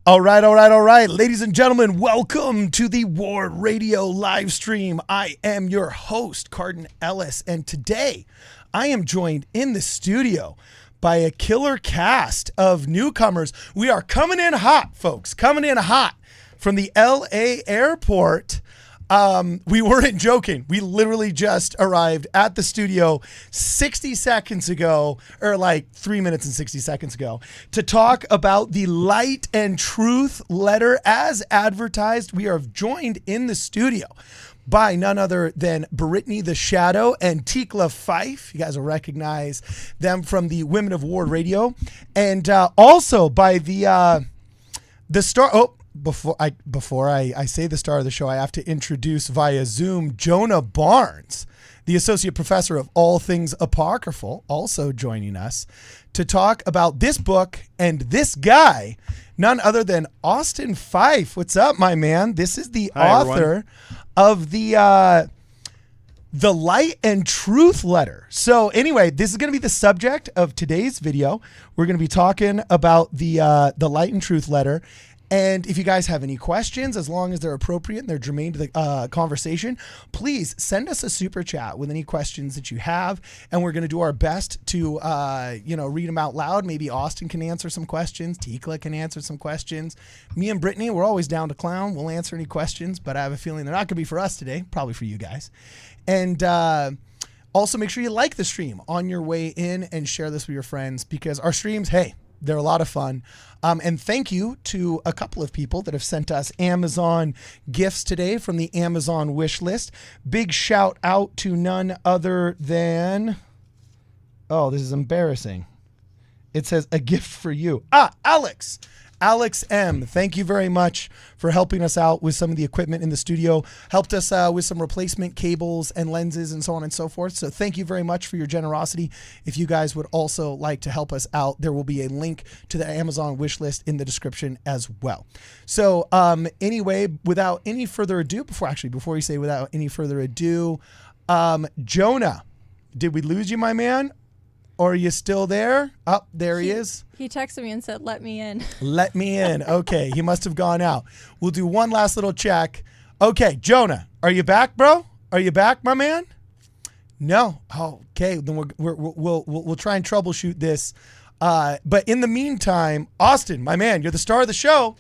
All right. Ladies and gentlemen, welcome to the WardRadio live stream. I am your host, Cardin Ellis, and today I am joined in the studio by a killer cast of newcomers. We are coming in hot, folks, coming in hot from the LA airport. We weren't joking. We literally just arrived at the studio 60 seconds ago, or like 3 minutes and 60 seconds ago, to talk about the Light and Truth letter as advertised. We are joined in the studio by none other than Brittany the Shadow and Tikla Fife. You guys will recognize them from the Women of WardRadio. And also by the star... Oh, Before I say the star of the show, I have to introduce via Zoom Jonah Barnes, the associate professor of all things apocryphal, also joining us to talk about this book and this guy, none other than Austin Fife. What's up, my man? This is the author of the Light and Truth letter. So anyway, this is going to be the subject of today's video. We're going to be talking about the Light and Truth letter. And if you guys have any questions, as long as they're appropriate and they're germane to the conversation, please send us a super chat with any questions that you have. And we're going to do our best to, read them out loud. Maybe Austin can answer some questions. Tikla can answer some questions. Me and Brittany, we're always down to clown. We'll answer any questions, but I have a feeling they're not going to be for us today, probably for you guys. And also make sure you like the stream on your way in and share this with your friends, because our streams, hey, they're a lot of fun. And thank you to a couple of people that have sent us Amazon gifts today from the Amazon wish list. Big shout out to none other than, oh, this is embarrassing. It says a gift for you. Alex M. Thank you very much for helping us out with some of the equipment in the studio. Helped us with some replacement cables and lenses and so on and so forth. So thank you very much for your generosity. If you guys would also like to help us out, there will be a link to the Amazon wish list in the description as well. So anyway, without any further ado, before you say without any further ado, Jonah, did we lose you, my man? Or are you still there? Oh, there he is. He texted me and said, let me in. Let me in. Okay, he must have gone out. We'll do one last little check. Okay, Jonah, are you back, bro? Are you back, my man? No. Oh, okay, then we'll try and troubleshoot this. But in the meantime, Austin, my man, you're the star of the show.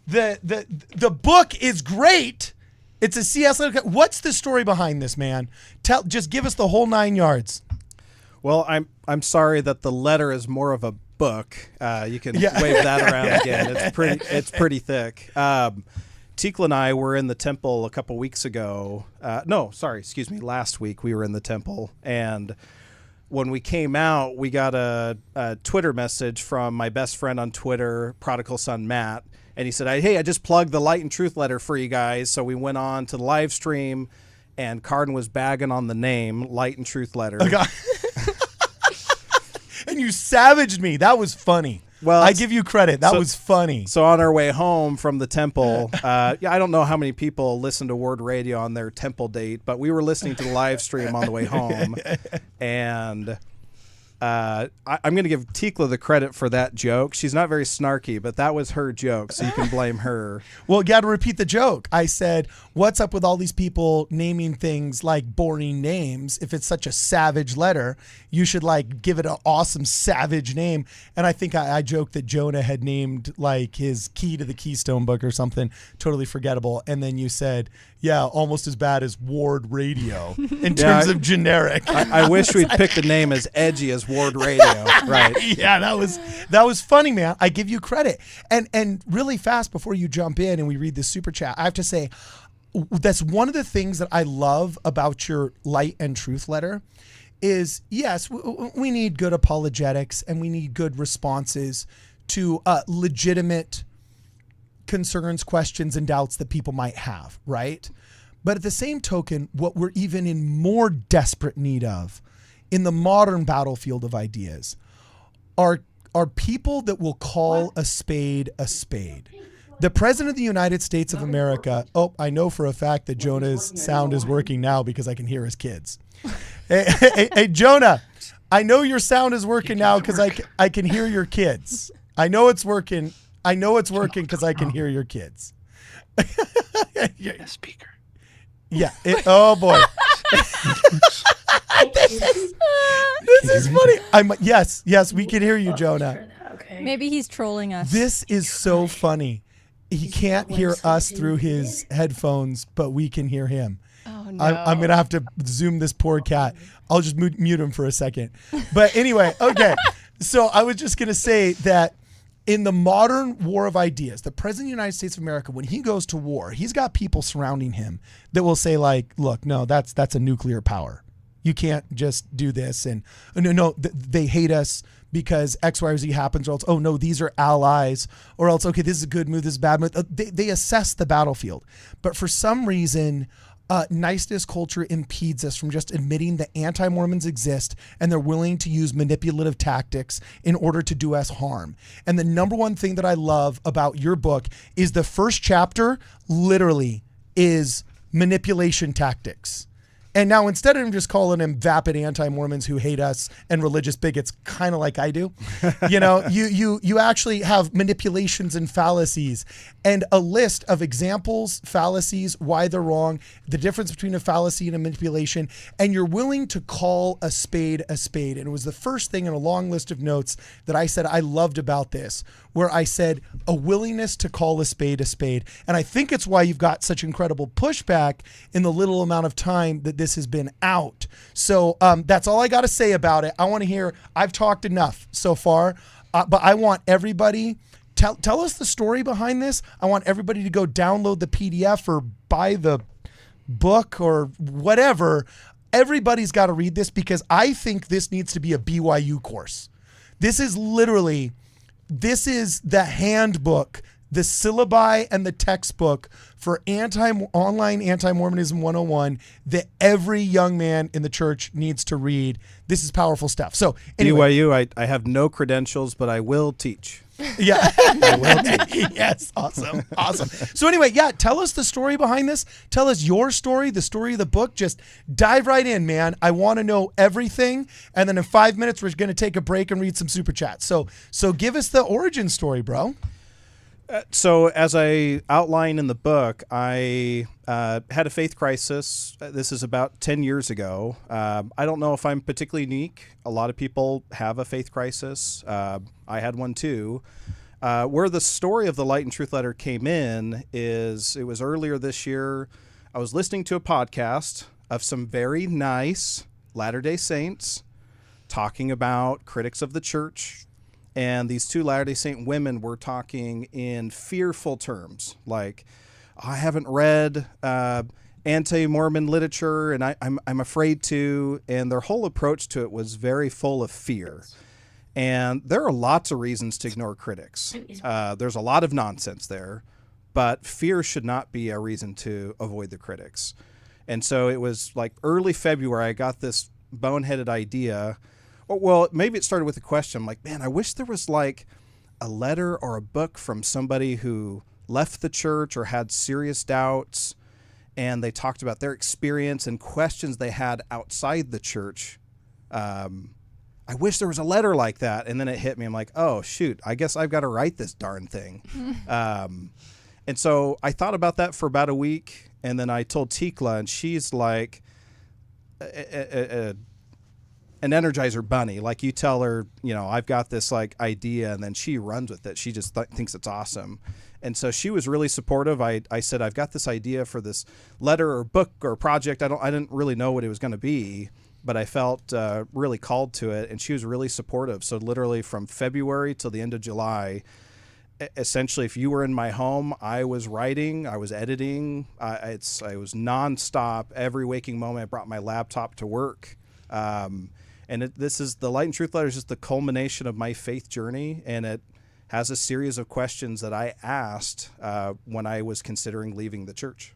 The book is great. It's a CES-Letter-Killer. What's the story behind this, man? Just give us the whole 9 yards. Well, I'm sorry that the letter is more of a book. You can wave that around again. It's pretty thick. Tikla and I were in the temple a couple weeks ago. Last week we were in the temple, and when we came out, we got a Twitter message from my best friend on Twitter, Prodigal Son Matt, and he said, "Hey, I just plugged the Light and Truth letter for you guys." So we went on to the live stream, and Cardin was bagging on the name Light and Truth letter. Okay. And you savaged me. That was funny. Well, I give you credit. That was funny. So on our way home from the temple, I don't know how many people listen to WardRadio on their temple date, but we were listening to the live stream on the way home, and I'm going to give Tikla the credit for that joke. She's not very snarky, but that was her joke, so you can blame her. Well, you got to repeat the joke. I said, what's up with all these people naming things like boring names? If it's such a savage letter, you should like give it an awesome savage name. And I think I joked that Jonah had named like his key to the Keystone book or something totally forgettable. And then you said, yeah, almost as bad as WardRadio in terms of generic. I wish we'd picked a name as edgy as WardRadio. Right. Yeah, that was funny, man. I give you credit. And really fast before you jump in and we read the super chat, I have to say that's one of the things that I love about your Light and Truth letter is, yes, we need good apologetics and we need good responses to legitimate concerns, questions, and doubts that people might have, right? But at the same token, what we're even in more desperate need of in the modern battlefield of ideas are people that will call a spade a spade. The President of the United States of America, I know for a fact that Jonah's sound is working now because I can hear his kids. Hey, Jonah, I know your sound is working now because I can hear your kids. I know it's working. I know it's working because I can hear your kids. A speaker. Yeah. Oh boy. This is funny. Yes, we can hear you, Jonah. Okay. Maybe he's trolling us. This is so funny. He can't hear us through his headphones, but we can hear him. Oh, no. I'm going to have to zoom this poor cat. I'll just mute him for a second. But anyway, okay. So I was just going to say that in the modern war of ideas, the president of the United States of America, when he goes to war, he's got people surrounding him that will say like, look, no, that's a nuclear power. You can't just do this. And no, they hate us because X, Y, or Z happens, or else, oh no, these are allies, or else, okay, this is a good move, this is a bad move. They assess the battlefield. But for some reason, niceness culture impedes us from just admitting that anti-Mormons exist and they're willing to use manipulative tactics in order to do us harm. And the number one thing that I love about your book is the first chapter literally is manipulation tactics. And now instead of just calling them vapid anti-Mormons who hate us and religious bigots, kind of like I do, you actually have manipulations and fallacies and a list of examples, fallacies, why they're wrong, the difference between a fallacy and a manipulation, and you're willing to call a spade a spade. And it was the first thing in a long list of notes that I said I loved about this, where I said a willingness to call a spade a spade. And I think it's why you've got such incredible pushback in the little amount of time that this has been out. So that's all I got to say about it. I want to hear, I've talked enough so far, but I want everybody, tell us the story behind this. I want everybody to go download the PDF or buy the book or whatever. Everybody's got to read this because I think this needs to be a BYU course. This is the handbook, the syllabi and the textbook for online anti-Mormonism 101 that every young man in the church needs to read. This is powerful stuff. So anyway. BYU, I have no credentials, but I will teach. Yeah. I will teach. Yes. Awesome. So anyway, tell us the story behind this. Tell us your story, the story of the book. Just dive right in, man. I want to know everything. And then in 5 minutes, we're going to take a break and read some super chats. So give us the origin story, bro. So as I outline in the book, I had a faith crisis. This is about 10 years ago. I don't know if I'm particularly unique. A lot of people have a faith crisis. I had one too. Where the story of the Light and Truth Letter came in is it was earlier this year. I was listening to a podcast of some very nice Latter-day Saints talking about critics of the church. And these two Latter-day Saint women were talking in fearful terms, like, I haven't read anti-Mormon literature, and I'm afraid to. And their whole approach to it was very full of fear. And there are lots of reasons to ignore critics. There's a lot of nonsense there, but fear should not be a reason to avoid the critics. And so it was like early February, I got this boneheaded idea. Well, maybe it started with a question. I'm like, man, I wish there was like a letter or a book from somebody who left the church or had serious doubts, and they talked about their experience and questions they had outside the church. I wish there was a letter like that. And then it hit me. I'm like, oh, shoot, I guess I've got to write this darn thing. And so I thought about that for about a week, and then I told Tikla, and she's like an Energizer bunny. Like, you tell her, I've got this like idea, and then she runs with it. She just thinks it's awesome. And so she was really supportive. I said, I've got this idea for this letter or book or project. I didn't really know what it was going to be, but I felt really called to it, and she was really supportive. So literally from February till the end of July, essentially, if you were in my home, I was writing, I was editing. I was nonstop. Every waking moment, I brought my laptop to work. This is the Light and Truth Letter is just the culmination of my faith journey, and it has a series of questions that I asked when I was considering leaving the church.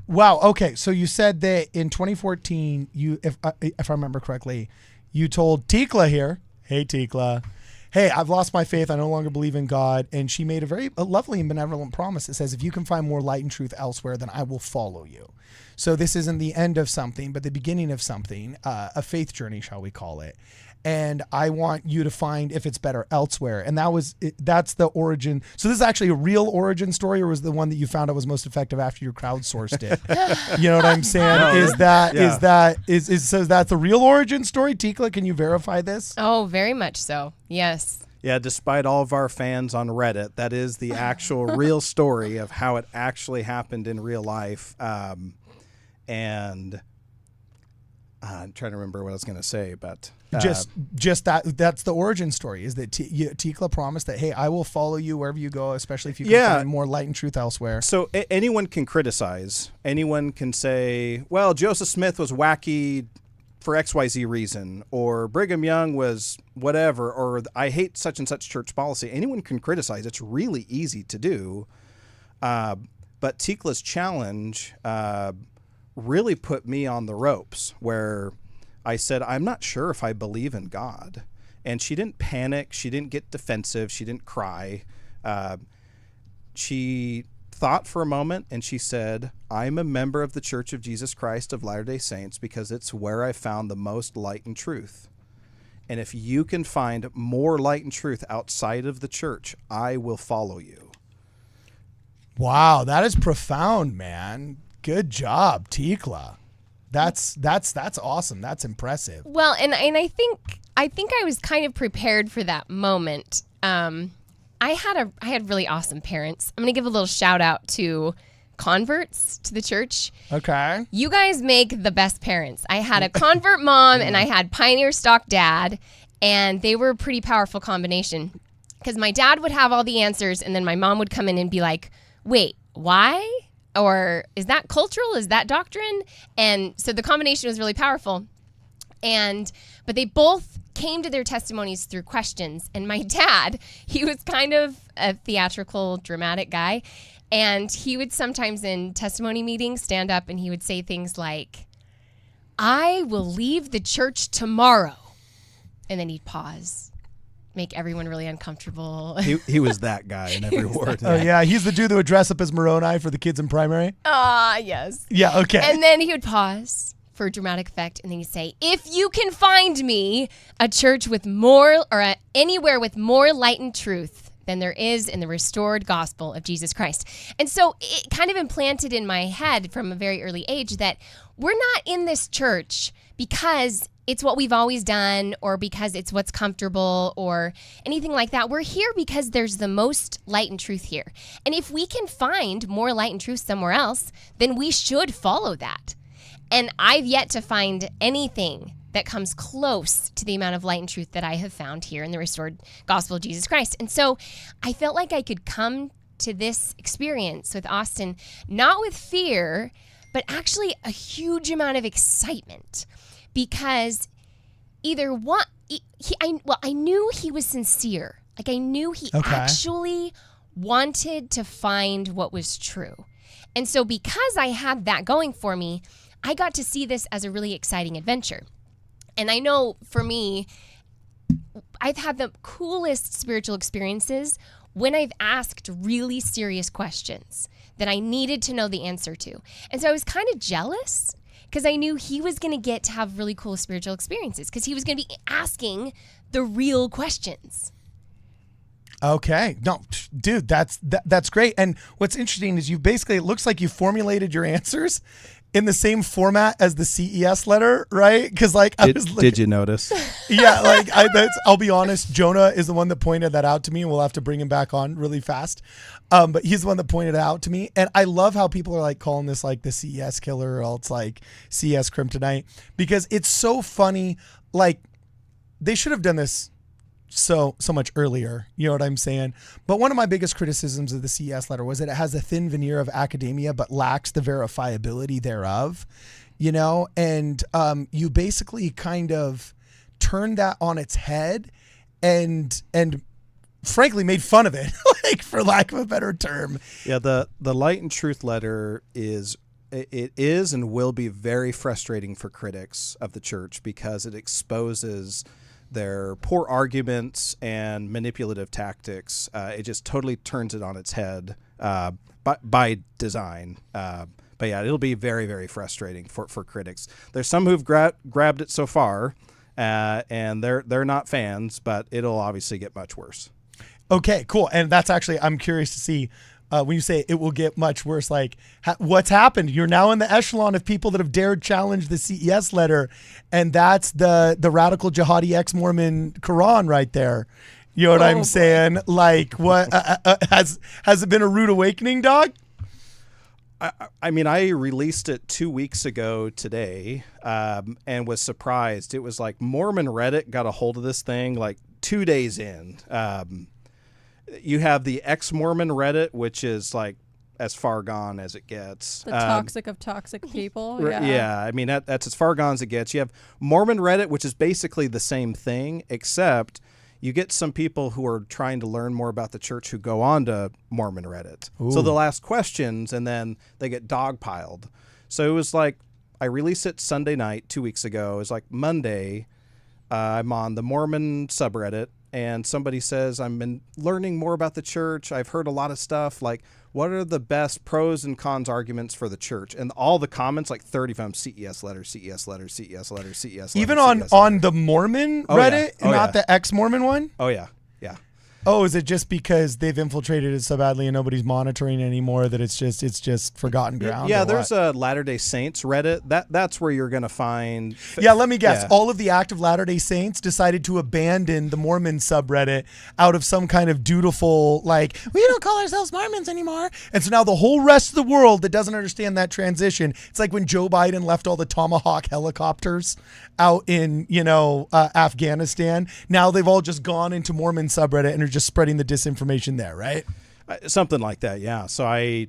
Wow. Okay. So you said that in 2014, if I remember correctly, you told Tikla here, hey Tikla, hey, I've lost my faith. I no longer believe in God. And she made a lovely and benevolent promise that says, if you can find more light and truth elsewhere, then I will follow you. So this isn't the end of something, but the beginning of something, a faith journey, shall we call it. and I want you to find if it's better elsewhere. And that's the origin. So this is actually a real origin story, or was the one that you found out was most effective after you crowdsourced it? You know what I'm saying? So that's the real origin story? Tikla, can you verify this? Oh, very much so. Yes. Yeah, despite all of our fans on Reddit, that is the actual real story of how it actually happened in real life. And I'm trying to remember what I was going to say, but just that's the origin story, is that Tikla promised that, hey, I will follow you wherever you go, especially if you can find more light and truth elsewhere. So anyone can criticize. Anyone can say, well, Joseph Smith was wacky for XYZ reason, or Brigham Young was whatever, or I hate such and such church policy. Anyone can criticize. It's really easy to do. But Tikla's challenge really put me on the ropes, where I said, I'm not sure if I believe in God. And she didn't panic. She didn't get defensive. She didn't cry. She thought for a moment, and she said, I'm a member of the Church of Jesus Christ of Latter-day Saints because it's where I found the most light and truth. And if you can find more light and truth outside of the church, I will follow you. Wow, that is profound, man. Good job, Tikla. That's awesome. That's impressive. Well, and I think I was kind of prepared for that moment. I had really awesome parents. I'm going to give a little shout out to converts to the church. Okay. You guys make the best parents. I had a convert mom and I had pioneer stock dad, and they were a pretty powerful combination, because my dad would have all the answers and then my mom would come in and be like, wait, why? Or is that cultural? Is that doctrine? And so the combination was really powerful. But they both came to their testimonies through questions. And my dad, he was kind of a theatrical, dramatic guy. And he would sometimes in testimony meetings stand up and he would say things like, I will leave the church tomorrow. And then he'd pause, make everyone really uncomfortable. He was that guy in every ward. Oh, yeah. He's the dude that would dress up as Moroni for the kids in primary? Yes. Yeah, okay. And then he would pause for dramatic effect, and then he'd say, if you can find me a church with more, or anywhere with more light and truth than there is in the restored gospel of Jesus Christ. And so it kind of implanted in my head from a very early age that we're not in this church because it's what we've always done, or because it's what's comfortable, or anything like that. We're here because there's the most light and truth here. And if we can find more light and truth somewhere else, then we should follow that. And I've yet to find anything that comes close to the amount of light and truth that I have found here in the restored gospel of Jesus Christ. And so I felt like I could come to this experience with Austin, not with fear, but actually a huge amount of excitement. Because I knew he was sincere. Like, I knew he actually wanted to find what was true. And so because I had that going for me, I got to see this as a really exciting adventure. And I know for me, I've had the coolest spiritual experiences when I've asked really serious questions that I needed to know the answer to. And so I was kind of jealous, because I knew he was going to get to have really cool spiritual experiences, because he was going to be asking the real questions. Okay. No, dude, that's great. And what's interesting is it looks like you formulated your answers in the same format as the CES letter, right? Because did you notice? Yeah, I'll be honest, Jonah is the one that pointed that out to me, and we'll have to bring him back on really fast. But he's the one that pointed it out to me. And I love how people are calling this the CES killer, or it's CES Kryptonite, because it's so funny. They should have done this so much earlier, you know what I'm saying? But one of my biggest criticisms of the CES letter was that it has a thin veneer of academia but lacks the verifiability thereof, and you basically kind of turned that on its head and frankly made fun of it, for lack of a better term. Yeah, the Light and Truth letter is and will be very frustrating for critics of the church, because it exposes their poor arguments and manipulative tactics. It just totally turns it on its head by design. But yeah, it'll be very, very frustrating for critics. There's some who've grabbed it so far, and they're not fans, but it'll obviously get much worse. Okay, cool. And that's actually, I'm curious to see when you say it will get much worse, like what's happened. You're now in the echelon of people that have dared challenge the CES letter, and that's the radical jihadi ex-Mormon Quran right there. You know what I'm saying? Like, what has it been a rude awakening, dog? I mean, I released it 2 weeks ago today, and was surprised. It was like Mormon Reddit got a hold of this thing like 2 days in. You have the ex-Mormon Reddit, which is like as far gone as it gets. The toxic of toxic people. Yeah, I mean, that's as far gone as it gets. You have Mormon Reddit, which is basically the same thing, except you get some people who are trying to learn more about the church who go on to Mormon Reddit. Ooh. So they'll ask questions, and then they get dogpiled. So it was like, I released it Sunday night 2 weeks ago. It was like Monday, I'm on the Mormon subreddit, and somebody says, I've been learning more about the church. I've heard a lot of stuff. Like, what are the best pros and cons arguments for the church? And all the comments, like 30 of them, CES letter, CES letter, CES letter, CES letter. Even on the Mormon Reddit, not the ex-Mormon one? Oh, yeah. Oh, is it just because they've infiltrated it so badly and nobody's monitoring it anymore that it's just forgotten ground? Yeah, there's a Latter-day Saints Reddit. That's where you're going to find... Yeah, let me guess. Yeah. All of the active Latter-day Saints decided to abandon the Mormon subreddit out of some kind of dutiful, like, we don't call ourselves Mormons anymore. And so now the whole rest of the world that doesn't understand that transition, it's like when Joe Biden left all the Tomahawk helicopters out in, Afghanistan. Now they've all just gone into Mormon subreddit and are just spreading the disinformation there, right? Something like that, yeah. So I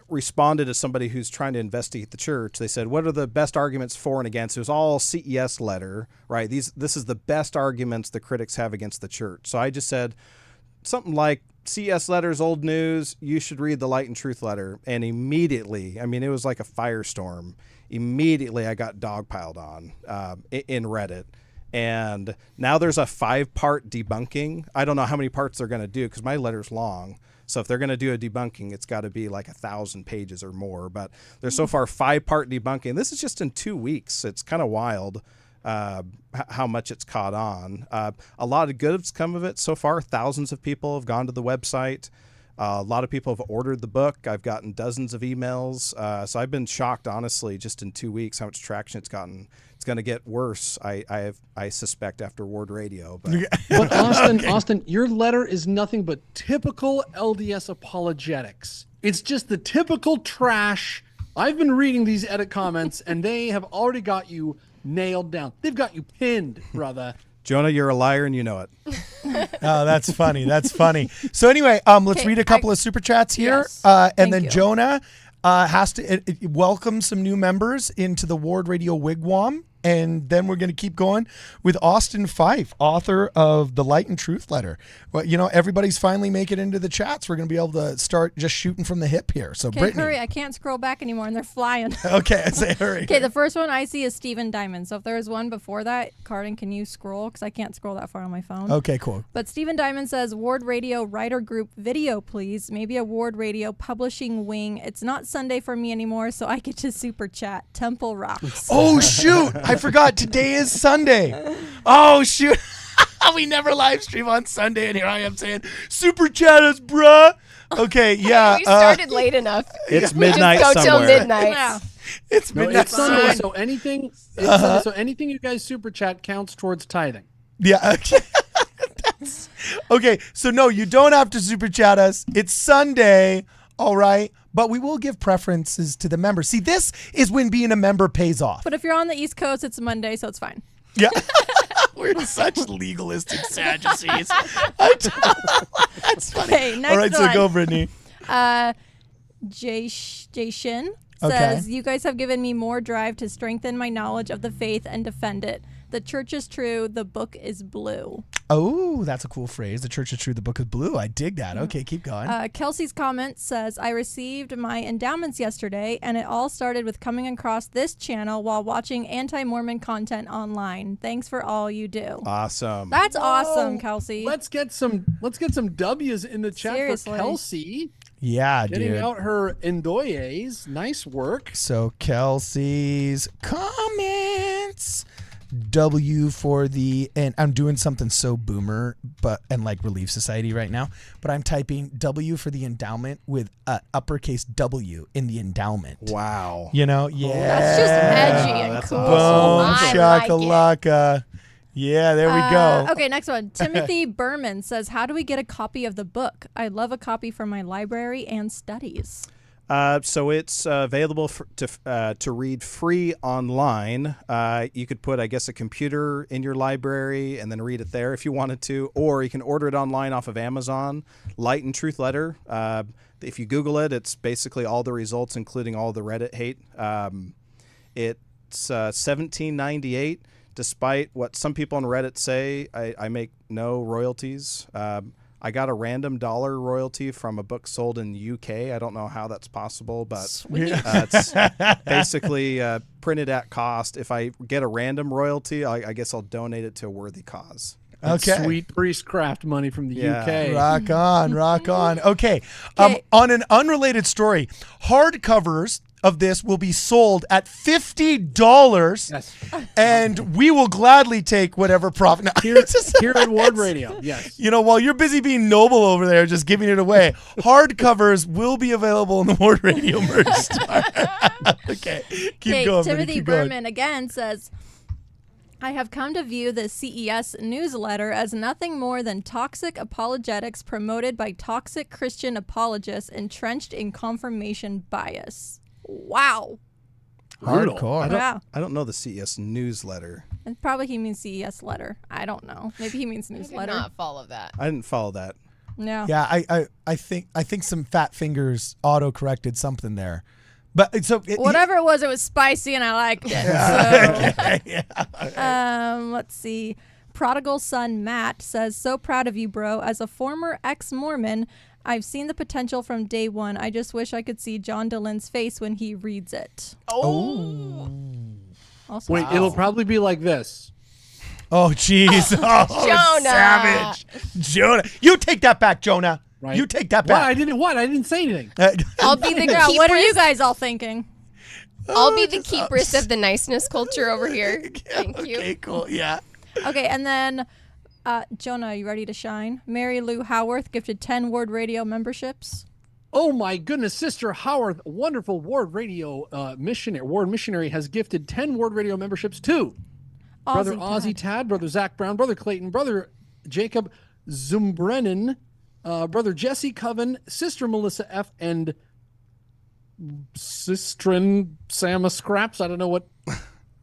responded to somebody who's trying to investigate the church. They said, what are the best arguments for and against? It was all CES letter, right? This is the best arguments the critics have against the church. So I just said something like, CES letter's old news, you should read the Light and Truth letter. And immediately, I mean, it was like a firestorm. Immediately I got dogpiled on in Reddit. And now there's a 5-part debunking. I don't know how many parts they're going to do because my letter's long. So if they're going to do a debunking, it's got to be like 1,000 pages or more. But there's so far 5-part debunking. This is just in 2 weeks. It's kind of wild how much it's caught on. A lot of good has come of it so far. Thousands of people have gone to the website. A lot of people have ordered the book. I've gotten dozens of emails. So I've been shocked, honestly, just in 2 weeks, how much traction it's gotten. It's going to get worse, I suspect, after WardRadio. But Austin, your letter is nothing but typical LDS apologetics. It's just the typical trash. I've been reading these edit comments, and they have already got you nailed down. They've got you pinned, brother. Jonah, you're a liar and you know it. Oh, that's funny. That's funny. So anyway, let's read a couple of super chats here. Yes, and then Jonah has to welcome some new members into the WardRadio wigwam. And then we're going to keep going with Austin Fife, author of The Light and Truth Letter. Well, everybody's finally making it into the chats. We're going to be able to start just shooting from the hip here. So, Brittany. Hurry. I can't scroll back anymore, and they're flying. Okay, I say hurry. Okay, the first one I see is Stephen Diamond. So if there was one before that, Cardin, can you scroll? Because I can't scroll that far on my phone. Okay, cool. But Stephen Diamond says, WardRadio writer group video, please. Maybe a WardRadio publishing wing. It's not Sunday for me anymore, so I get to super chat. Temple rocks. Oh, shoot. I forgot. Today is Sunday. Oh, shoot. We never live stream on Sunday, and here I am saying, super chat us, bruh. Okay, yeah. We started late enough. It's midnight just go somewhere. Till midnight. Yeah. It's midnight. It's Sunday, so anything, so anything you guys super chat counts towards tithing. Yeah. Okay. Okay, so no, you don't have to super chat us. It's Sunday, all right? But we will give preferences to the members. See, this is when being a member pays off. But if you're on the East Coast, it's Monday, so it's fine. Yeah. We're such legalistic Sadducees. That's funny. Okay, next all right, one. so go, Brittany. Jay Shin says, you guys have given me more drive to strengthen my knowledge of the faith and defend it. The church is true. The book is blue. Oh, that's a cool phrase. The church is true. The book is blue. I dig that. Okay, keep going. Kelsey's comment says, I received my endowments yesterday, and it all started with coming across this channel while watching anti-Mormon content online. Thanks for all you do. Awesome. That's awesome, Kelsey. Let's get some W's in the chat. Seriously. For Kelsey. Yeah, Getting out her endoyes. Nice work. So Kelsey's comments. W for the, and I'm doing something so boomer, and like Relief Society right now, but I'm typing W for the endowment with uppercase W in the endowment. Wow. Yeah. That's just edgy and That's cool. awesome. Boom, I like it. shakalaka. Yeah, there we go. Okay, next one. Timothy Berman says, how do we get a copy of the book? I'd love a copy for my library and studies. So it's available to read free online. You could put, I guess, a computer in your library and then read it there if you wanted to, or you can order it online off of Amazon. Light and Truth Letter. If you Google it, it's basically all the results, including all the Reddit hate. It's $17.98. Despite what some people on Reddit say, I make no royalties. I got a random dollar royalty from a book sold in the UK. I don't know how that's possible, but it's basically printed at cost. If I get a random royalty, I guess I'll donate it to a worthy cause. That's sweet priestcraft money from the UK. Rock on, rock on. Okay. On an unrelated story, hardcovers of this will be sold at $50. Yes. And we will gladly take whatever profit. No, Here at Ward Radio. Yes. You know, while you're busy being noble over there, just giving it away, hardcovers will be available in the Ward Radio merch store. Okay. Keep going. Timothy Berman again says, I have come to view the CES newsletter as nothing more than toxic apologetics promoted by toxic Christian apologists entrenched in confirmation bias. Wow. Hardcore. I don't know the CES newsletter. And probably he means CES letter. I don't know. Maybe he means I did newsletter. not follow that. I didn't follow that. No. Yeah, I think some fat fingers auto corrected something there. But so Whatever it was spicy and I liked it. So. Let's see. Prodigal son Matt says, so proud of you, bro. As a former ex-Mormon, I've seen the potential from day one. I just wish I could see John Dillon's face when he reads it. Oh. Also, Wait, it'll probably be like this. Oh, jeez. Oh, Jonah. Savage. Jonah. You take that back, Jonah. Right? You take that What? back. I didn't say anything. I'll be the Yeah, what are you keeperist. guys all thinking? I'll be the keeperist of the niceness culture over here. Thank you. Okay, cool. Yeah. Okay, and then Jonah, are you ready to shine? Mary Lou Howarth gifted 10 Ward Radio memberships. Oh my goodness, Sister Howarth, wonderful Ward Radio missionary, has gifted 10 Ward Radio memberships to Brother Ozzy Tad, Brother Zach Brown, Brother Clayton, Brother Jacob Zumbrennen, Brother Jesse Coven, Sister Melissa F., and Sistren Sama Scraps. I don't know what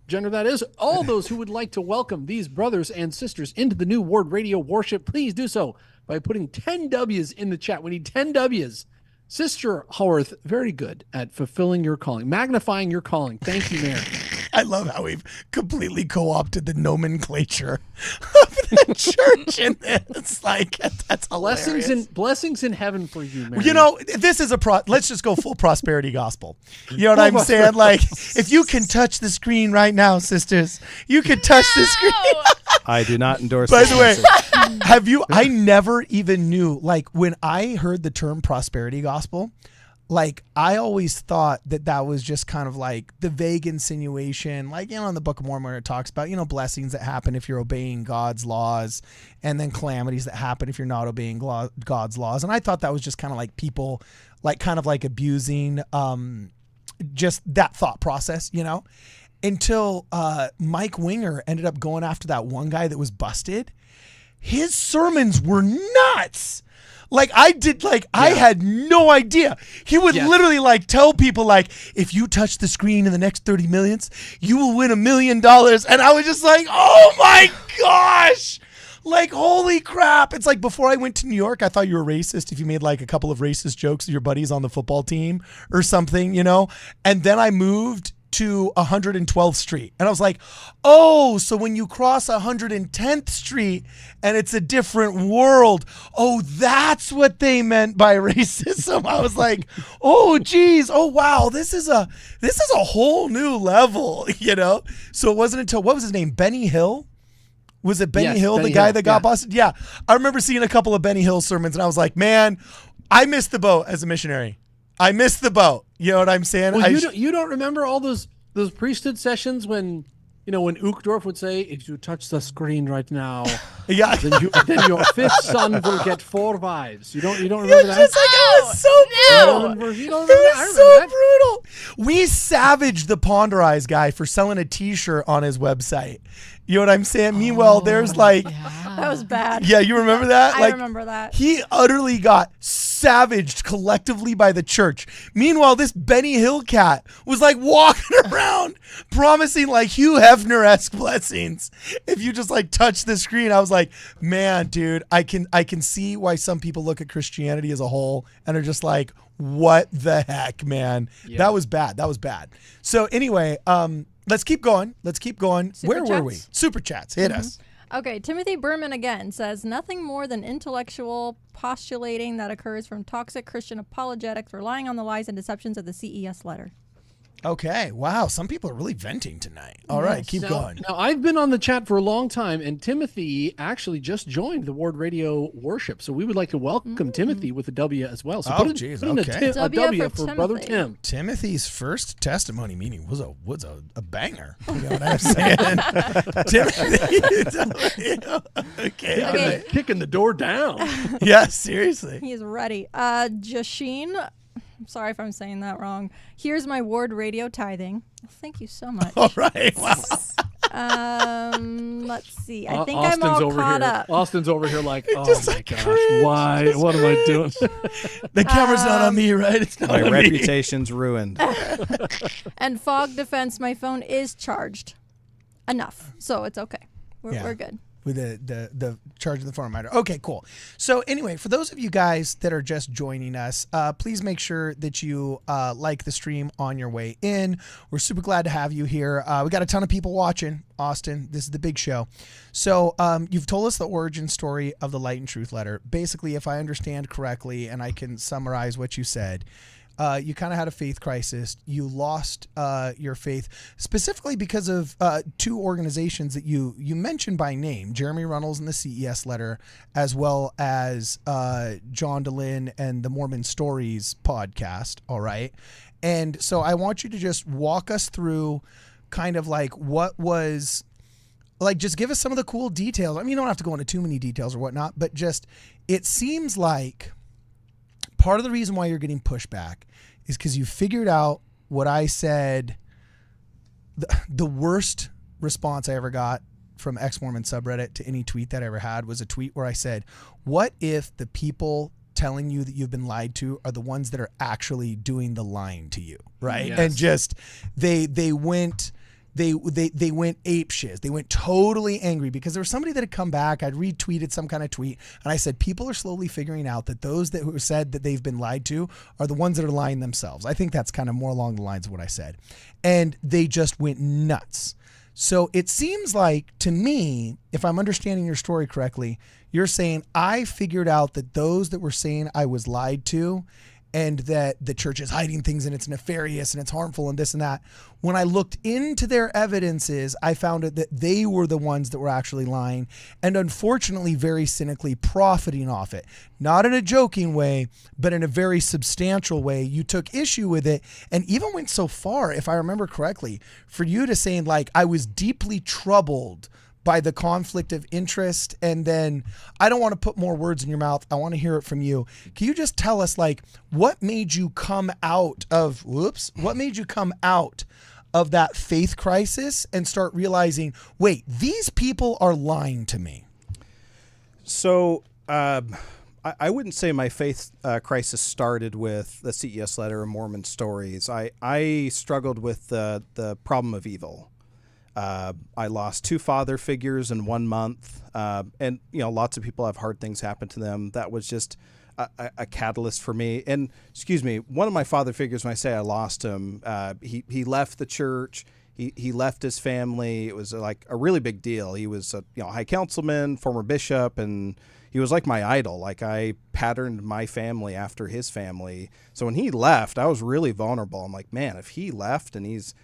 gender that is. All those who would like to welcome these brothers and sisters into the new Ward Radio worship, please do so by putting 10 W's in the chat. We need 10 W's. Sister Howarth, very good at fulfilling your calling, magnifying your calling. Thank you, Mary. I love how we've completely co-opted the nomenclature of the church in this. It's like, that's hilarious. Blessings in heaven for you, Mary. You know, this is let's just go full prosperity gospel. You know what I'm saying? Like, if you can touch the screen right now, sisters, you can touch the screen. I do not endorse By this the way, message. I never even knew, like, when I heard the term prosperity gospel, like, I always thought that was just kind of like the vague insinuation, like, you know, in the Book of Mormon where it talks about, you know, blessings that happen if you're obeying God's laws, and then calamities that happen if you're not obeying God's laws. And I thought that was just kind of like people, like, kind of like abusing just that thought process, you know, until Mike Winger ended up going after that one guy that was busted. His sermons were nuts. Like, I had no idea. He would literally, like, tell people, like, if you touch the screen in the next 30 minutes, you will win $1 million. And I was just like, oh my gosh. Like, holy crap. It's like, before I went to New York, I thought you were racist if you made, like, a couple of racist jokes to your buddies on the football team or something, you know? And then I moved to 112th Street. And I was like, oh, so when you cross 110th Street and it's a different world, oh, that's what they meant by racism. I was like, oh, geez, oh, wow, this is a whole new level, you know? So it wasn't until, what was his name, Benny Hill? Was it Benny Hill, the guy that got busted? Yeah. I remember seeing a couple of Benny Hill sermons and I was like, man, I missed the boat as a missionary. I missed the boat. You know what I'm saying? Well, you don't remember all those priesthood sessions when You know, when Uchtdorf would say, if you touch the screen right now, Yeah. then your fifth son will get 4 wives. You don't remember You're that? just like, it was so brutal. You don't remember that? I It was remember so that. brutal. We savaged the Ponderize guy for selling a T-shirt on his website. You know what I'm saying? Meanwhile, there's like, That was bad. yeah, you remember that? I remember that. He utterly got savaged collectively by the church. Meanwhile, this Benny Hill cat was like walking around promising like Hugh Hefner-esque blessings if you just like touch the screen. I was like, man, dude, I can see why some people look at Christianity as a whole and are just like, what the heck, man? Yeah. That was bad. So anyway, let's keep going. Where were we? Super chats. Hit us. Okay, Timothy Berman again says, nothing more than intellectual postulating that occurs from toxic Christian apologetics relying on the lies and deceptions of the CES letter. Okay. Wow. Some people are really venting tonight. All right. Keep going. Now, I've been on the chat for a long time, and Timothy actually just joined the WardRadio worship. So we would like to welcome Timothy with a W as well. So put in a W for Brother Tim. Timothy's first testimony meeting was a banger. You know what I'm saying? Timothy. Okay. Kicking the door down. Yeah, seriously. He is ready. Jasheen, I'm sorry if I'm saying that wrong. Here's my WardRadio tithing. Thank you so much. All right. Wow. Let's see. I think I'm all caught up. Austin's over here like, oh Just my like gosh, cringe. why? What am I doing? The camera's not on me, right? It's not My on me. reputation's ruined. And Fog Defense, my phone is charged enough, so it's okay. We're good. With the charge of the farm miter. Okay, cool. So anyway, for those of you guys that are just joining us, please make sure that you like the stream on your way in. We're super glad to have you here. We got a ton of people watching. Austin, this is the big show. So you've told us the origin story of the Light and Truth letter. Basically, if I understand correctly, and I can summarize what you said, you kind of had a faith crisis. You lost your faith specifically because of 2 organizations that you mentioned by name, Jeremy Runnels and the CES letter, as well as John DeLynn and the Mormon Stories podcast. All right. And so I want you to just walk us through kind of like what was like, just give us some of the cool details. I mean, you don't have to go into too many details or whatnot, but just, it seems like part of the reason why you're getting pushback is because you figured out what I said. The worst response I ever got from ex-Mormon subreddit to any tweet that I ever had was a tweet where I said, what if the people telling you that you've been lied to are the ones that are actually doing the lying to you, right? Yes. And just they went apeshit. They went totally angry because there was somebody that had come back. I'd retweeted some kind of tweet and I said, people are slowly figuring out that those that who said that they've been lied to are the ones that are lying themselves. I think that's kind of more along the lines of what I said. And they just went nuts. So it seems like to me, if I'm understanding your story correctly, you're saying I figured out that those that were saying I was lied to and that the church is hiding things and it's nefarious and it's harmful and this and that. When I looked into their evidences, I found out that they were the ones that were actually lying and unfortunately very cynically profiting off it. Not in a joking way, but in a very substantial way. You took issue with it and even went so far, if I remember correctly, for you to saying like, I was deeply troubled by the conflict of interest. And then I don't want to put more words in your mouth. I want to hear it from you. Can you just tell us like what made you come out of that faith crisis and start realizing, wait, these people are lying to me? So I wouldn't say my faith crisis started with the CES letter or Mormon Stories. I struggled with the problem of evil. I lost 2 father figures in 1 month. And, you know, lots of people have hard things happen to them. That was just a catalyst for me. And excuse me, one of my father figures, when I say I lost him, he left the church. He left his family. It was like a really big deal. He was a high councilman, former bishop, and he was like my idol. Like I patterned my family after his family. So when he left, I was really vulnerable. I'm like, man, if he left and he's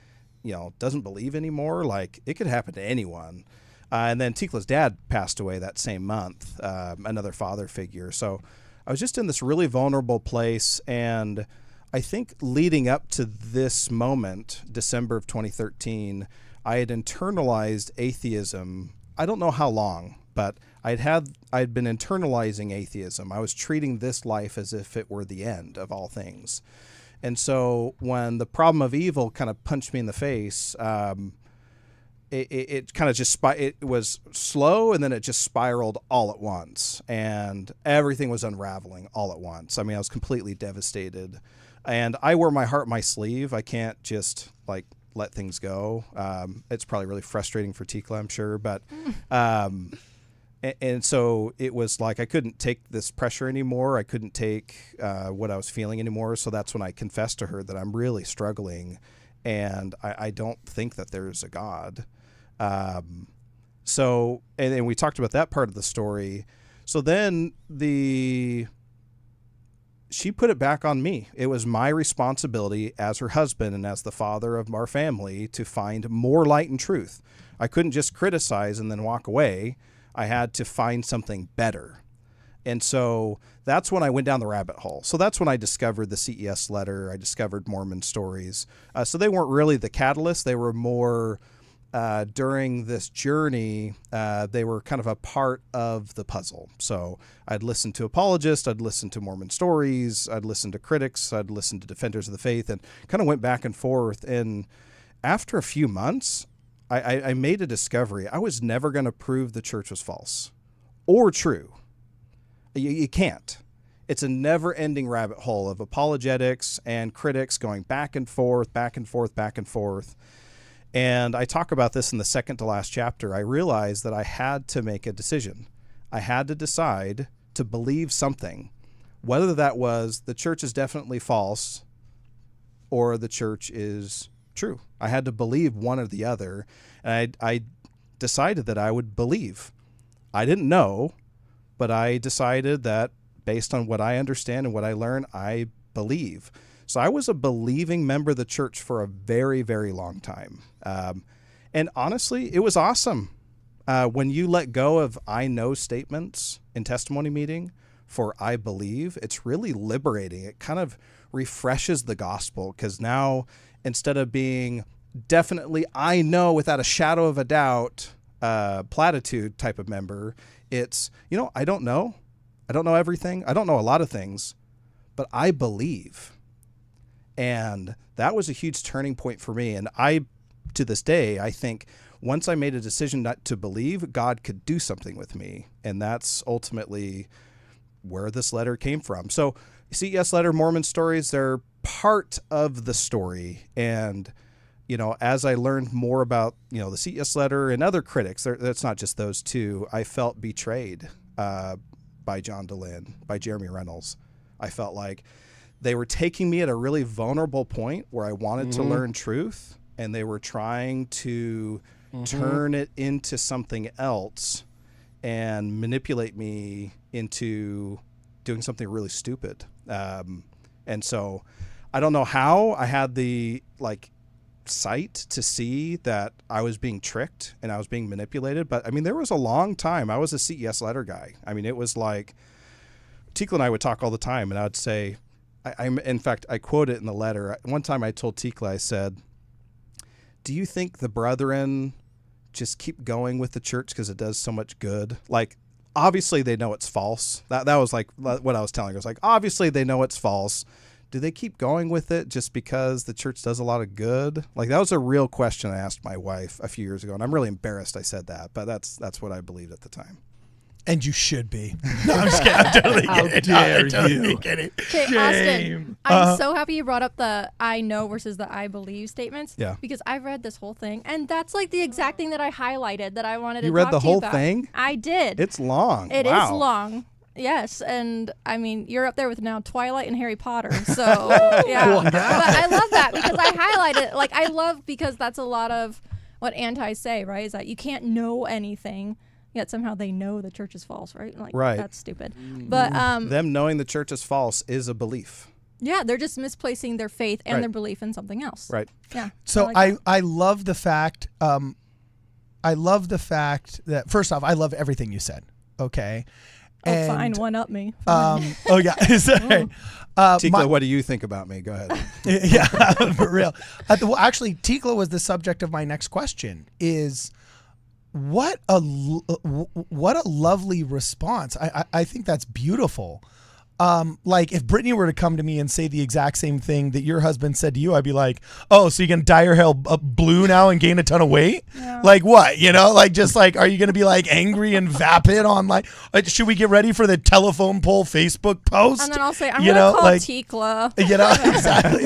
doesn't believe anymore, like it could happen to anyone. And then Tikla's dad passed away that same month, another father figure. So I was just in this really vulnerable place. And I think leading up to this moment, December of 2013, I had internalized atheism. I don't know how long, but I'd been internalizing atheism. I was treating this life as if it were the end of all things. And so when the problem of evil kind of punched me in the face, it kind of just it was slow, and then it just spiraled all at once, and everything was unraveling all at once. I mean, I was completely devastated, and I wear my heart on my sleeve. I can't just like let things go. It's probably really frustrating for Tikla, I'm sure, but and so it was like I couldn't take this pressure anymore. I couldn't take what I was feeling anymore. So that's when I confessed to her that I'm really struggling, and I don't think that there's a God. So, and we talked about that part of the story. So then she put it back on me. It was my responsibility as her husband and as the father of our family to find more light and truth. I couldn't just criticize and then walk away. I had to find something better. And so that's when I went down the rabbit hole. So that's when I discovered the CES letter. I discovered Mormon stories. So they weren't really the catalyst. They were more during this journey, they were kind of a part of the puzzle. So I'd listen to apologists, I'd listen to Mormon stories, I'd listen to critics, I'd listen to defenders of the faith, and kind of went back and forth. And after a few months, I made a discovery. I was never going to prove the church was false or true. You can't. It's a never-ending rabbit hole of apologetics and critics going back and forth, back and forth, back and forth. And I talk about this in the second to last chapter. I realized that I had to make a decision. I had to decide to believe something, whether that was the church is definitely false or the church is true. I had to believe one or the other. And I decided that I would believe. I didn't know, but I decided that based on what I understand and what I learn, I believe. So I was a believing member of the church for a very, very long time. And honestly, it was awesome. When you let go of I know statements in testimony meeting for I believe, it's really liberating. It kind of refreshes the gospel, because now instead of being definitely I know without a shadow of a doubt platitude type of member, it's, I don't know. I don't know everything. I don't know a lot of things, but I believe. And that was a huge turning point for me. And to this day, I think once I made a decision not to believe, God could do something with me. And that's ultimately where this letter came from. So CES letter, Mormon stories, they're part of the story. And, as I learned more about, the CES letter and other critics, that's not just those two, I felt betrayed by John DeLynn, by Jeremy Reynolds. I felt like they were taking me at a really vulnerable point where I wanted to learn truth, and they were trying to turn it into something else and manipulate me into doing something really stupid. And so I don't know how I had the sight to see that I was being tricked and I was being manipulated. But there was a long time. I was a CES letter guy. It was like Tikla and I would talk all the time, and I would say, in fact, I quote it in the letter. One time I told Tikla, I said, do you think the brethren just keep going with the church because it does so much good? Obviously they know it's false. That was what I was telling her. I was like, obviously they know it's false. Do they keep going with it just because the church does a lot of good? That was a real question I asked my wife a few years ago, and I'm really embarrassed I said that, but that's what I believed at the time. And you should be. No, I'm just kidding. I'm totally kidding. How dare totally you. kidding. Okay, Austin, I'm so happy you brought up the I know versus the I believe statements. Yeah. Because I've read this whole thing, and that's the exact thing that I highlighted that I wanted to You talk read the to you whole about. thing? I did. It's long. It is Wow. long. Yes, and you're up there with now Twilight and Harry Potter, so yeah. But I love that because I highlighted I love because that's a lot of what anti say, right? Is that you can't know anything, yet somehow they know the church is false, right? Right. That's stupid. But them knowing the church is false is a belief. yeah, they're just misplacing their faith and Right. their belief in something else. Right. Yeah. So I I love the fact that, first off, I love everything you said. Okay. Oh, fine, one up me. Oh yeah, sorry. Tikla, what do you think about me? Go ahead. Yeah, for real. Well, actually, Tikla was the subject of my next question. Is what a lovely response. I think that's beautiful. Like if Brittany were to come to me and say the exact same thing that your husband said to you, I'd be like, oh, so you're going to dye your hair blue now and gain a ton of weight? Yeah. Like what? You know, like just like, are you going to be like angry and vapid on like, should we get ready for the telephone pole Facebook post? And then I'll say, I'm going to call Tikla. You know, exactly.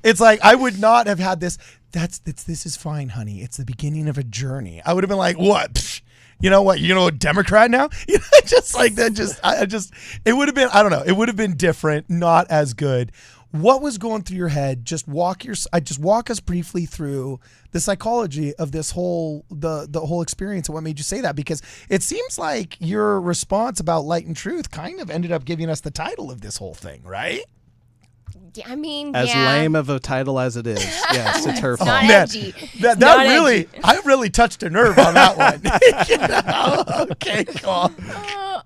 It's like, I would not have had this. This is fine, honey. It's the beginning of a journey. I would have been like, what? Psh, you know what? You know, a Democrat now? You know, just like that. It would have been, I don't know. It would have been different, not as good. What was going through your head? Just walk us briefly through the psychology of this whole, the whole experience and what made you say that, because it seems like your response about light and truth kind of ended up giving us the title of this whole thing, right? I mean, as lame of a title as it is, yes, it's her fault. Not edgy. That really, edgy. I really touched a nerve on that one. You know? Okay, cool.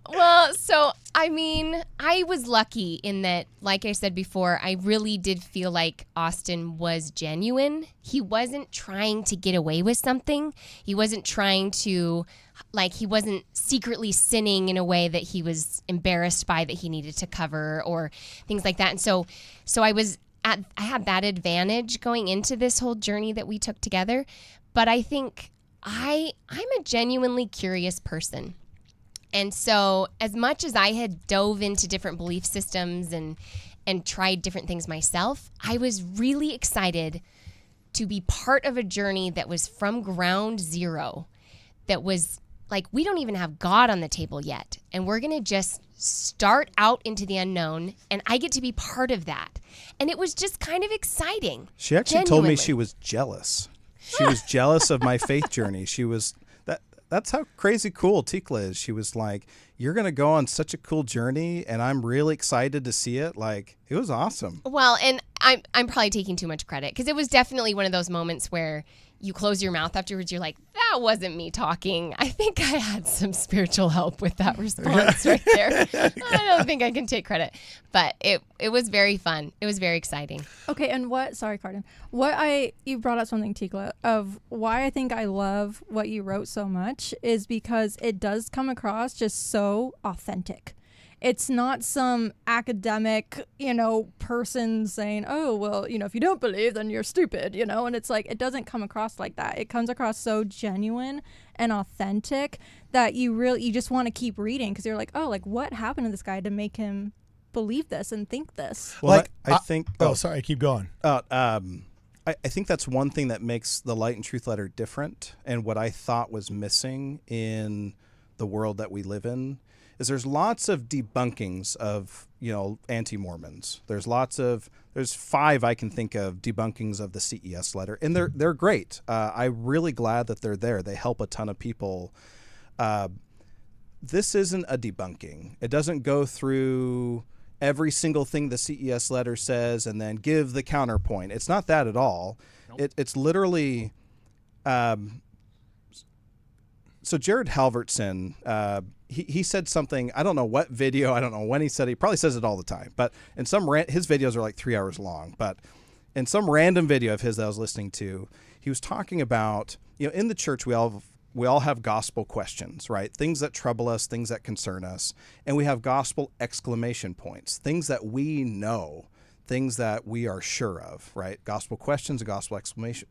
Well, so I mean, I was lucky in that, like I said before, I really did feel like Austin was genuine. He wasn't trying to get away with something. He wasn't trying to, like, he wasn't secretly sinning in a way that he was embarrassed by that he needed to cover or things like that. And so I had that advantage going into this whole journey that we took together. But I think I'm a genuinely curious person. And so as much as I had dove into different belief systems and tried different things myself, I was really excited to be part of a journey that was from ground zero, that was like, we don't even have God on the table yet. And we're going to just start out into the unknown, and I get to be part of that. And it was just kind of exciting. She actually told me she was jealous. She was jealous of my faith journey. She was... That's how crazy cool Tikla is. She was like, you're going to go on such a cool journey, and I'm really excited to see it. Like, it was awesome. Well, and I'm probably taking too much credit, because it was definitely one of those moments where you close your mouth afterwards. You're like, that wasn't me talking. I think I had some spiritual help with that response right there. I don't think I can take credit. But it was very fun. It was very exciting. Okay, and sorry, Cardin. You brought up something, Tikla, of why I think I love what you wrote so much is because it does come across just so authentic. It's not some academic, person saying, oh, well, if you don't believe, then you're stupid, and it's like, it doesn't come across like that. It comes across so genuine and authentic that you just want to keep reading, because you're like, oh, like what happened to this guy to make him believe this and think this? Well, like, I think... Oh, sorry, keep going. I think that's one thing that makes the Light and Truth Letter different, and what I thought was missing in the world that we live in is there's lots of debunkings of, anti-Mormons. There's 5 I can think of debunkings of the CES letter, and they're great. I'm really glad that they're there. They help a ton of people. This isn't a debunking. It doesn't go through every single thing the CES letter says and then give the counterpoint. It's not that at all. Nope. It's literally... So Jared Halverson, he said something, I don't know what video, I don't know when he said it. He probably says it all the time, but in his videos are like 3 hours long, but in some random video of his that I was listening to, he was talking about, in the church we all have gospel questions, right? Things that trouble us, things that concern us, and we have gospel exclamation points, things that we know, things that we are sure of, right? Gospel questions and gospel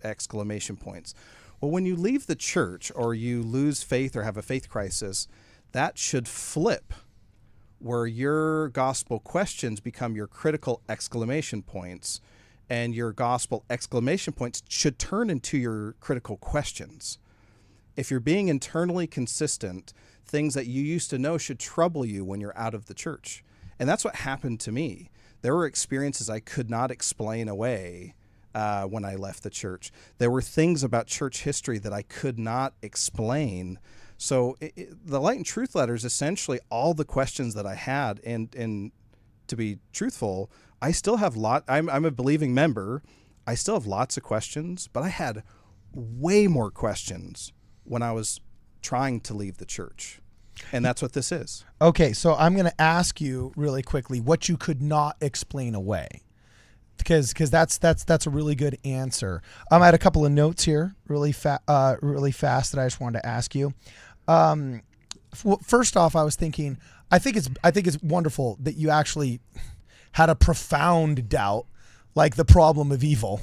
exclamation points. Well, when you leave the church or you lose faith or have a faith crisis, that should flip, where your gospel questions become your critical exclamation points, and your gospel exclamation points should turn into your critical questions. If you're being internally consistent, things that you used to know should trouble you when you're out of the church. And that's what happened to me. There were experiences I could not explain away when I left the church. There were things about church history that I could not explain. So the Light and Truth Letter is essentially all the questions that I had. And to be truthful, I still have I'm a believing member. I still have lots of questions, but I had way more questions when I was trying to leave the church. And that's what this is. Okay, so I'm going to ask you really quickly what you could not explain away, because that's a really good answer. I had a couple of notes here, really fast that I just wanted to ask you. First off, I was thinking, I think it's wonderful that you actually had a profound doubt, like the problem of evil.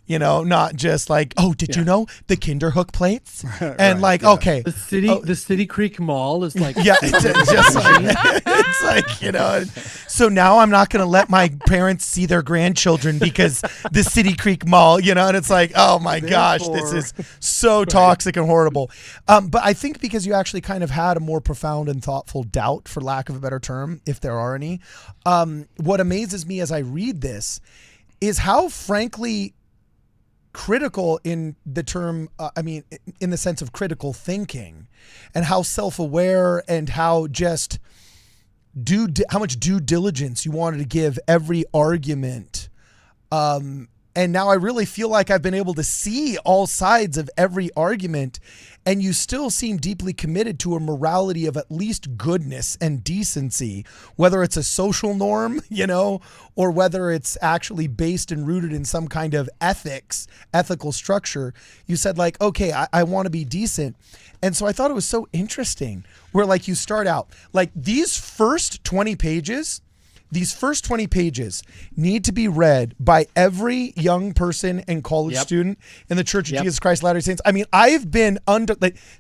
Not just like, oh, did you know the Kinderhook plates? And okay. The City Creek Mall is like, yeah, it's just like, it's like, so now I'm not going to let my parents see their grandchildren because the City Creek Mall, and it's like, oh my gosh, this is so toxic and horrible. But I think because you actually kind of had a more profound and thoughtful doubt, for lack of a better term, if there are any, what amazes me as I read this is how frankly critical in the term, in the sense of critical thinking, and how self-aware and how just how much due diligence you wanted to give every argument. And now I really feel like I've been able to see all sides of every argument, and you still seem deeply committed to a morality of at least goodness and decency, whether it's a social norm, or whether it's actually based and rooted in some kind of ethical structure. You said okay, I want to be decent. And so I thought it was so interesting where you start out, these first 20 pages need to be read by every young person and college student in the Church of Jesus Christ Latter-day Saints. I've been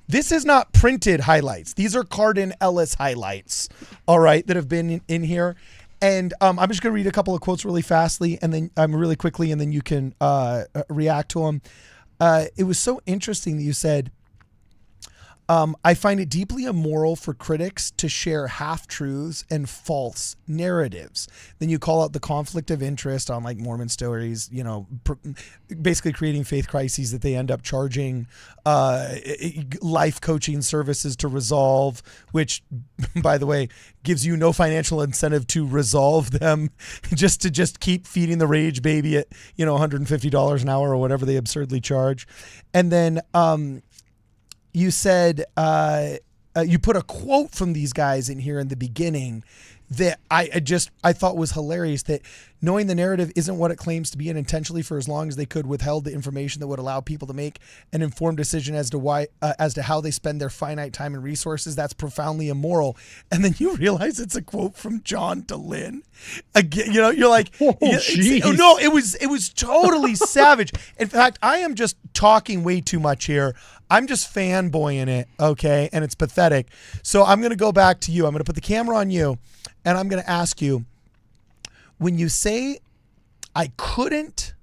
this is not printed highlights. These are Cardin Ellis highlights, all right, that have been in here. And I'm just going to read a couple of quotes really fastly, and then really quickly, and then you can react to them. It was so interesting that you said, I find it deeply immoral for critics to share half-truths and false narratives. Then you call out the conflict of interest on Mormon stories, basically creating faith crises that they end up charging life coaching services to resolve, which, by the way, gives you no financial incentive to resolve them, just to keep feeding the rage baby at, $150 an hour or whatever they absurdly charge. And then, you said you put a quote from these guys in here in the beginning that I thought was hilarious, that knowing the narrative isn't what it claims to be, and intentionally for as long as they could withheld the information that would allow people to make an informed decision as to how they spend their finite time and resources. That's profoundly immoral. And then you realize it's a quote from John DeLynn. Again, you're like, no, it was totally savage. In fact, I am just talking way too much here. I'm just fanboying it, okay? And it's pathetic. So I'm going to go back to you. I'm going to put the camera on you, and I'm going to ask you, when you say, I couldn't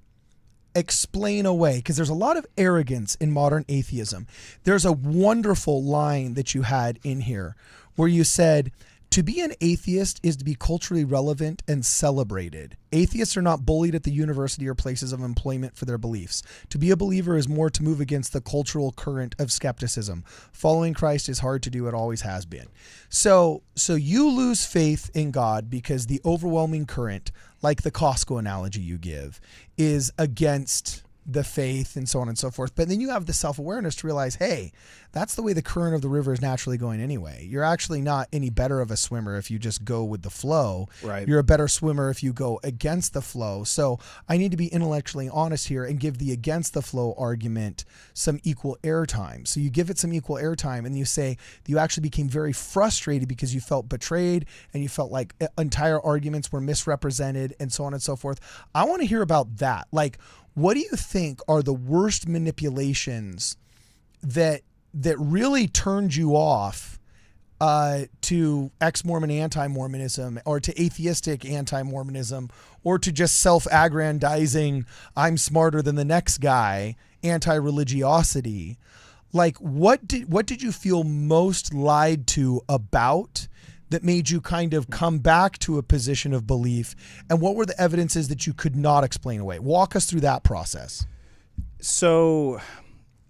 explain away, because there's a lot of arrogance in modern atheism. There's a wonderful line that you had in here where you said, to be an atheist is to be culturally relevant and celebrated. Atheists are not bullied at the university or places of employment for their beliefs. To be a believer is more to move against the cultural current of skepticism. Following Christ is hard to do. It always has been. So you lose faith in God because the overwhelming current, like the Costco analogy you give, is against the faith and so on and so forth. But then you have the self-awareness to realize, hey, that's the way the current of the river is naturally going anyway. You're actually not any better of a swimmer if you just go with the flow. Right. You're a better swimmer if you go against the flow. So I need to be intellectually honest here and give the against the flow argument some equal airtime. So you give it some equal airtime, and you say you actually became very frustrated because you felt betrayed and you felt like entire arguments were misrepresented and so on and so forth. I want to hear about that. What do you think are the worst manipulations that really turned you off to ex-Mormon anti-Mormonism, or to atheistic anti-Mormonism, or to just self-aggrandizing, I'm smarter than the next guy, anti-religiosity? What did you feel most lied to about that made you kind of come back to a position of belief? And what were the evidences that you could not explain away? Walk us through that process. So,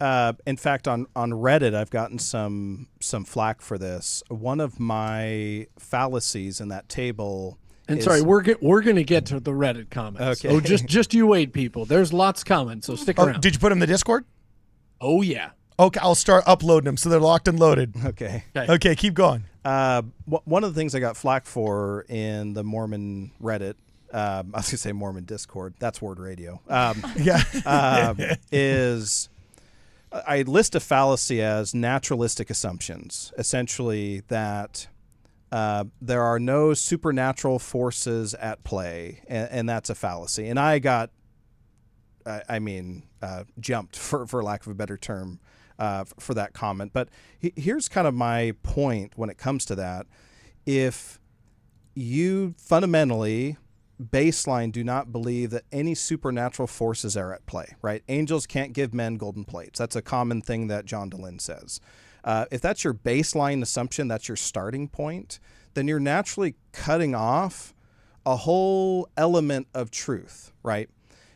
in fact, on Reddit, I've gotten some flack for this. One of my fallacies in that table. And sorry, we're gonna get to the Reddit comments. Okay. Oh, just you wait, people. There's lots coming, so stick around. Did you put them in the Discord? Oh yeah. Okay, I'll start uploading them so they're locked and loaded. Okay. Okay, keep going. One of the things I got flack for in the Mormon Reddit, I was going to say Mormon Discord, that's WardRadio, is I list a fallacy as naturalistic assumptions, essentially that there are no supernatural forces at play, and that's a fallacy. And I got, jumped, for lack of a better term, for that comment. But here's kind of my point when it comes to that. If you fundamentally, baseline, do not believe that any supernatural forces are at play, right? Angels can't give men golden plates. That's a common thing that John DeLynn says. If that's your baseline assumption, that's your starting point, then you're naturally cutting off a whole element of truth, right?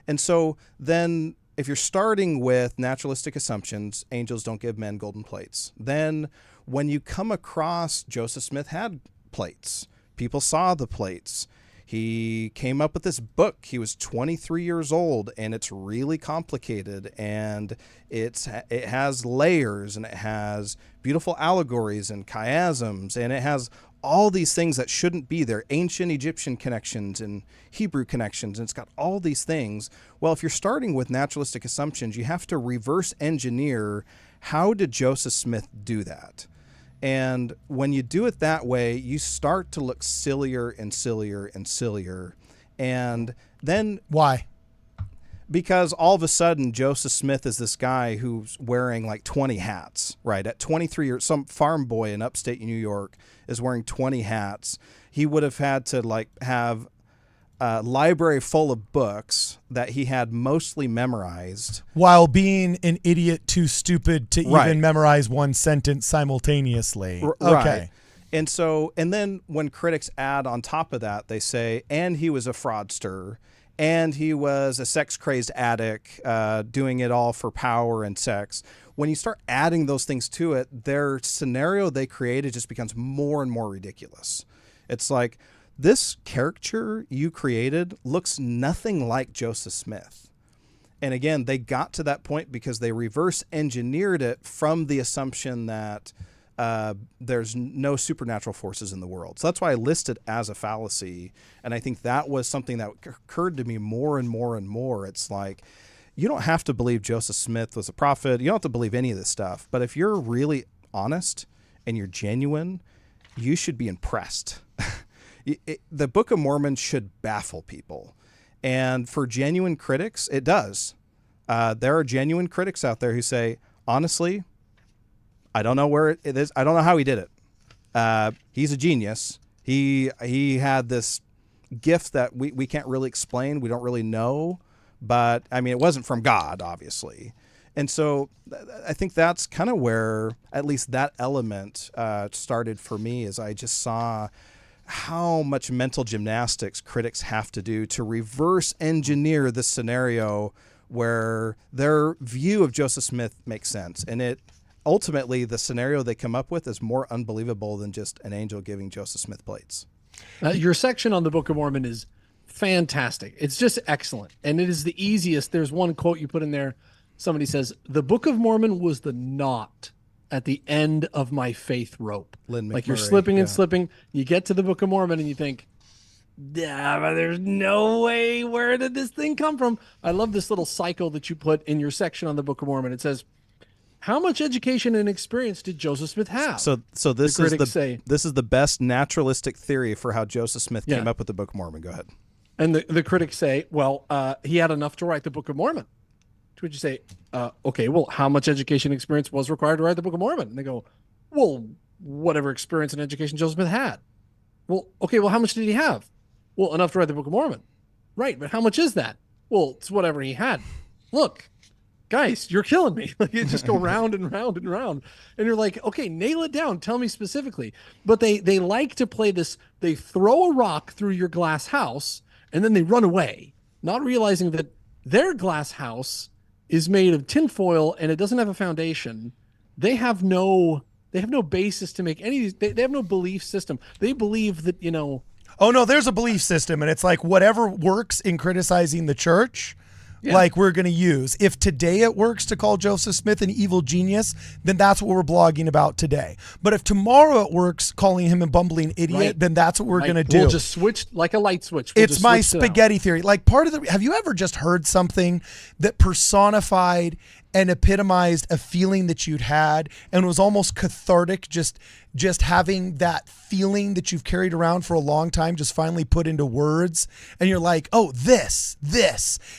And so then if you're starting with naturalistic assumptions, angels don't give men golden plates, then when you come across Joseph Smith had plates, people saw the plates. He came up with this book. He was 23 years old, and it's really complicated, and it has layers, and it has beautiful allegories and chiasms, and it has all these things that shouldn't be there, ancient Egyptian connections and Hebrew connections, and it's got all these things. Well, if you're starting with naturalistic assumptions, you have to reverse engineer how did Joseph Smith do that? And when you do it that way, you start to look sillier and sillier and sillier. And then... Why? Because all of a sudden, Joseph Smith is this guy who's wearing like 20 hats, right? At 23 years, some farm boy in upstate New York is wearing 20 hats. He would have had to have a library full of books that he had mostly memorized. While being an idiot too stupid to Right. even memorize one sentence simultaneously. Okay. Right. And then when critics add on top of that, they say, and he was a fraudster, and he was a sex-crazed addict, doing it all for power and sex. When you start adding those things to it, their scenario they created just becomes more and more ridiculous. It's like, this caricature you created looks nothing like Joseph Smith. And again, they got to that point because they reverse engineered it from the assumption that there's no supernatural forces in the world. So that's why I list it as a fallacy. And I think that was something that occurred to me more and more and more. It's like, you don't have to believe Joseph Smith was a prophet. You don't have to believe any of this stuff. But if you're really honest and you're genuine, you should be impressed. The Book of Mormon should baffle people. And for genuine critics, it does. There are genuine critics out there who say, honestly, I don't know where it is. I don't know how he did it. He's a genius. He had this gift that we can't really explain. We don't really know. But, I mean, it wasn't from God, obviously. And so I think that's kind of where at least that element started for me, as I just saw how much mental gymnastics critics have to do to reverse engineer this scenario where their view of Joseph Smith makes sense. And it ultimately, the scenario they come up with is more unbelievable than just an angel giving Joseph Smith plates. Your section on the Book of Mormon is fantastic. It's just excellent. And it is the easiest. There's one quote you put in there. Somebody says, the Book of Mormon was the knot at the end of my faith rope. Like you're slipping and slipping. You get to the Book of Mormon and you think, yeah, but there's no way. Where did this thing come from? I love this little cycle that you put in your section on the Book of Mormon. It says, how much education and experience did Joseph Smith have? So this is the best naturalistic theory for how Joseph Smith came up with the Book of Mormon. Go ahead. And the critics say, well, he had enough to write the Book of Mormon. To which you say, okay, well, how much education and experience was required to write the Book of Mormon? And they go, well, whatever experience and education Joseph Smith had. Well, okay, well, how much did he have? Well, enough to write the Book of Mormon. Right, but how much is that? Well, it's whatever he had. Look, guys, you're killing me. Like, you just go round and round and round. And you're like, okay, nail it down. Tell me specifically. But they like to play this. They throw a rock through your glass house, and then they run away, not realizing that their glass house is made of tinfoil and it doesn't have a foundation. They have no basis to make any. They have no belief system. They believe that, Oh no, there's a belief system, and it's like whatever works in criticizing the church like we're going to use. If today it works to call Joseph Smith an evil genius, then that's what we're blogging about today. But if tomorrow it works calling him a bumbling idiot, then that's what we're going to do. We'll just switch like a light switch. We'll It's my spaghetti theory. Like have you ever just heard something that personified and epitomized a feeling that you'd had and was almost cathartic, just having that feeling that you've carried around for a long time just finally put into words, and you're like, oh, this,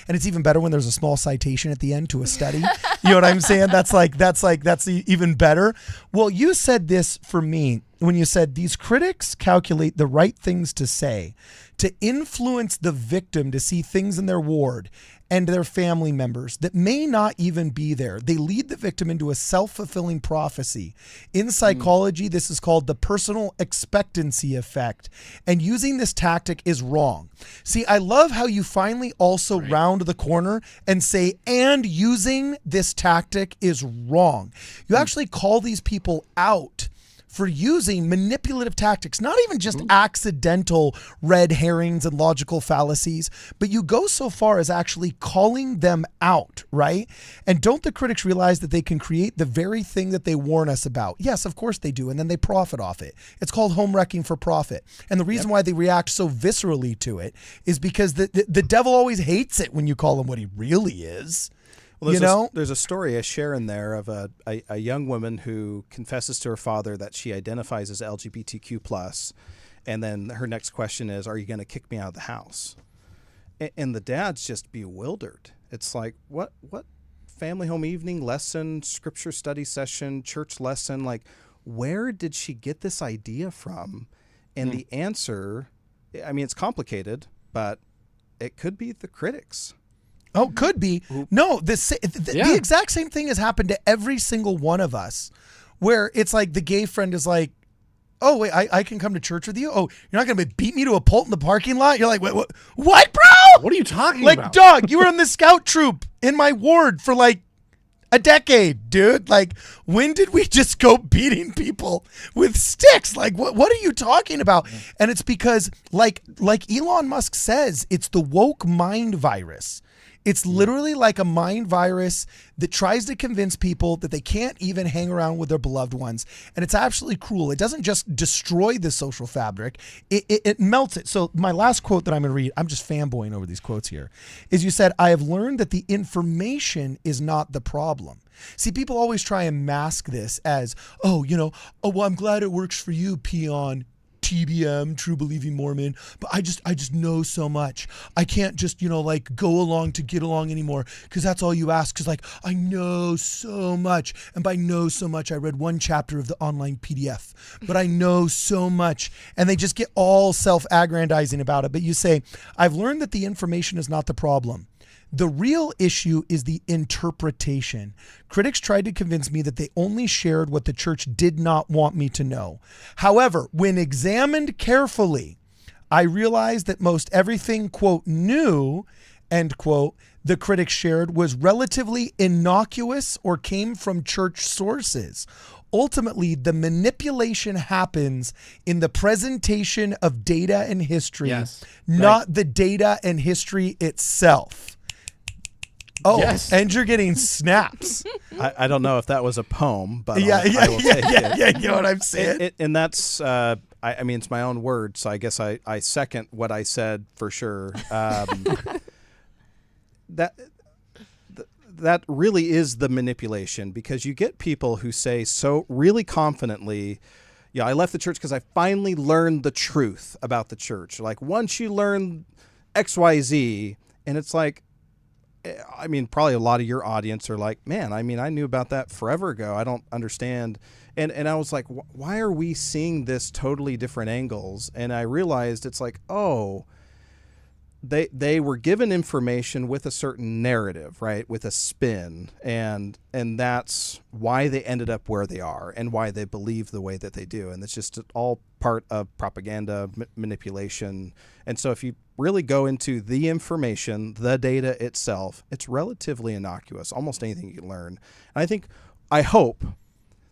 and it's even better when there's a small citation at the end to a study. You know what I'm saying? That's even better. Well, you said this for me when you said these critics calculate the right things to say to influence the victim to see things in their ward and their family members that may not even be there. They lead the victim into a self-fulfilling prophecy. In psychology, this is called the personal expectancy effect. And using this tactic is wrong. See, I love how you finally also round the corner and say, and using this tactic is wrong. You actually call these people out for using manipulative tactics, not even just accidental red herrings and logical fallacies, but you go so far as actually calling them out, right? And don't the critics realize that they can create the very thing that they warn us about? Yes, of course they do, and then they profit off it. It's called home wrecking for profit. And the reason why they react so viscerally to it is because the devil always hates it when you call him what he really is. Well, there's a story I share in there of a young woman who confesses to her father that she identifies as LGBTQ+, and then her next question is, are you going to kick me out of the house? And the dad's just bewildered. It's like, what family home evening lesson, scripture study session, church lesson, like, where did she get this idea from? And the answer, I mean, it's complicated, but it could be the critics. Oh, could be. No, the exact same thing has happened to every single one of us, where it's like the gay friend is like, oh, wait, I can come to church with you? Oh, you're not going to beat me to a pulp in the parking lot? You're like, what, bro? What are you talking about? about? Dog, you were in the scout troop in my ward for like a decade, dude. Like, when did we just go beating people with sticks? Like, what are you talking about? And it's because, like Elon Musk says, it's the woke mind virus. It's literally like a mind virus that tries to convince people that they can't even hang around with their beloved ones. And it's absolutely cruel. It doesn't just destroy the social fabric, it melts it. So my last quote that I'm going to read, I'm just fanboying over these quotes here, is you said, I have learned that the information is not the problem. See, people always try and mask this as, well, I'm glad it works for you, peon. TBM, true believing Mormon, but I just know so much. I can't just, go along to get along anymore because that's all you ask. Because I know so much. And by know so much, I read one chapter of the online PDF, but I know so much. And they just get all self-aggrandizing about it. But you say, I've learned that the information is not the problem. The real issue is the interpretation. Critics tried to convince me that they only shared what the church did not want me to know. However, when examined carefully, I realized that most everything, quote, new, end quote, the critics shared was relatively innocuous or came from church sources. Ultimately, the manipulation happens in the presentation of data and history, not the data and history itself. Oh, yes. And you're getting snaps. I don't know if that was a poem, but I will take it. Yeah, you know what I'm saying? And that's, I mean, it's my own word, so I guess I second what I said for sure. That really is the manipulation, because you get people who say so really confidently, I left the church because I finally learned the truth about the church. Like, once you learn XYZ, and it's like, I mean, probably a lot of your audience are like, man, I mean, I knew about that forever ago. I don't understand. And I was like, why are we seeing this totally different angles? And I realized it's like, oh, they were given information with a certain narrative, right? With a spin. And that's why they ended up where they are and why they believe the way that they do. And it's just all part of propaganda, manipulation. And so if you really go into the information, the data itself, it's relatively innocuous, almost anything you can learn. And I hope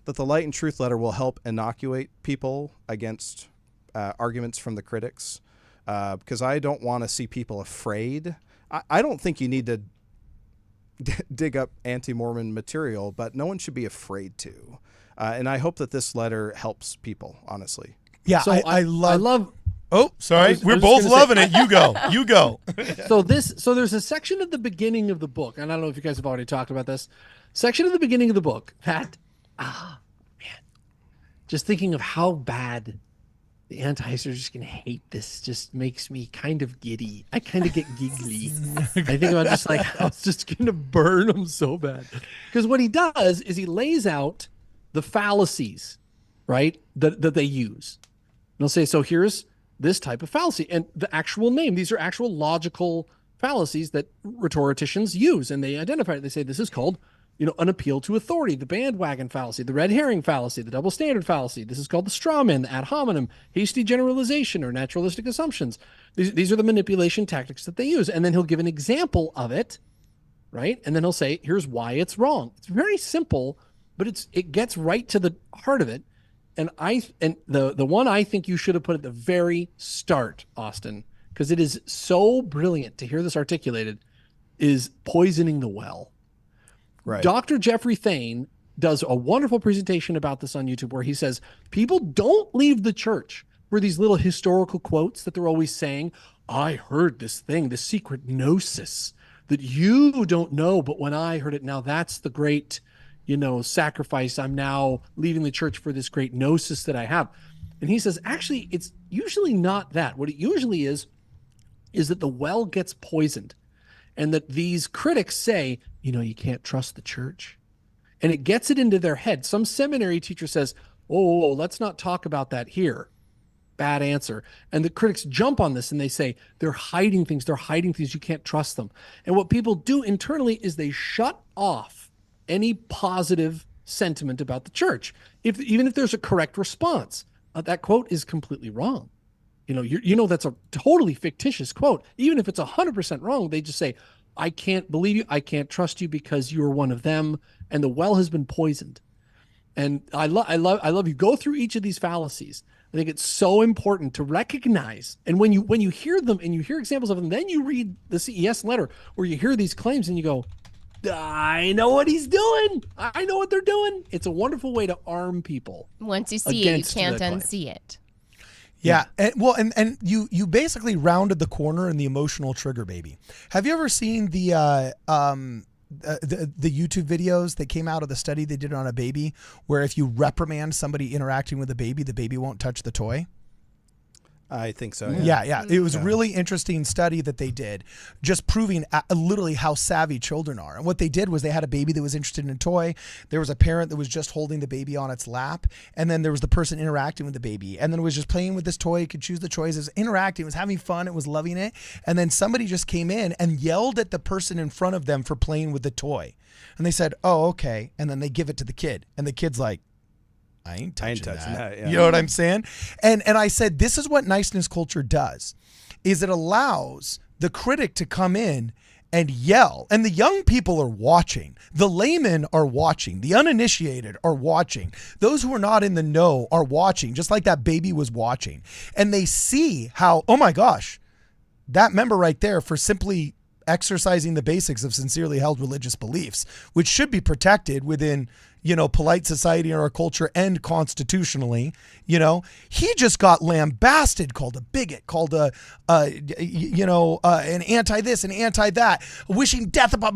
that the Light and Truth letter will help inoculate people against arguments from the critics, because I don't want to see people afraid. I don't think you need to dig up anti-Mormon material, but no one should be afraid to. And I hope that this letter helps people, honestly. Yeah, So I love. Oh, sorry. I was We're just both gonna loving it. You go. You go. So there's a section at the beginning of the book, and I don't know if you guys have already talked about this. Section at the beginning of the book that, just thinking of how bad the anti-Mormons are just going to hate this just makes me kind of giddy. I kind of get giggly. I think about just like how it's just going to burn them so bad. Because what he does is he lays out the fallacies, right, that they use. And he'll say, so here's this type of fallacy, and the actual name. These are actual logical fallacies that rhetoricians use, and they identify it. They say this is called, an appeal to authority, the bandwagon fallacy, the red herring fallacy, the double standard fallacy. This is called the straw man, the ad hominem, hasty generalization, or naturalistic assumptions. These are the manipulation tactics that they use. And then he'll give an example of it, right? And then he'll say, here's why it's wrong. It's very simple, but it gets right to the heart of it. And the one I think you should have put at the very start, Austin, because it is so brilliant to hear this articulated, is poisoning the well. Right. Dr. Jeffrey Thane does a wonderful presentation about this on YouTube where he says people don't leave the church for these little historical quotes that they're always saying. I heard this thing, the secret gnosis that you don't know, but when I heard it, now that's the great, sacrifice. I'm now leaving the church for this great gnosis that I have. And he says, actually, it's usually not that. What it usually is that the well gets poisoned. And that these critics say, you can't trust the church. And it gets it into their head. Some seminary teacher says, oh, let's not talk about that here. Bad answer. And the critics jump on this and they say, they're hiding things. You can't trust them. And what people do internally is they shut off any positive sentiment about the church. Even if there's a correct response, that quote is completely wrong. That's a totally fictitious quote. Even if it's 100% wrong, they just say, I can't believe you. I can't trust you because you're one of them. And the well has been poisoned. And I love you go through each of these fallacies. I think it's so important to recognize. And when you hear them and you hear examples of them, then you read the CES letter where you hear these claims and you go, I know what he's doing. I know what they're doing. It's a wonderful way to arm people. Once you see it, you can't unsee it. Yeah, and you basically rounded the corner in the emotional trigger baby. Have you ever seen the YouTube videos that came out of the study they did on a baby, where if you reprimand somebody interacting with the baby won't touch the toy? I think so. Yeah. It was a really interesting study that they did, just proving literally how savvy children are. And what they did was they had a baby that was interested in a toy. There was a parent that was just holding the baby on its lap. And then there was the person interacting with the baby. And then it was just playing with this toy. It could choose the choices. It was interacting. It was having fun. It was loving it. And then somebody just came in and yelled at the person in front of them for playing with the toy. And they said, oh, okay. And then they give it to the kid. And the kid's like, I ain't touching that. Yeah. You know what I'm saying? And I said, this is what niceness culture does, is it allows the critic to come in and yell. And the young people are watching. The laymen are watching. The uninitiated are watching. Those who are not in the know are watching, just like that baby was watching. And they see how, oh my gosh, that member right there for simply exercising the basics of sincerely held religious beliefs, which should be protected within, polite society in our culture and constitutionally, he just got lambasted, called a bigot, called an anti this and anti that, wishing death upon,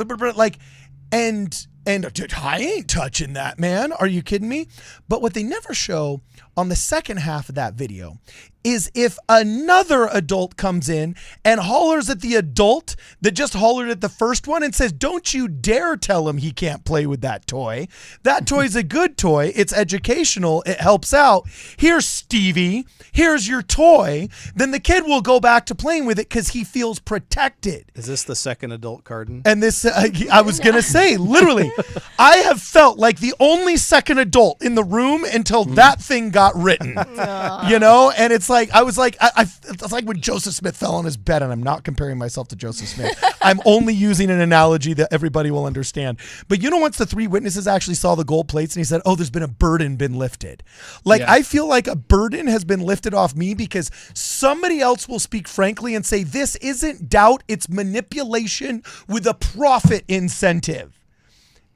and I ain't touching that, man. Are you kidding me? But what they never show on the second half of that video is if another adult comes in and hollers at the adult that just hollered at the first one and says, don't you dare tell him he can't play with that toy. That toy's a good toy. It's educational. It helps out. Here's Stevie. Here's your toy. Then the kid will go back to playing with it because he feels protected. Is this the second adult, Carden? And this, I was going to say, literally, I have felt like the only second adult in the room until that thing got written, and it's it's like when Joseph Smith fell on his bed, and I'm not comparing myself to Joseph Smith. I'm only using an analogy that everybody will understand. But once the three witnesses actually saw the gold plates and he said, oh, there's been a burden been lifted. I feel like a burden has been lifted off me because somebody else will speak frankly and say, this isn't doubt, it's manipulation with a profit incentive.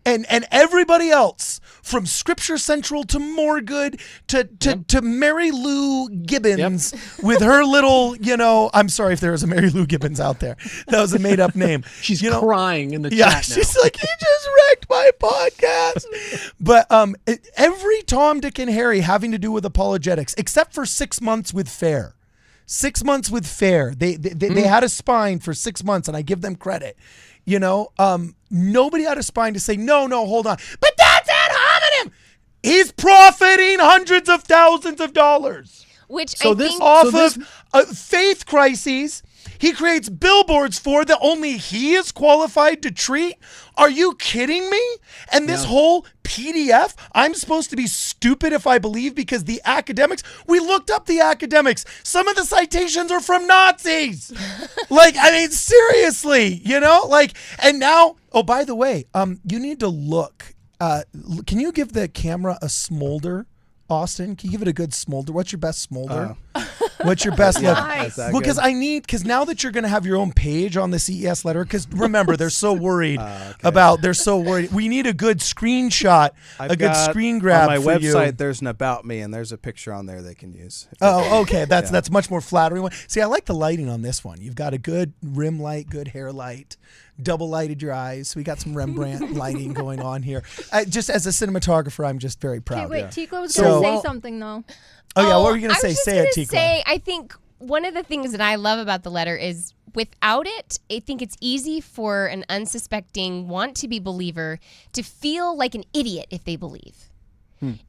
And everybody else, from Scripture Central to Morgood to Mary Lou Gibbons with her little, I'm sorry if there was a Mary Lou Gibbons out there. That was a made-up name. She's crying in the chat now. She's like, you just wrecked my podcast. But every Tom, Dick, and Harry having to do with apologetics, except for 6 months with Fair. 6 months with Fair. They had a spine for 6 months, and I give them credit. Nobody had a spine to say, no, hold on. But that's ad hominem. He's profiting hundreds of thousands of dollars. Which Faith crises he creates billboards for that only he is qualified to treat. Are you kidding me? And this whole PDF, I'm supposed to be stupid if I believe because the academics, we looked up the academics. Some of the citations are from Nazis. Seriously, and now, oh, by the way, you need to look. Can you give the camera a smolder? Austin, can you give it a good smolder? What's your best smolder? What's your best look? Nice. Well, because now that you're going to have your own page on the CES letter, because remember, they're so worried We need a good screenshot, good screen grab on my for website. you. There's an about me, and there's a picture on there they can use. Oh, okay. That's much more flattering one. See, I like the lighting on this one. You've got a good rim light, good hair light. Double lighted your eyes. We got some Rembrandt lighting going on here. Just as a cinematographer, I'm just very proud. Okay, wait, Tikla was going to say something though. Oh yeah, what were you going to say? Say it, Tikla. I think one of the things that I love about the letter is without it, I think it's easy for an unsuspecting, want-to-be believer to feel like an idiot if they believe.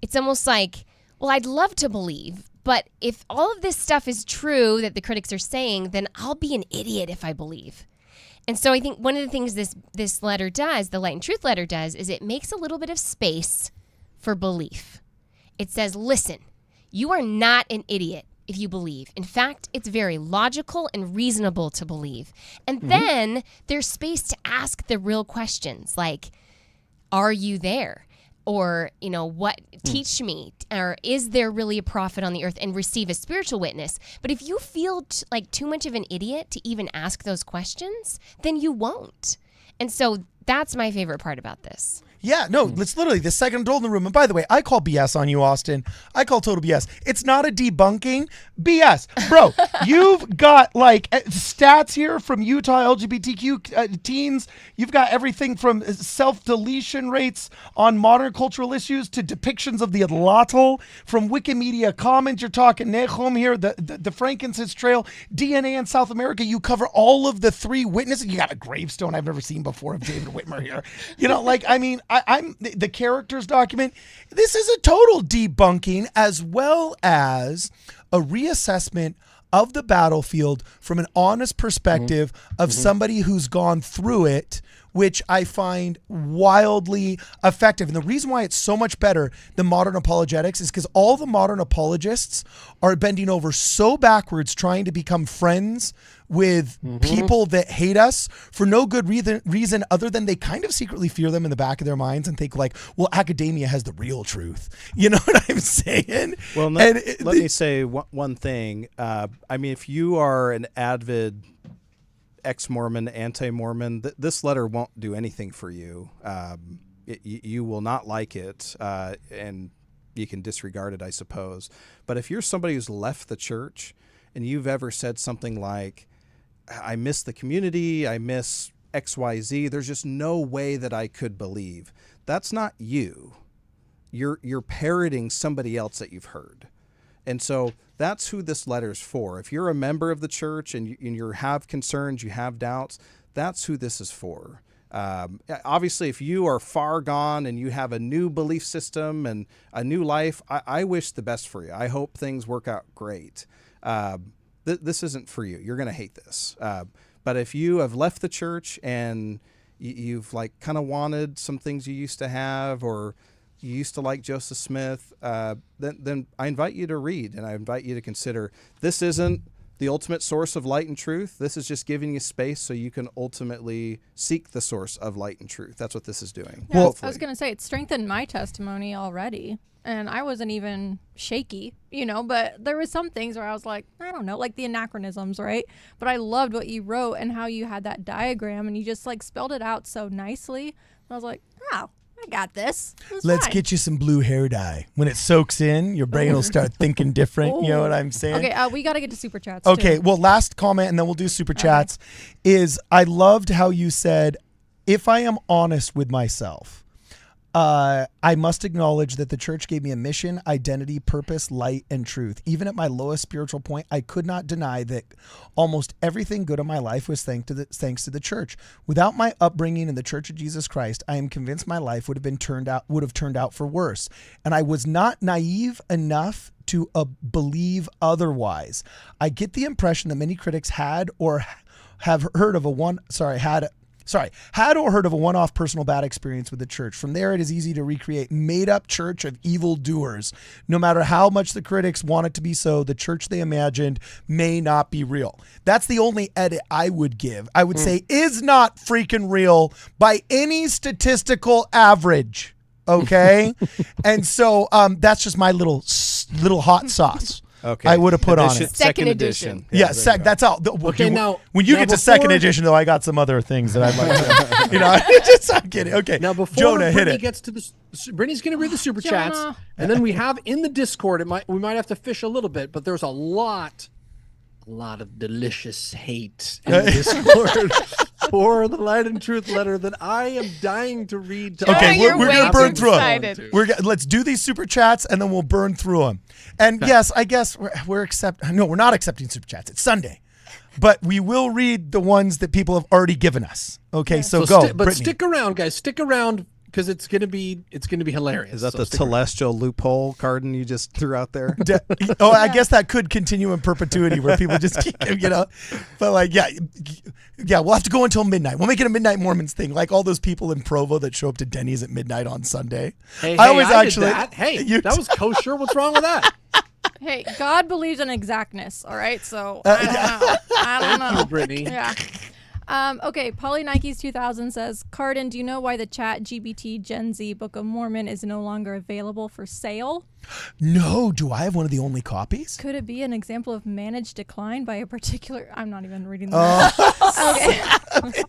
It's almost like, well, I'd love to believe, but if all of this stuff is true that the critics are saying, then I'll be an idiot if I believe. And so I think one of the things this letter does, the Light and Truth letter does, is it makes a little bit of space for belief. It says, listen, you are not an idiot if you believe. In fact, it's very logical and reasonable to believe. And then there's space to ask the real questions like, are you there? Or, what, teach me, or is there really a prophet on the earth, and receive a spiritual witness. But if you feel like too much of an idiot to even ask those questions, then you won't. And so that's my favorite part about this. Yeah, no, it's literally the second adult in the room. And by the way, I call BS on you, Austin. I call total BS. It's not a debunking. BS. Bro, you've got stats here from Utah LGBTQ teens. You've got everything from self-deletion rates on modern cultural issues to depictions of the Atlatl. From Wikimedia Commons, you're talking Nahum here, the Frankincense Trail, DNA in South America. You cover all of the three witnesses. You got a gravestone I've never seen before of David Whitmer here. I'm the characters document. This is a total debunking as well as a reassessment of the battlefield from an honest perspective of somebody who's gone through it, which I find wildly effective. And the reason why it's so much better than modern apologetics is because all the modern apologists are bending over so backwards trying to become friends with people that hate us for no good reason other than they kind of secretly fear them in the back of their minds and think well, academia has the real truth. You know what I'm saying? Well, let me say one thing. If you are an avid ex-Mormon, anti-Mormon, this letter won't do anything for you. You will not like it, and you can disregard it, I suppose. But if you're somebody who's left the church and you've ever said something like, I miss the community, I miss XYZ, there's just no way that I could believe. That's not you. You're parroting somebody else that you've heard. And so that's who this letter's for. If you're a member of the church and you have concerns, you have doubts, that's who this is for. Obviously, if you are far gone and you have a new belief system and a new life, I wish the best for you. I hope things work out great. This isn't for you. You're going to hate this. But if you have left the church and you've kind of wanted some things you used to have, or you used to like Joseph Smith, then I invite you to read, and I invite you to consider. This isn't the ultimate source of light and truth. This is just giving you space so you can ultimately seek the source of light and truth. That's what this is doing. Yeah, Hopefully. I was going to say, it strengthened my testimony already. And I wasn't even shaky, but there was some things where I was like, I don't know, like the anachronisms, right? But I loved what you wrote and how you had that diagram and you just like spelled it out so nicely. And I was like, oh, I got this. Let's get you some blue hair dye. When it soaks in, your brain will start thinking different. You know what I'm saying? Okay, we got to get to super chats. Okay, too. well, last comment, and then we'll do super chats, is I loved how you said, if I am honest with myself, I must acknowledge that the church gave me a mission, identity, purpose, light, and truth. Even at my lowest spiritual point, I could not deny that almost everything good in my life was thanks to the church. Without my upbringing in the Church of Jesus Christ, I am convinced my life would have turned out for worse. And I was not naive enough to believe otherwise. I get the impression that many critics had or heard of a one-off personal bad experience with the church. From there, it is easy to recreate made-up church of evildoers. No matter how much the critics want it to be so, the church they imagined may not be real. That's the only edit I would give. I would say is not freaking real by any statistical average. Okay? And so that's just my little hot sauce. Okay. I would have put on it. Second edition. Yeah, that's all. Okay, now when you get to second edition, though, I got some other things that I'd like to, just I'm kidding. Okay, Now, before Jonah, hit Brittany it. gets to the, Brittany's going to read the super chats, Jonah. and then we have in the Discord. We might have to fish a little bit, but there's a lot of delicious hate in the Discord for the Light and Truth letter that I am dying to read. To Okay, you're we're way going to burn too through excited. them. Let's do these super chats, and then we'll burn through them. And yes, I guess we're not accepting super chats. It's Sunday. But we will read the ones that people have already given us. Okay, so go, but Brittany. stick around, guys. Stick around because it's gonna be hilarious. Is that So the stick around. celestial loophole, Carden, you just threw out there? I guess that could continue in perpetuity where people just keep, But like, yeah, we'll have to go until midnight. We'll make it a Midnight Mormons thing, like all those people in Provo that show up to Denny's at midnight on Sunday. Hey, I always did actually. that. Hey, that was kosher. What's wrong with that? Hey, God believes in exactness, all right? So I don't know. I don't Thank know. you, Brittany. Yeah. Okay, Polly Nikes 2000 says, Carden, do you know why the Chat GBT Gen Z Book of Mormon is no longer available for sale? No, do I have one of the only copies? Could it be an example of managed decline by a particular... I'm not even reading that. Okay.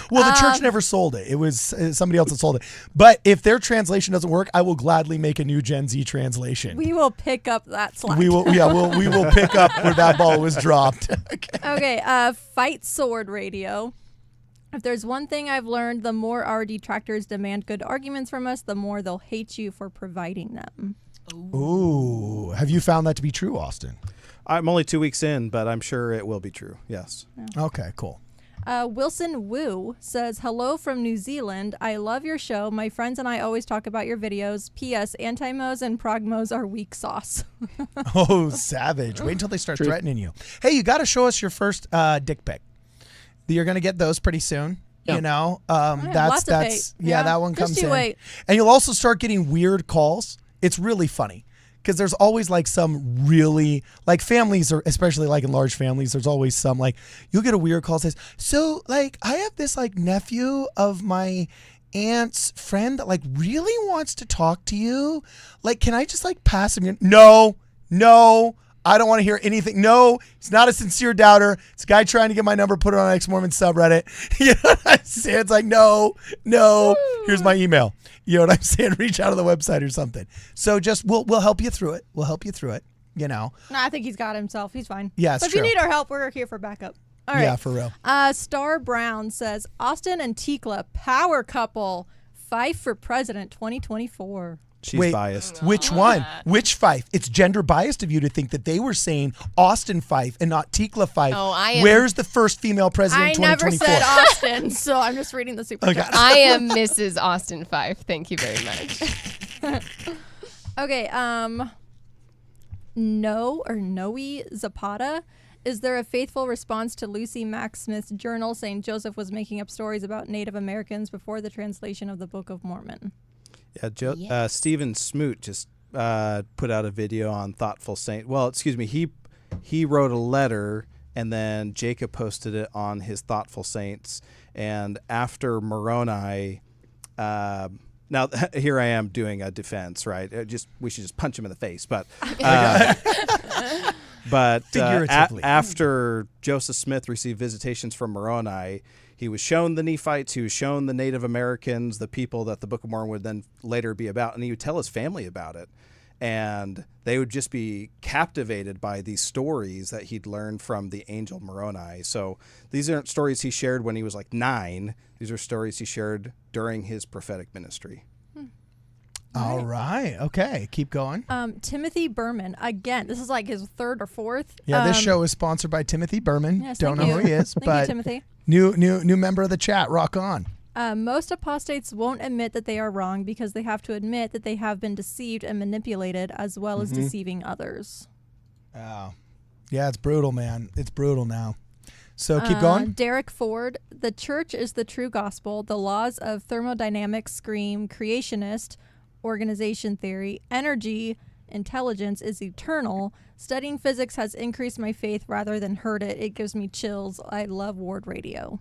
Well, the church never sold it. It was somebody else that sold it. But if their translation doesn't work, I will gladly make a new Gen Z translation. We will pick up that slack. We will pick up where that ball was dropped. Okay, Fight Sword Radio. If there's one thing I've learned, the more our detractors demand good arguments from us, the more they'll hate you for providing them. Ooh. Have you found that to be true, Austin? I'm only 2 weeks in, but I'm sure it will be true. Yes. Okay, cool. Wilson Wu says, hello from New Zealand. I love your show. My friends and I always talk about your videos. P.S. Anti-Mos and Prog-Mos are weak sauce. Oh, savage. Wait until they start threatening you. Hey, you got to show us your first dick pic. You're going to get those pretty soon. Yeah. Lots of hate. That one Just comes you in. wait. And you'll also start getting weird calls. It's really funny because there's always like some really like families, or especially like in large families, there's always some like you'll get a weird call that says, so like I have this like nephew of my aunt's friend that like really wants to talk to you. Like, can I just like pass him your... No, I don't want to hear anything. No, it's not a sincere doubter. It's a guy trying to get my number, put it on Ex-Mormon subreddit. You know what I'm saying? It's like, no, here's my email. You know what I'm saying? Reach out to the website or something. So just, we'll help you through it. No, I think he's got himself. He's fine. Yeah, it's But true. if you need our help, we're here for backup. All right. Yeah, for real. Star Brown says, Austin and Tekla, power couple, Fife for president 2024. She's biased. Which one? Which Fife? It's gender biased of you to think that they were saying Austin Fife and not Tekla Fife. Oh, I am. Where's the first female president in I never 2024? said Austin, so I'm just reading the super chat. I am Mrs. Austin Fife. Thank you very much. Okay, Noe Zapata. Is there a faithful response to Lucy Mack Smith's journal saying Joseph was making up stories about Native Americans before the translation of the Book of Mormon? Yeah, Yes. Stephen Smoot just put out a video on Thoughtful Saint. Well, excuse me, he wrote a letter, and then Jacob posted it on his Thoughtful Saints. And after Moroni, now here I am doing a defense, right? We should just punch him in the face, but Figuratively. After Joseph Smith received visitations from Moroni, he was shown the Nephites, he was shown the Native Americans, the people that the Book of Mormon would then later be about, and he would tell his family about it. And they would just be captivated by these stories that he'd learned from the angel Moroni. So these aren't stories he shared when he was like 9. These are stories he shared during his prophetic ministry. All right. Okay. Keep going. Timothy Berman. Again, this is like his 3rd or 4th. Yeah, this show is sponsored by Timothy Berman. Yes, Don't know thank who he is, Thank but you, Timothy. new member of the chat. Rock on. Most apostates won't admit that they are wrong because they have to admit that they have been deceived and manipulated, as well as deceiving others. Oh. Yeah, it's brutal, man. It's brutal now. So keep going. Derek Ford. The church is the true gospel. The laws of thermodynamics scream creationist. Organization theory, energy, intelligence is eternal. Studying physics has increased my faith rather than hurt it. It gives me chills. I love WardRadio.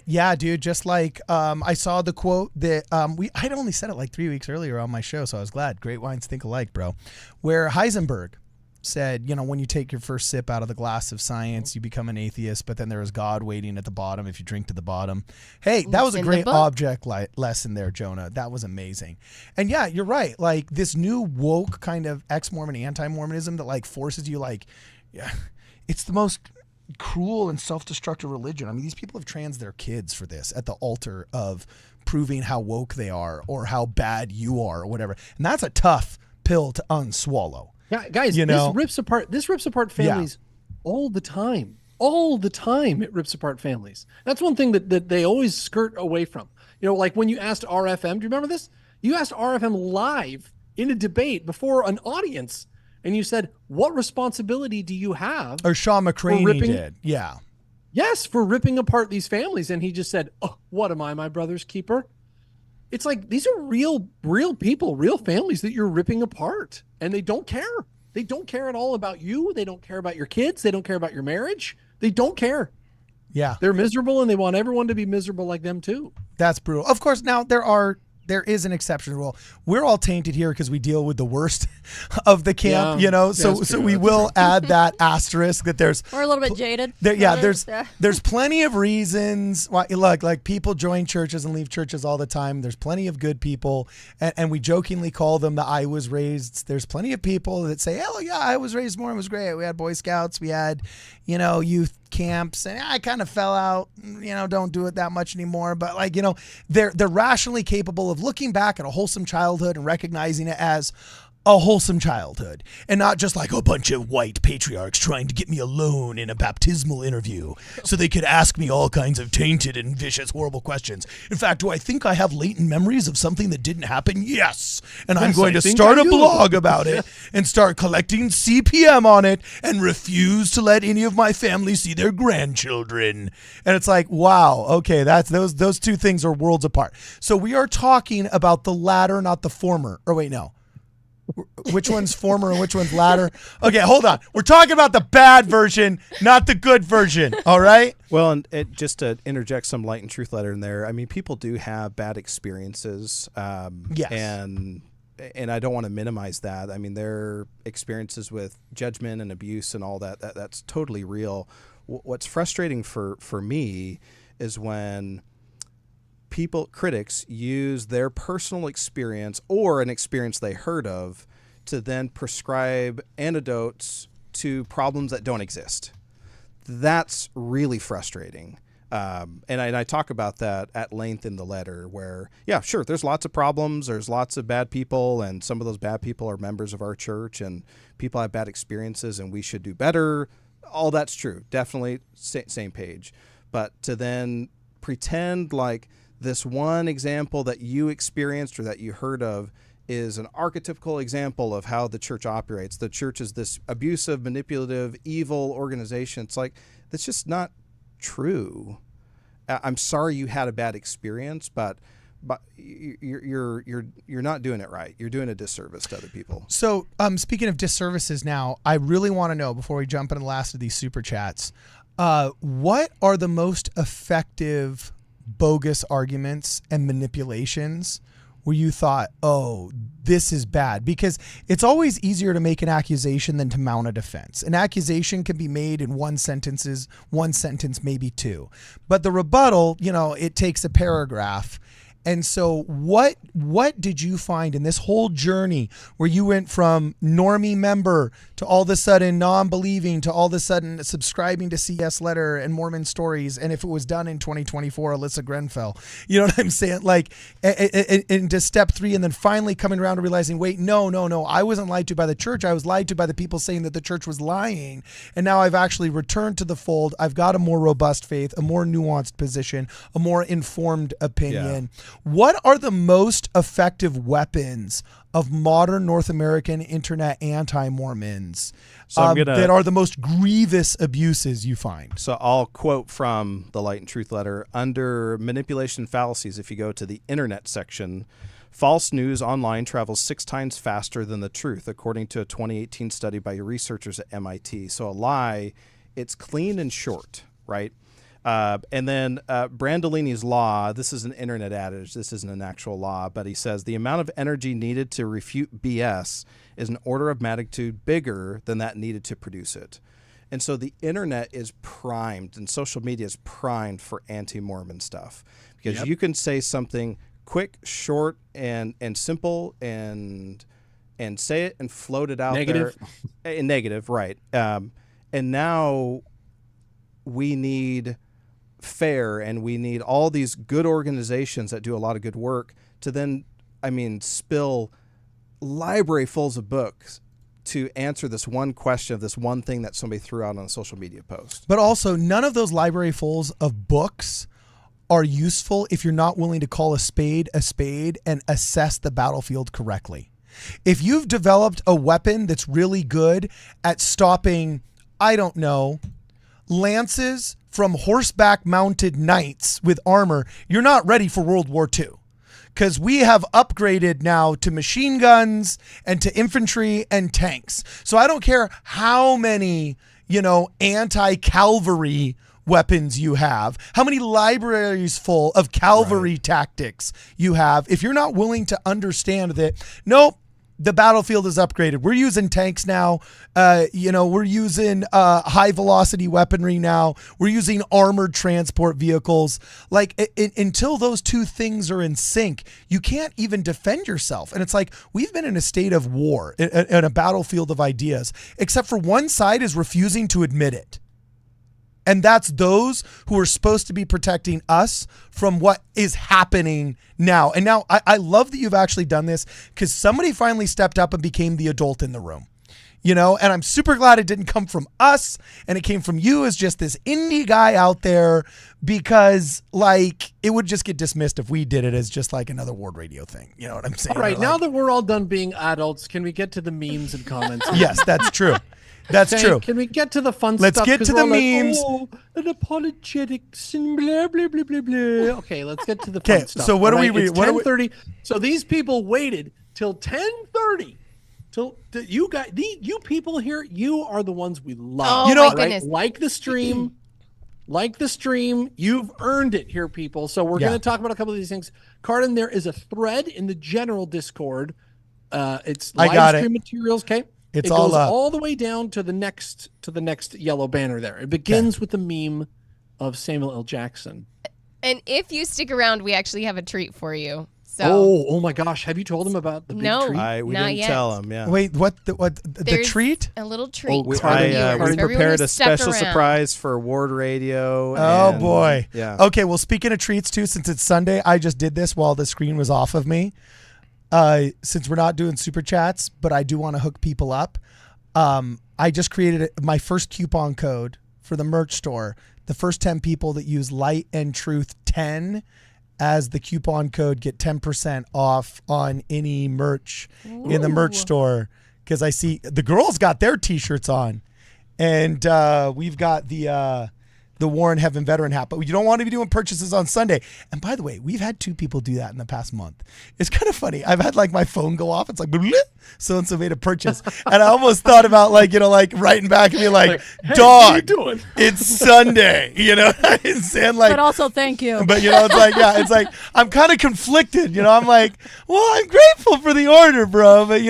Yeah, dude. Just like I saw the quote that I'd only said it like 3 weeks earlier on my show, so I was glad. Great wines think alike, bro. Where Heisenberg said, when you take your first sip out of the glass of science, you become an atheist, but then there is God waiting at the bottom if you drink to the bottom. Hey, that was a great object lesson there, Jonah. That was amazing. And yeah, you're right. Like this new woke kind of ex-Mormon, anti-Mormonism that like forces you it's the most cruel and self-destructive religion. I mean, these people have trans their kids for this at the altar of proving how woke they are or how bad you are or whatever. And that's a tough pill to unswallow. Yeah, guys, this rips apart families all the time. All the time it rips apart families. That's one thing that they always skirt away from. Like when you asked RFM, do you remember this? You asked RFM live in a debate before an audience, and you said, what responsibility do you have? Or Sean McCraney did. Yeah. Yes, for ripping apart these families. And he just said, oh, what am I, my brother's keeper? It's like, these are real people, real families that you're ripping apart, and they don't care. They don't care at all about you. They don't care about your kids. They don't care about your marriage. They don't care. Yeah. They're miserable, and they want everyone to be miserable like them too. That's brutal. Of course, now there is an exception rule. We're all tainted here because we deal with the worst of the camp, so we will add that asterisk that there's We're a little bit jaded. There's plenty of reasons why. Look, like people join churches and leave churches all the time. There's plenty of good people, and we jokingly call them the I was raised. There's plenty of people that say, oh yeah, I was raised Mormon, it was great. We had Boy Scouts, we had youth camps, and I kind of fell out, don't do it that much anymore, but they're rationally capable of looking back at a wholesome childhood and recognizing it as a wholesome childhood, and not just like a bunch of white patriarchs trying to get me alone in a baptismal interview so they could ask me all kinds of tainted and vicious, horrible questions. In fact, do I think I have latent memories of something that didn't happen? Yes. And I'm going to start a blog about it and start collecting CPM on it and refuse to let any of my family see their grandchildren. And it's like, wow, okay, that's those two things are worlds apart. So we are talking about the latter, not the former. Or wait, no. Which one's former and which one's latter? Okay, hold on. We're talking about the bad version, not the good version. All right? Well, and just to interject some light and truth letter in there, I mean, people do have bad experiences. Yes. And I don't want to minimize that. I mean, their experiences with judgment and abuse and all that's totally real. What's frustrating for me is when critics use their personal experience or an experience they heard of to then prescribe antidotes to problems that don't exist. That's really frustrating. And I talk about that at length in the letter where, yeah, sure, there's lots of problems. There's lots of bad people, and some of those bad people are members of our church, and people have bad experiences, and we should do better. All that's true. Definitely same page. But to then pretend like this one example that you experienced or that you heard of is an archetypical example of how the church operates. The church is this abusive, manipulative, evil organization. It's like, that's just not true. I'm sorry you had a bad experience, but you're not doing it right. You're doing a disservice to other people. So, speaking of disservices now, I really want to know, before we jump into the last of these super chats, what are the most effective bogus arguments and manipulations where you thought, oh, this is bad? Because it's always easier to make an accusation than to mount a defense. An accusation can be made in one sentence, maybe two. But the rebuttal, it takes a paragraph. And so what did you find in this whole journey where you went from normie member to all of a sudden non-believing to all of a sudden subscribing to CS Letter and Mormon Stories, and if it was done in 2024, Alyssa Grenfell, you know what I'm saying? Like, into step 3, and then finally coming around and realizing, wait, no, I wasn't lied to by the church. I was lied to by the people saying that the church was lying. And now I've actually returned to the fold. I've got a more robust faith, a more nuanced position, a more informed opinion. Yeah. What are the most effective weapons of modern North American internet anti-Mormons that are the most grievous abuses you find? So I'll quote from the Light and Truth letter. Under manipulation fallacies, if you go to the internet section, false news online travels 6 times faster than the truth, according to a 2018 study by researchers at MIT. So a lie, it's clean and short, right? And then Brandolini's law, this is an internet adage, this isn't an actual law, but he says the amount of energy needed to refute BS is an order of magnitude bigger than that needed to produce it. And so the internet is primed, and social media is primed for anti-Mormon stuff, because you can say something quick, short, and simple, and say it and float it out negative. There. Negative, right. And now we need FAIR, and we need all these good organizations that do a lot of good work to then, spill library fulls of books to answer this one question of this one thing that somebody threw out on a social media post. But also, none of those library fulls of books are useful if you're not willing to call a spade and assess the battlefield correctly. If you've developed a weapon that's really good at stopping, I don't know, lances from horseback mounted knights with armor, you're not ready for World War II, because we have upgraded now to machine guns and to infantry and tanks. So I don't care how many, anti-cavalry weapons you have, how many libraries full of cavalry tactics you have. If you're not willing to understand that, nope, the battlefield is upgraded. We're using tanks now. We're using high velocity weaponry now. We're using armored transport vehicles. Like, until those two things are in sync, you can't even defend yourself. And it's like, we've been in a state of war, in a battlefield of ideas, except for one side is refusing to admit it. And that's those who are supposed to be protecting us from what is happening now. And now I love that you've actually done this, because somebody finally stepped up and became the adult in the room, and I'm super glad it didn't come from us and it came from you as just this indie guy out there, because it would just get dismissed if we did it as just like another WardRadio thing. You know what I'm saying? All right. Now that we're all done being adults, can we get to the memes and comments? Yes, that's true. That's true. Can we get to the fun let's stuff? Let's get to the memes. And apologetics and blah, blah, blah, blah, blah. Okay, let's get to the fun stuff. So what do we read? It's 10:30. So these people waited till 10:30. You people here, you are the ones we love. Oh, my goodness. Like the stream. You've earned it here, people. So we're going to talk about a couple of these things. Cardin, there is a thread in the general Discord. It's live stream materials, okay? It goes all the way down to the next yellow banner there. It begins with the meme of Samuel L. Jackson. And if you stick around, we actually have a treat for you. So oh my gosh! Have you told him about the big treat? We didn't tell him. Yeah. Wait, what? The treat? A little treat. We prepared a special surprise for WardRadio. Oh boy! Yeah. Okay. Well, speaking of treats too, since it's Sunday, I just did this while the screen was off of me. Since we're not doing super chats, but I do want to hook people up. I just created my first coupon code for the merch store. The first 10 people that use Light and Truth 10 as the coupon code get 10% off on any merch in the merch store. Because I see the girls got their t-shirts on, and we've got the the War in Heaven veteran hat, but you don't want to be doing purchases on Sunday. And by the way, we've had 2 people do that in the past month. It's kind of funny. I've had like my phone go off. It's like, so-and-so made a purchase. And I almost thought about like, writing back and be like, hey, dog, what are you doing? It's Sunday, and saying like, But also thank you. but it's like, I'm kind of conflicted, I'm like, well, I'm grateful for the order, bro. But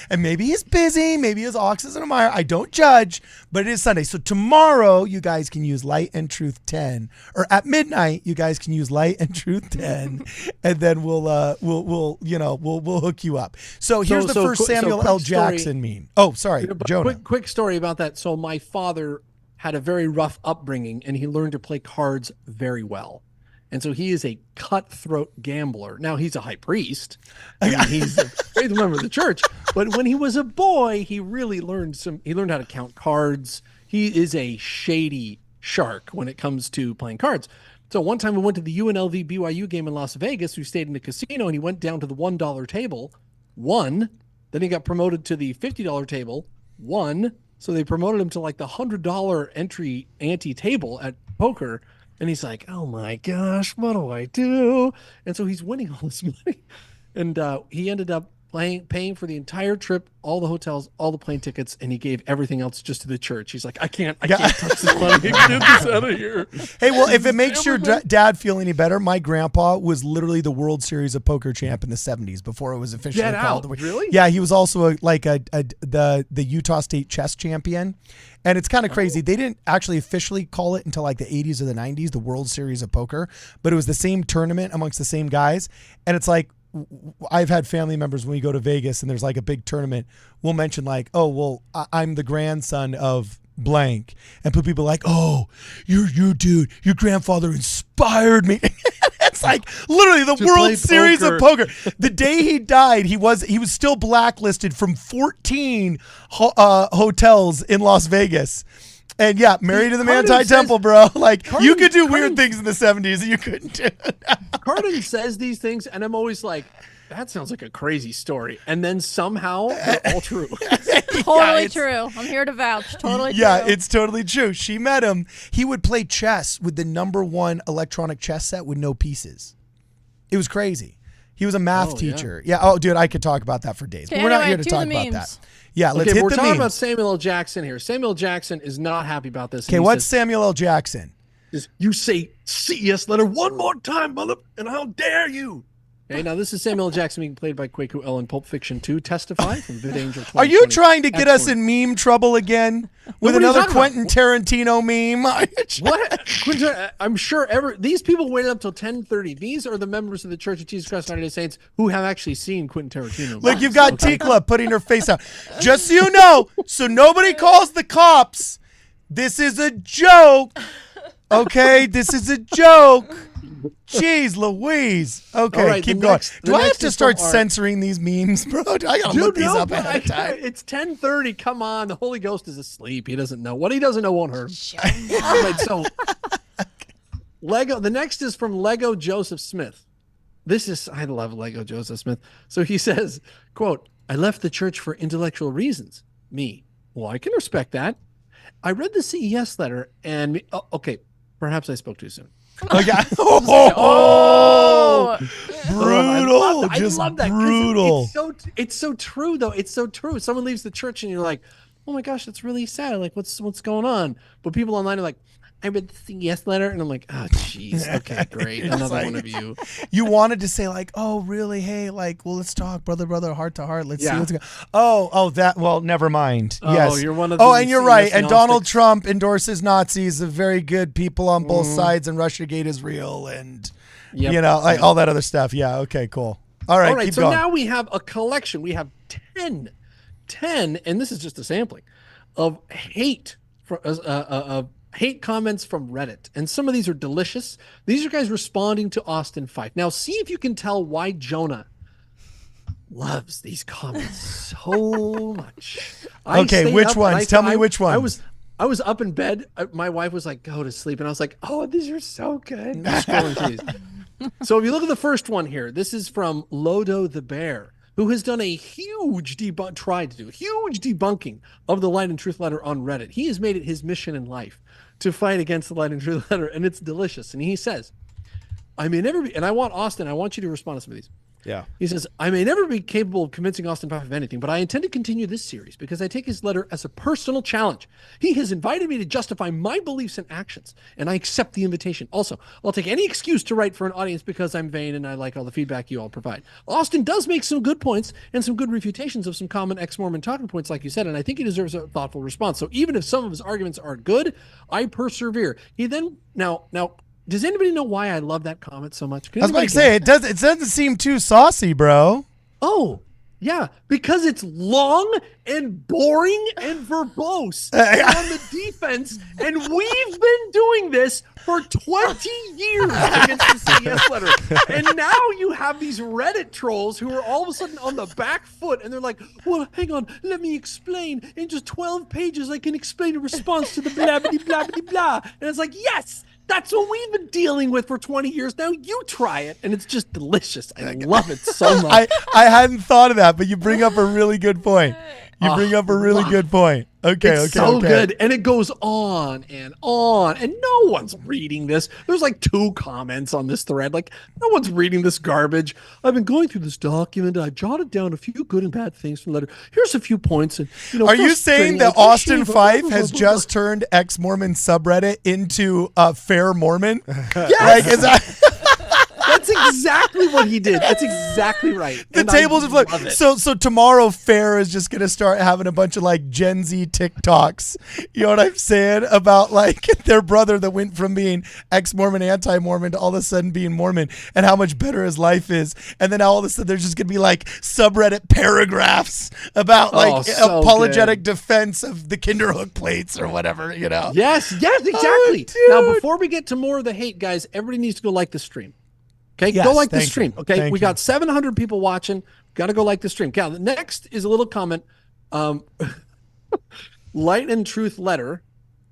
and maybe he's busy, maybe his ox is in a mire. I don't judge, but it is Sunday. So tomorrow you guys can use Light and Truth 10, or at midnight you guys can use Light and Truth 10, and then we'll hook you up. So here's the first Samuel L. Jackson meme. Oh, sorry, Jonah. Quick story about that. So my father had a very rough upbringing, and he learned to play cards very well. And so he is a cutthroat gambler. Now he's a high priest. He's a faithful member of the church. But when he was a boy, he really learned how to count cards. He is a shady shark when it comes to playing cards. So one time we went to the UNLV BYU game in Las Vegas. We stayed in the casino, and he went down to the $1 table, won. Then he got promoted to the $50 table, won. So they promoted him to like the $100 entry ante table at poker. And he's like, oh my gosh, what do I do? And so he's winning all this money. And he ended up paying for the entire trip, all the hotels, all the plane tickets, and he gave everything else just to the church. He's like, I can't touch this money. Get this out of here. Hey, well, if it makes your dad feel any better, my grandpa was literally the World Series of Poker champ in the 70s before it was officially called. Really? Yeah, he was also the Utah State chess champion. And it's kind of crazy. They didn't actually officially call it until like the 80s or the 90s, the World Series of Poker, but it was the same tournament amongst the same guys. And it's like, I've had family members when we go to Vegas and there's like a big tournament, we'll mention like, oh, well, I'm the grandson of blank. And people like, oh, you dude, your grandfather inspired me. It's like literally the World Series of Poker. The day he died, he was still blacklisted from 14 hotels in Las Vegas. And yeah, married to the Manti Temple, bro. Like you could do weird things in the 70s that you couldn't do. Cardin says these things, and I'm always like, that sounds like a crazy story. And then somehow they're all true. Totally true. I'm here to vouch. Totally true. Yeah, it's totally true. She met him. He would play chess with the #1 electronic chess set with no pieces. It was crazy. He was a math teacher. Yeah. Oh, dude, I could talk about that for days. But we're not here to talk about that. Yeah, let's hit the memes. We're talking about Samuel L. Jackson here. Samuel L. Jackson is not happy about this. Okay, what's Samuel L. Jackson? You say CES letter one more time, mother, and how dare you? Okay, now this is Samuel L. Jackson being played by Kwaku Ellen, Pulp Fiction 2, Testify from VidAngel 2020. Are you trying to get us in meme trouble again with another Quentin Tarantino meme? What? I'm sure these people waited up till 10:30. These are the members of the Church of Jesus Christ of Latter-day Saints who have actually seen Quentin Tarantino. Look, you've got Tikla putting her face out. Just so you know, so nobody calls the cops. This is a joke. Okay, this is a joke. Jeez Louise. Okay, right, keep going. Do I have to start censoring these memes, bro? I gotta look these up ahead of time. It's 10:30. Come on. The Holy Ghost is asleep. He doesn't know. What he doesn't know won't hurt him. All right, so Lego. The next is from Lego Joseph Smith. I love Lego Joseph Smith. So he says, quote, I left the church for intellectual reasons. Me. Well, I can respect that. I read the CES letter and okay, perhaps I spoke too soon. Oh, yeah. Brutal. I love that. Brutal. It's so true, though. It's so true. Someone leaves the church and you're like, oh my gosh, that's really sad. Like, what's going on? But people online are like, I read the CES letter, and I'm like, oh, jeez. Okay, great. Another one of you. You wanted to say like, oh, really? Hey, like, well, let's talk, brother, heart to heart. Let's see what's going on. Oh, that. Well, never mind. Yes. You're one of. And you're right. And Donald Trump endorses Nazis, of very good people on both sides, and RussiaGate is real, and like all that other stuff. Yeah. Okay. Cool. All right. Keep going. Now we have a collection. We have 10, and this is just a sampling of hate hate comments from Reddit. And some of these are delicious. These are guys responding to Austin Fife. Now, see if you can tell why Jonah loves these comments so much. Okay, which ones? Tell me which ones. I was up in bed. My wife was like, go to sleep. And I was like, oh, these are so good. Scrolling through these. So if you look at the first one here, this is from Lodo the Bear, who has done a huge debunking of the Light and Truth letter on Reddit. He has made it his mission in life to fight against the Light and Truth letter, and it's delicious. And he says, I may never be, and I want you to respond to some of these. Yeah. He says, I may never be capable of convincing Austin Puff of anything, but I intend to continue this series because I take his letter as a personal challenge. He has invited me to justify my beliefs and actions, and I accept the invitation. Also, I'll take any excuse to write for an audience because I'm vain and I like all the feedback you all provide. Austin does make some good points and some good refutations of some common ex-Mormon talking points, like you said, and I think he deserves a thoughtful response. So even if some of his arguments are good, I persevere. He then, now, does anybody know why I love that comment so much? I was about to say, it doesn't seem too saucy, bro. Oh, yeah, because it's long and boring and verbose on the defense, and we've been doing this for 20 years against the CES letter. And now you have these Reddit trolls who are all of a sudden on the back foot, and they're like, well, hang on, let me explain. In just 12 pages, I can explain a response to the blah, blah, blah, blah, blah. And it's like, yes! That's what we've been dealing with for 20 years now. You try it, and it's just delicious. I love it so much. I hadn't thought of that, but you bring up a really good point. Good point. Okay, it's so good, and it goes on, and no one's reading this. There's like 2 comments on this thread. Like, no one's reading this garbage. I've been going through this document. I jotted down a few good and bad things from the letter. Here's a few points. And are you saying that Austin Fife has just turned ex-Mormon subreddit into a fair Mormon? Yes. Like, is that? That's exactly what he did. That's exactly right. The tables are flipped. So tomorrow, Fair is just going to start having a bunch of like Gen Z TikToks. You know what I'm saying? About like their brother that went from being ex-Mormon, anti-Mormon to all of a sudden being Mormon, and how much better his life is. And then all of a sudden there's just going to be like subreddit paragraphs about like apologetic defense of the Kinderhook plates or whatever, you know? Yes, exactly. Now, before we get to more of the hate, guys, everybody needs to go like the stream. Okay, yes, go like the stream. You. Okay, we got 700 people watching. Got to go like the stream. Now, the next is a little comment. Light and Truth letter.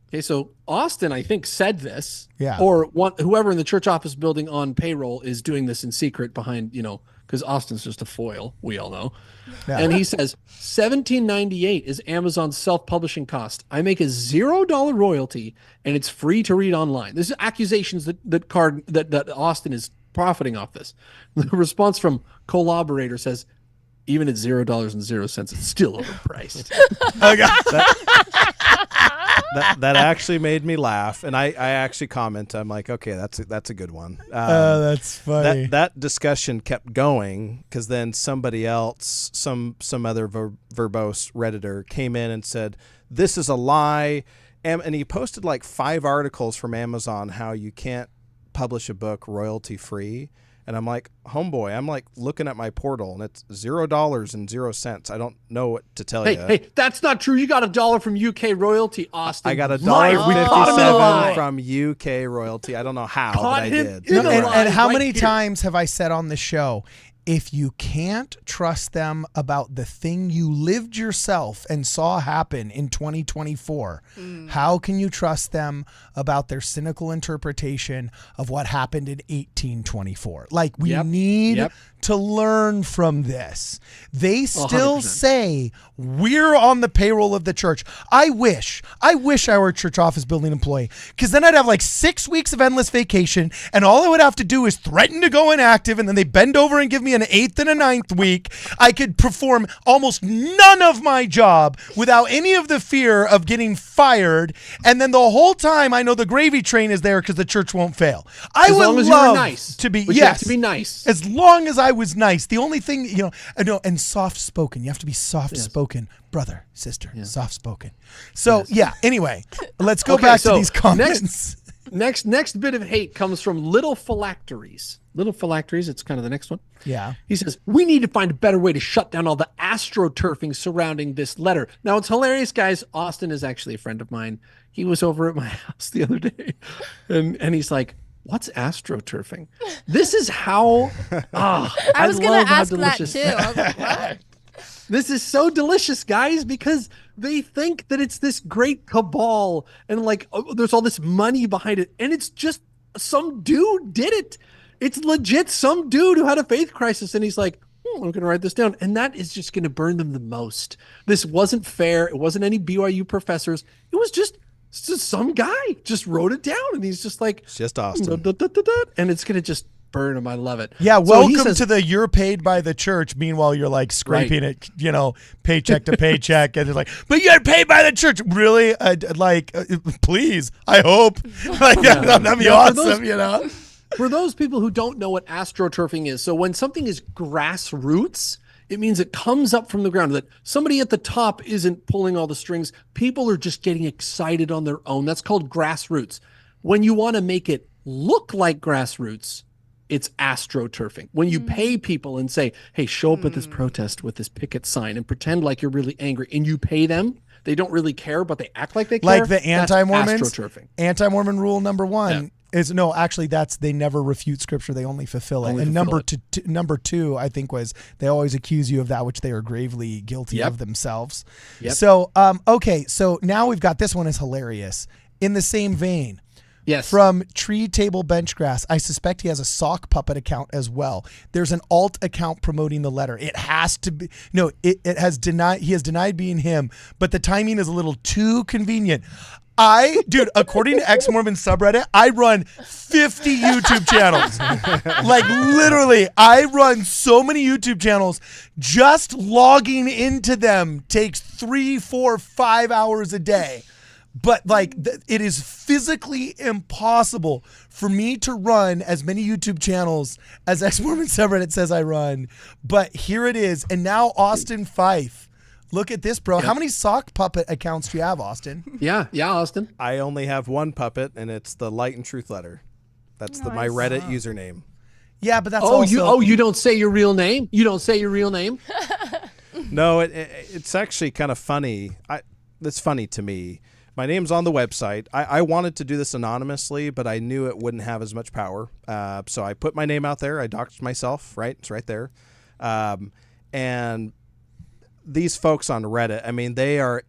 Okay, so Austin, I think, said this. Yeah. Or whoever in the church office building on payroll is doing this in secret behind, because Austin's just a foil. We all know. Yeah. And he says, $17.98 is Amazon's self-publishing cost. I make a $0 royalty, and it's free to read online. This is accusations that Austin is profiting off this. The response from collaborator says, even at $0.00, it's still overpriced. That actually made me laugh, and I actually comment. I'm like, okay, that's a good one. That's funny. That discussion kept going because then somebody else, some other verbose Redditor came in and said, this is a lie, and he posted like 5 articles from Amazon how you can't publish a book royalty free. And I'm like, homeboy, I'm like looking at my portal and it's $0.00. I don't know what to tell you. Hey, that's not true. You got $1 from UK royalty, Austin. I got $1.57 from UK royalty. I don't know how, but I did. And how many times have I said on the show, if you can't trust them about the thing you lived yourself and saw happen in 2024, how can you trust them about their cynical interpretation of what happened in 1824? Like, we need to learn from this. They still 100%. say we're on the payroll of the church. I wish I were a church office building employee, because then I'd have like 6 weeks of endless vacation, and all I would have to do is threaten to go inactive, and then they bend over and give me an 8th and a 9th week. I could perform almost none of my job without any of the fear of getting fired, and then the whole time I know the gravy train is there because the church won't fail. I would love to be, you have to be nice. As long as I was nice. The only thing, and soft-spoken. You have to be soft-spoken. Brother, sister, soft-spoken. So, anyway, let's go back to these comments. Next bit of hate comes from Little Phylacteries. Little Phylacteries, it's kind of the next one. Yeah. He says, we need to find a better way to shut down all the astroturfing surrounding this letter. Now, it's hilarious, guys. Austin is actually a friend of mine. He was over at my house the other day, and he's like, what's astroturfing? This is how... I was going to ask that, too. I was like, what? This is so delicious, guys, because they think that it's this great cabal and like there's all this money behind it, and it's just some dude did it. It's legit some dude who had a faith crisis, and he's like, I'm going to write this down, and that is just going to burn them the most. This wasn't fair. It wasn't any BYU professors. It was just It's just some guy just wrote it down, and he's just like, It's just Austin. and it's gonna just burn him. I love it. Yeah, So he welcome says- to the you're paid by the church. Meanwhile, you're like scraping it, paycheck to paycheck, and it's like, but you're paid by the church, really? Please, I hope. That'd be awesome, For those people who don't know what astroturfing is, so when something is grassroots, it means it comes up from the ground, that somebody at the top isn't pulling all the strings. People are just getting excited on their own. That's called grassroots. When you want to make it look like grassroots, it's astroturfing. When you pay people and say, hey, show up at this protest with this picket sign and pretend like you're really angry, and you pay them, they don't really care, but they act like they care. Like the anti-Mormons. That's astroturfing. Anti-Mormon rule number 1 is they never refute scripture, they only fulfill it. And number two, I think, was they always accuse you of that which they are gravely guilty of themselves. Yep. So, okay, so now we've got this one is hilarious. In the same vein, Yes. from Tree Table Benchgrass, I suspect he has a sock puppet account as well. There's an alt account promoting the letter. It has to be, he has denied being him, but the timing is a little too convenient. According to Ex-Mormon subreddit, I run 50 YouTube channels. Like literally, I run so many YouTube channels. Just logging into them takes 3, 4, 5 hours a day. But it is physically impossible for me to run as many YouTube channels as Ex-Mormon subreddit says I run. But here it is. And now Austin Fife. Look at this, bro. How many sock puppet accounts do you have, Austin? Yeah, Austin. I only have one puppet, and it's the Light and Truth Letter. That's my Reddit username. Yeah, but that's you don't say your real name? You don't say your real name? No, it's actually kind of funny. It's funny to me. My name's on the website. I wanted to do this anonymously, but I knew it wouldn't have as much power. So I put my name out there. I doxed myself, right? It's right there. And these folks on Reddit, I mean, they are,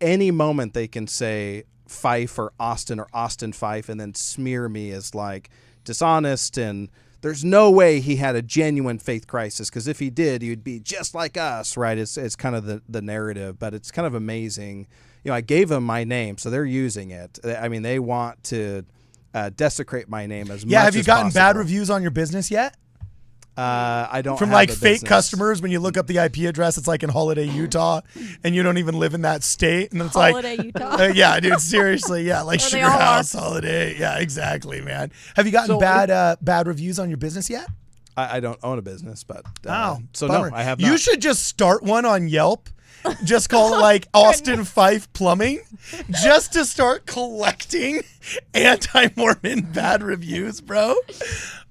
any moment they can say Fife or Austin Fife and then smear me as like dishonest, and there's no way he had a genuine faith crisis, because if he did, he would be just like us, right? It's kind of the narrative, but it's kind of amazing. I gave them my name, so they're using it. I mean, they want to desecrate my name as much as possible. Yeah, have you gotten bad reviews on your business yet? I don't from have like a fake business. customers when you look up the IP address, it's like in Holiday, Utah, and you don't even live in that state, and it's Holiday, Utah. Yeah, dude, seriously, yeah, like Where they Sugar all are. House, Holiday, yeah, exactly, man. Have you gotten bad reviews on your business yet? I don't own a business, but so bummer. no, I have not. You should just start one on Yelp. Just call it like Austin Fife Plumbing, just to start collecting anti-Mormon bad reviews, bro.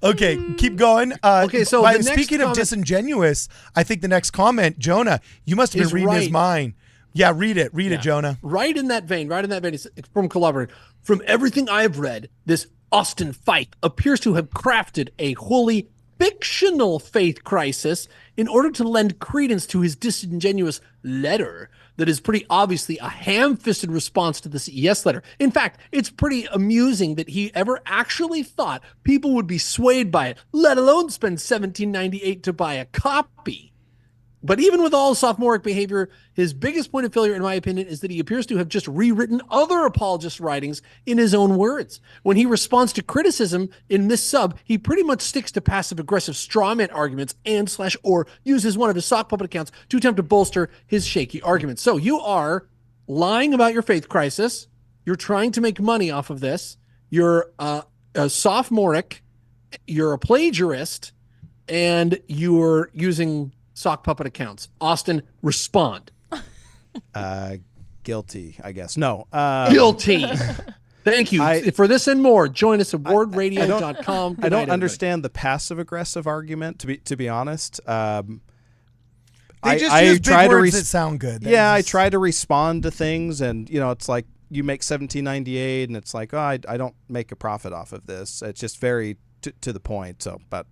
Okay, keep going. Okay, so the next speaking of comment- disingenuous, I think the next comment, Jonah, you must have been reading his mind. Yeah, read it, Jonah. Right in that vein, it's from Collaborator. From everything I've read, this Austin Fife appears to have crafted a wholly fictional faith crisis in order to lend credence to his disingenuous letter that is pretty obviously a ham-fisted response to the CES letter. In fact, it's pretty amusing that he ever actually thought people would be swayed by it, let alone spend $17.98 to buy a copy. But even with all sophomoric behavior, his biggest point of failure, in my opinion, is that he appears to have just rewritten other apologist writings in his own words. When he responds to criticism in this sub, he pretty much sticks to passive-aggressive strawman arguments or uses one of his sock puppet accounts to attempt to bolster his shaky arguments. So you are lying about your faith crisis. You're trying to make money off of this. You're a sophomoric. You're a plagiarist. And you're using sock puppet accounts. Austin, respond. Guilty, I guess. No. Guilty. Thank you. For this and more, join us at wardradio.com. I don't understand the passive-aggressive argument, to be honest. They just use big words that sound good. I try to respond to things, and it's like you make $17.98, and it's like, I don't make a profit off of this. It's just very to the point. So, but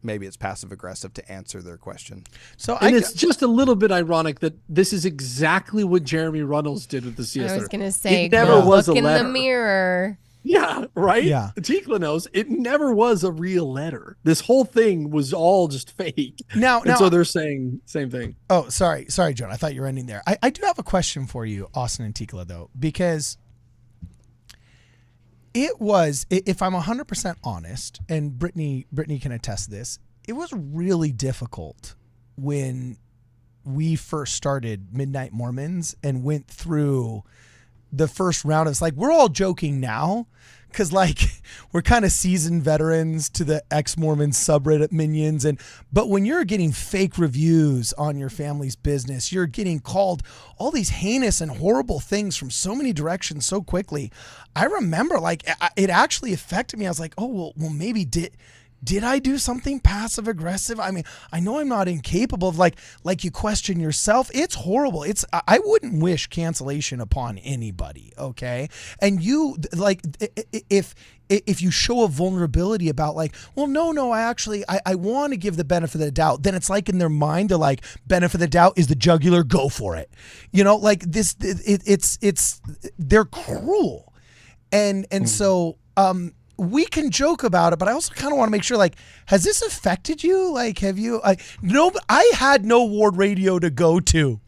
maybe it's passive-aggressive to answer their question. It's just a little bit ironic that this is exactly what Jeremy Runnels did with the CS letter. I was going to say, it never was a look in letter. the mirror. Yeah, right? Yeah. Tikla knows it never was a real letter. This whole thing was all just fake. Now, so they're saying same thing. Oh, sorry, Joan. I thought you were ending there. I do have a question for you, Austin and Tikla, though, because It was, if I'm 100% honest, and Brittany can attest to this, it was really difficult when we first started Midnight Mormons and went through the first round. It's like, we're all joking now because like we're kind of seasoned veterans to the ex-Mormon subreddit minions. But when you're getting fake reviews on your family's business, you're getting called all these heinous and horrible things from so many directions so quickly. I remember like it actually affected me. I was like, oh, well maybe did I do something passive aggressive? I mean, I know I'm not incapable of like you question yourself. It's horrible. I wouldn't wish cancellation upon anybody. Okay. And you like, if you show a vulnerability about like, well, no, I want to give the benefit of the doubt. Then it's like in their mind, they're like, benefit of the doubt is the jugular, go for it. You know, like this, they're cruel. And so, we can joke about it, but I also kind of want to make sure, like, has this affected you? Like, have you, no, I had no WardRadio to go to.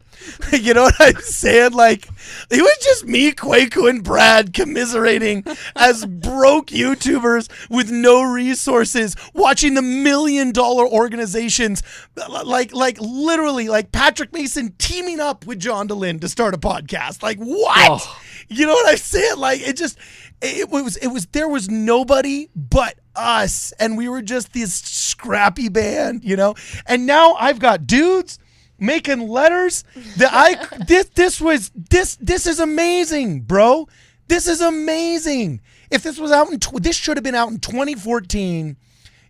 You know what I'm saying? Like, it was just me, Kwaku, and Brad commiserating as broke YouTubers with no resources, watching the $1 million organizations, like literally, like Patrick Mason teaming up with John DeLynn to start a podcast. Like, what? Oh. You know what I'm saying? Like, it was there was nobody but us, and we were just this scrappy band, you know. And now I've got dudes making letters that this is amazing, bro. This is amazing. If this was out this should have been out in 2014.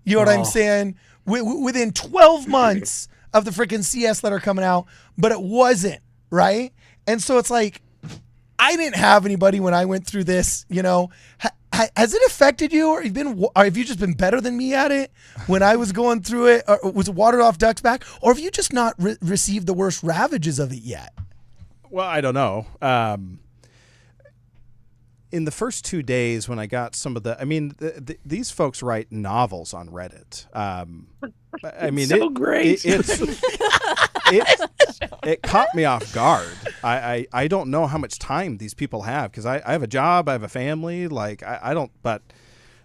You know what I'm saying? Within 12 months of the freaking CS letter coming out, but it wasn't, right? And so it's like, I didn't have anybody when I went through this, you know. Has it affected you, or have you just been better than me at it when I was going through it? Or was it watered off duck's back? Or have you just not received the worst ravages of it yet? Well, I don't know. In the first 2 days when I got some of these folks write novels on Reddit. I mean, so great. It caught me off guard. I don't know how much time these people have because I have a job, I have a family. Like I don't, but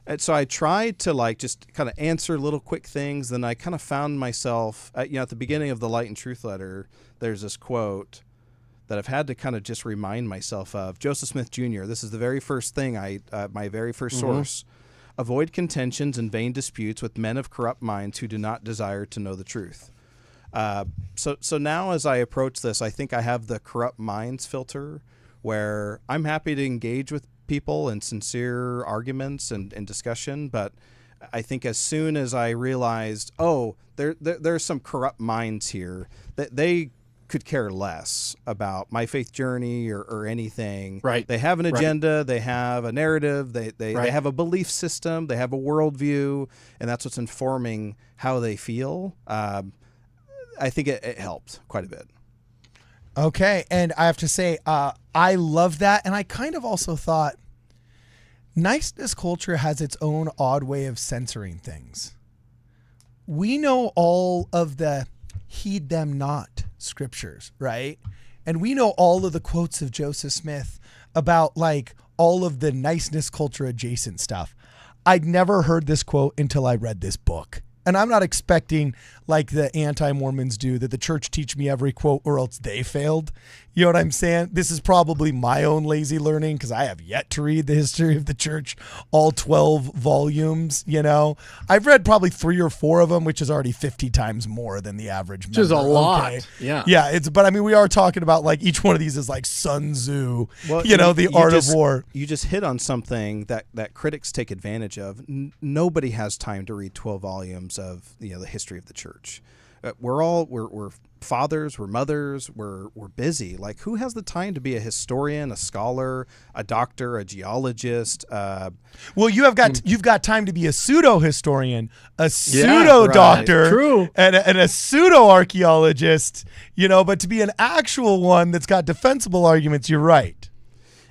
and so I tried to like just kind of answer little quick things. Then I kind of found myself, at the beginning of the Light and Truth letter, there's this quote that I've had to kind of just remind myself of. Joseph Smith Jr. This is the very first thing my very first source. Avoid contentions and vain disputes with men of corrupt minds who do not desire to know the truth. So now as I approach this, I think I have the corrupt minds filter where I'm happy to engage with people in sincere arguments and discussion. But I think as soon as I realized, there's some corrupt minds here that they could care less about my faith journey or anything. Right. They have an agenda. Right. They have a narrative. They have a belief system. They have a worldview, and that's what's informing how they feel. I think it helped quite a bit. Okay, and I have to say, I love that, and I kind of also thought niceness culture has its own odd way of censoring things. We know all of the heed them not scriptures, right? And we know all of the quotes of Joseph Smith about like all of the niceness culture adjacent stuff. I'd never heard this quote until I read this book. And I'm not expecting, like the anti-Mormons do, that the church teach me every quote or else they failed. You know what I'm saying? This is probably my own lazy learning because I have yet to read the history of the church, all 12 volumes, you know. I've read probably 3 or 4 of them, which is already 50 times more than the average member. Which is a lot. Okay. Yeah. Yeah, but I mean, we are talking about like each one of these is like Sun Tzu, the art of war. You just hit on something that critics take advantage of. Nobody has time to read 12 volumes of the history of the church. We're fathers, we're mothers, we're busy. Like, who has the time to be a historian, a scholar, a doctor, a geologist? Well, you've got time to be a pseudo historian, a pseudo doctor, true, and a pseudo archaeologist. But to be an actual one that's got defensible arguments, you're right.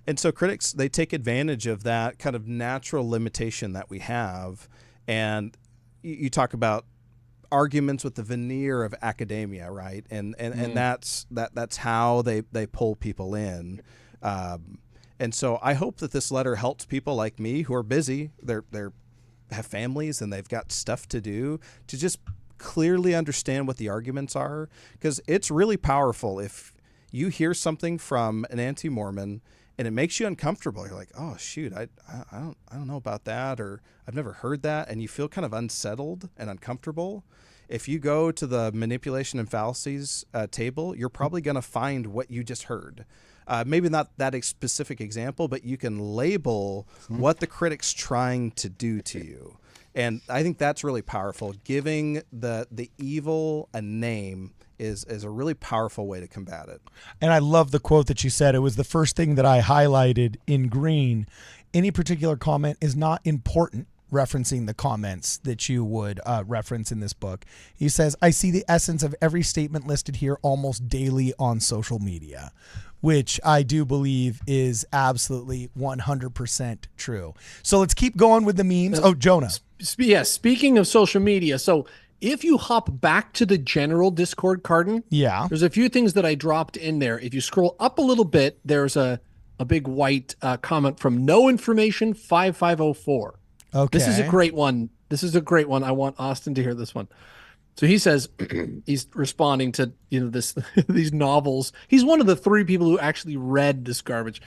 And so critics, they take advantage of that kind of natural limitation that we have, and you talk about arguments with the veneer of academia, right? And that's how they pull people in. And so I hope that this letter helps people like me who are busy. They're have families and they've got stuff to do, to just clearly understand what the arguments are, because it's really powerful if you hear something from an anti-Mormon and it makes you uncomfortable. You're like, oh shoot, I don't know about that, or I've never heard that, and you feel kind of unsettled and uncomfortable. If you go to the manipulation and fallacies table, you're probably going to find what you just heard. Maybe not that specific example, but you can label what the critic's trying to do to you. And I think that's really powerful. Giving the evil a name is a really powerful way to combat it. And I love the quote that you said. It was the first thing that I highlighted in green. Any particular comment is not important, referencing the comments that you would reference in this book. He says, I see the essence of every statement listed here almost daily on social media, which I do believe is absolutely 100% true. So let's keep going with the memes. Oh, Jonah. Yes, speaking of social media, so if you hop back to the general Discord, Cardin, there's a few things that I dropped in there. If you scroll up a little bit, there's a big white comment from No Information 5504. Okay. This is a great one. I want Austin to hear this one. So he says, he's responding to, these novels. He's one of the 3 people who actually read this garbage.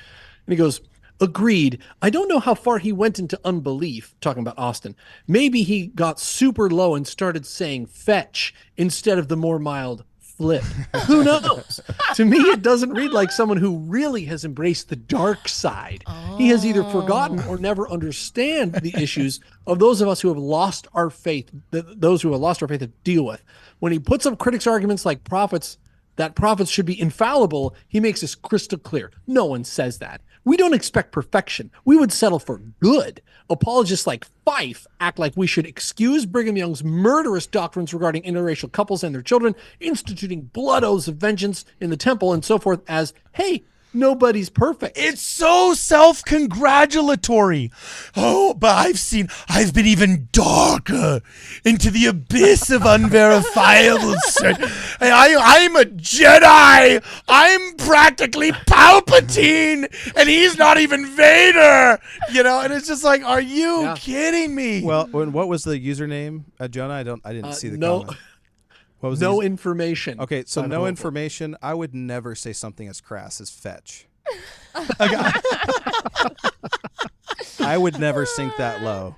And he goes, agreed. I don't know how far he went into unbelief, talking about Austin. Maybe he got super low and started saying fetch instead of the more mild flip. Who knows? To me, it doesn't read like someone who really has embraced the dark side. He has either forgotten or never understand the issues of those of us who have lost our faith, those who have lost our faith to deal with. When he puts up critics' arguments like prophets, that prophets should be infallible, he makes this crystal clear. No one says that. We don't expect perfection. We would settle for good. Apologists like Fife act like we should excuse Brigham Young's murderous doctrines regarding interracial couples and their children, instituting blood oaths of vengeance in the temple and so forth as, hey, nobody's perfect. It's so self-congratulatory. Oh, but I've been even darker into the abyss of unverifiable search. I'm a Jedi. I'm practically Palpatine, and he's not even Vader. And it's just like, are you kidding me? Well, what was the username, Jonah? I didn't see the comment. What was no information? Okay, so no information. I would never say something as crass as fetch. I would never sink that low.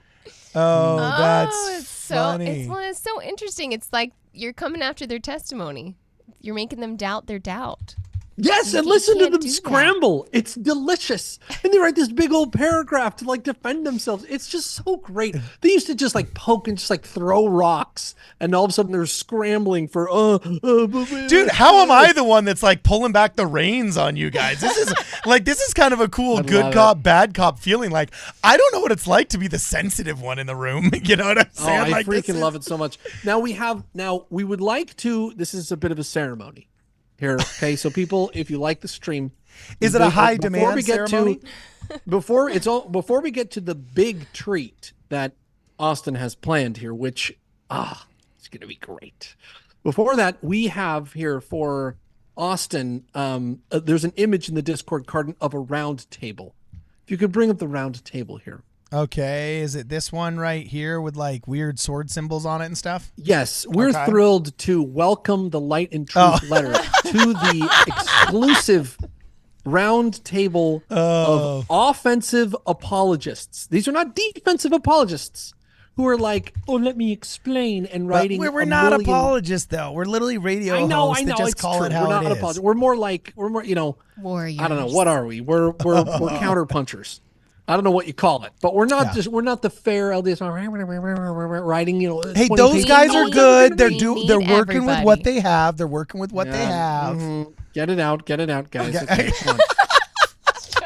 Oh, that's it's funny. It's so interesting. It's like you're coming after their testimony. You're making them doubt their doubt. Yes, and listen to them scramble. It's delicious. And they write this big old paragraph to defend themselves. It's just so great. They used to just poke and just throw rocks, and all of a sudden they're scrambling for dude, how am I the one that's pulling back the reins on you guys? This is kind of a cool good cop, bad cop feeling. I don't know what it's like to be the sensitive one in the room. You know what I'm saying? I freaking love it so much. Now we would like to, this is a bit of a ceremony here, okay? So people, if you like the stream, is it a high demand ceremony? Before we get to the big treat that Austin has planned here, which it's gonna be great. Before that, we have here for Austin, there's an image in the Discord card of a round table. If you could bring up the round table here. Okay, is it this one right here with weird sword symbols on it and stuff? Yes, we're thrilled to welcome the Light and Truth letter to the exclusive round table of offensive apologists. These are not defensive apologists who are let me explain and writing. We're not apologists though. We're literally radio hosts that just call it how we're not it is. Apologists. We're more warriors. I don't know, what are we? We're counter punchers. I don't know what you call it, but we're not we're not the fair LDS writing, Hey, those guys are good. They're working with what they have. They're working with what they have. Mm-hmm. Get it out, guys. Okay, come on.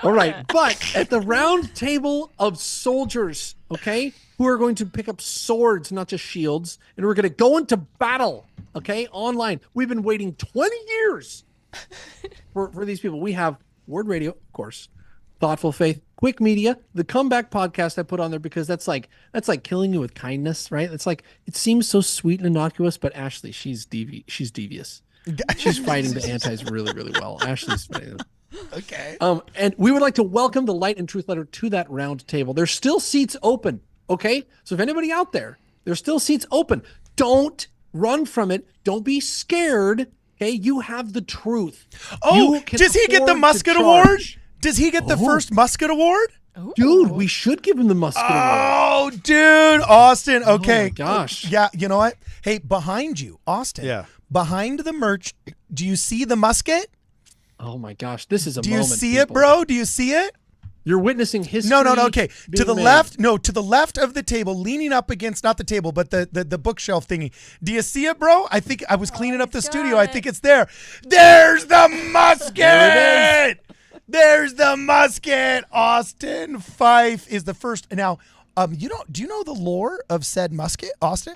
All right, but at the round table of soldiers, okay, who are going to pick up swords, not just shields, and we're going to go into battle, okay, online. We've been waiting 20 years for these people. We have WardRadio, of course, Thoughtful Faith, Quick Media, the Comeback podcast I put on there because that's like killing you with kindness, right? It's it seems so sweet and innocuous, but Ashley, she's devious. She's fighting the antis really, really well. Ashley's fighting them. Okay. And we would like to welcome the Light and Truth Letter to that round table. There's still seats open, okay? So if anybody out there, there's still seats open. Don't run from it. Don't be scared, okay? You have the truth. Oh, does he get the Musket Award? Does he get the first Musket Award? Dude, we should give him the Musket Award. Oh, dude, Austin. Okay. Oh my gosh. Yeah, you know what? Hey, behind you, Austin. Yeah. Behind the merch, do you see the musket? Oh my gosh, this is a Do you moment. see it, bro? Do you see it? You're witnessing history. No. Okay. To being the made. left. No, to the left of the table, leaning up against not the table, but the bookshelf thingy. Do you see it, bro? I think I was cleaning up the studio. I think it's there. There's the musket. There it There's the musket. Austin Fife is the first. Now, do you know the lore of said musket, Austin?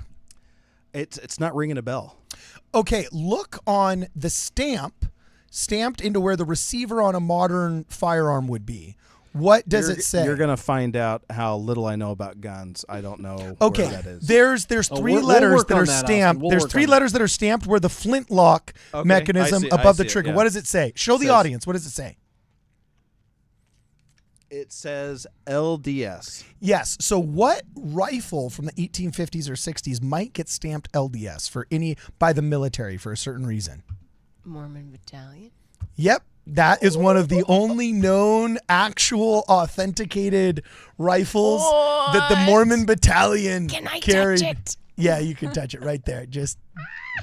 It's not ringing a bell. Okay, look on the stamped into where the receiver on a modern firearm would be. What does it say? You're going to find out how little I know about guns. I don't know okay, where that is. there's three we'll letters work that on are that, stamped. Austin. There's We'll three work on letters that are stamped where the flintlock mechanism I above see the it, trigger. yeah. What does it say? Show the Says- audience. What does it say? It says LDS. Yes. So what rifle from the 1850s or 60s might get stamped LDS by the military for a certain reason? Mormon Battalion. Yep. That is one of the only known actual authenticated rifles that the Mormon Battalion Can I carried. touch it? Yeah, you can touch it right there. Just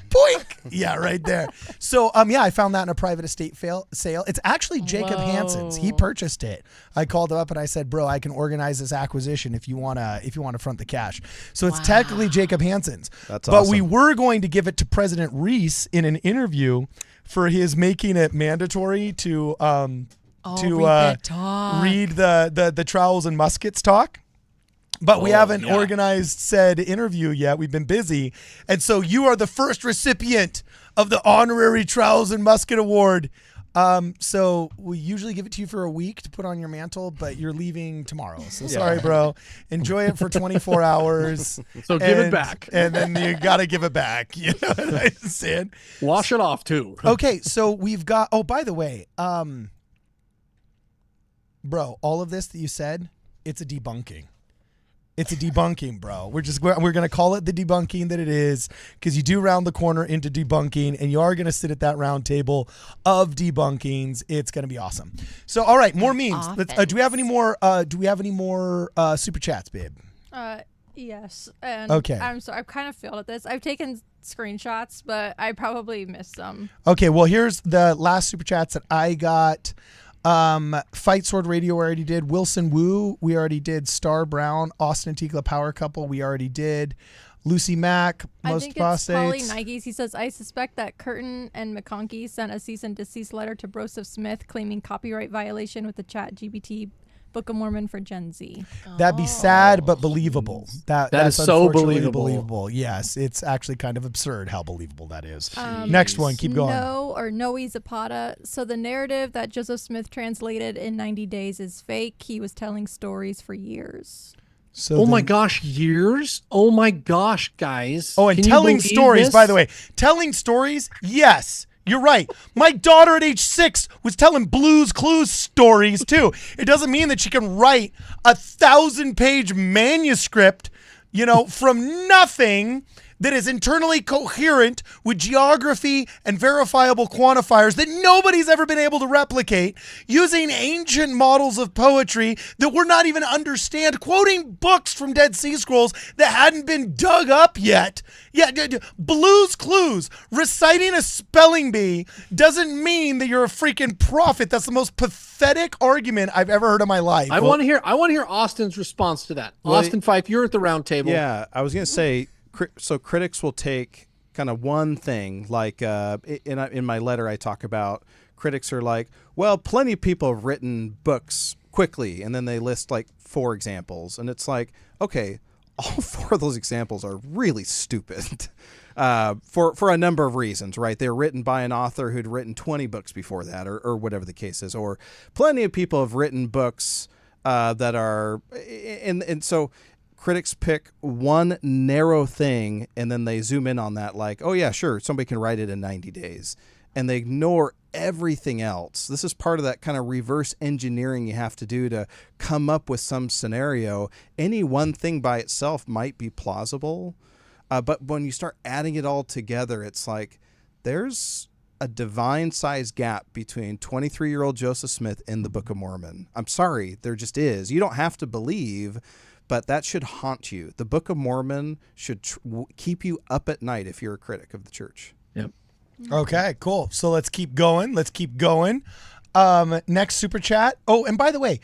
boink. Yeah, right there. So, I found that in a private estate sale. It's actually Jacob Hansen's. He purchased it. I called him up and I said, "Bro, I can organize this acquisition if you wanna front the cash." So it's technically Jacob Hansen's. That's but awesome. we were going to give it to President Reese in an interview for his making it mandatory to read the Trowels and Muskets talk. But we haven't organized said interview yet. We've been busy. And so you are the first recipient of the honorary Trowels and Musket Award. So we usually give it to you for a week to put on your mantle, but you're leaving tomorrow. So sorry, bro. Enjoy it for 24 hours. So give it back. And then you got to give it back. You know what I'm saying? Wash it off too. Okay, so we've got, by the way, bro, all of this that you said, it's a debunking. It's a debunking, bro. We're going to call it the debunking that it is, because you do round the corner into debunking, and you are going to sit at that round table of debunkings. It's going to be awesome. So, all right, more memes. Do we have any more? Super chats, babe? Yes. And Okay. I'm sorry. I've kind of failed at this. I've taken screenshots, but I probably missed some. Okay, well, here's the last super chats that I got. Fight Sword Radio, we already did. Wilson Wu, we already did. Star Brown, Austin and Tikla Power Couple, we already did. Lucy Mack, I Most think it's Polly Prostates. Nikes. He says, I suspect that Curtin and McConkey sent a cease and desist letter to Broseph Smith claiming copyright violation with the ChatGPT Book of Mormon for Gen Z. That'd be sad but believable. That's is so unfortunately believable. Yes, it's actually kind of absurd how believable that is. Next one, keep going. Noe Zapata. So the narrative that Joseph Smith translated in 90 days is fake. He was telling stories for years. So Oh my gosh, years? Oh my gosh, guys. Oh, and Can you telling believe stories, this? by the way. Telling stories, yes. You're right. My daughter at age 6 was telling Blue's Clues stories too. It doesn't mean that she can write a 1,000-page manuscript, from nothing that is internally coherent with geography and verifiable quantifiers that nobody's ever been able to replicate, using ancient models of poetry that we're not even understand, quoting books from Dead Sea Scrolls that hadn't been dug up yet. Yeah, Blue's Clues. Reciting a spelling bee doesn't mean that you're a freaking prophet. That's the most pathetic argument I've ever heard in my life. I want to hear Austin's response to that. Austin Fife, you're at the round table. Yeah, I was going to say, so critics will take kind of one thing, like in my letter I talk about, critics are like, well, plenty of people have written books quickly, and then they list like 4 examples, and it's like, okay, all 4 of those examples are really stupid for a number of reasons, right? They're written by an author who'd written 20 books before that, or whatever the case is, or plenty of people have written books that are, and so critics pick one narrow thing and then they zoom in on that, like, oh yeah, sure, somebody can write it in 90 days. and they ignore everything else. This is part of that kind of reverse engineering you have to do to come up with some scenario. Any one thing by itself might be plausible, but when you start adding it all together, it's like there's a divine-sized gap between 23-year-old Joseph Smith and the Book of Mormon. I'm sorry, there just is. You don't have to believe, but that should haunt you. The Book of Mormon should keep you up at night if you're a critic of the church. Yep. Okay, cool. So let's keep going. Next super chat. Oh, and by the way,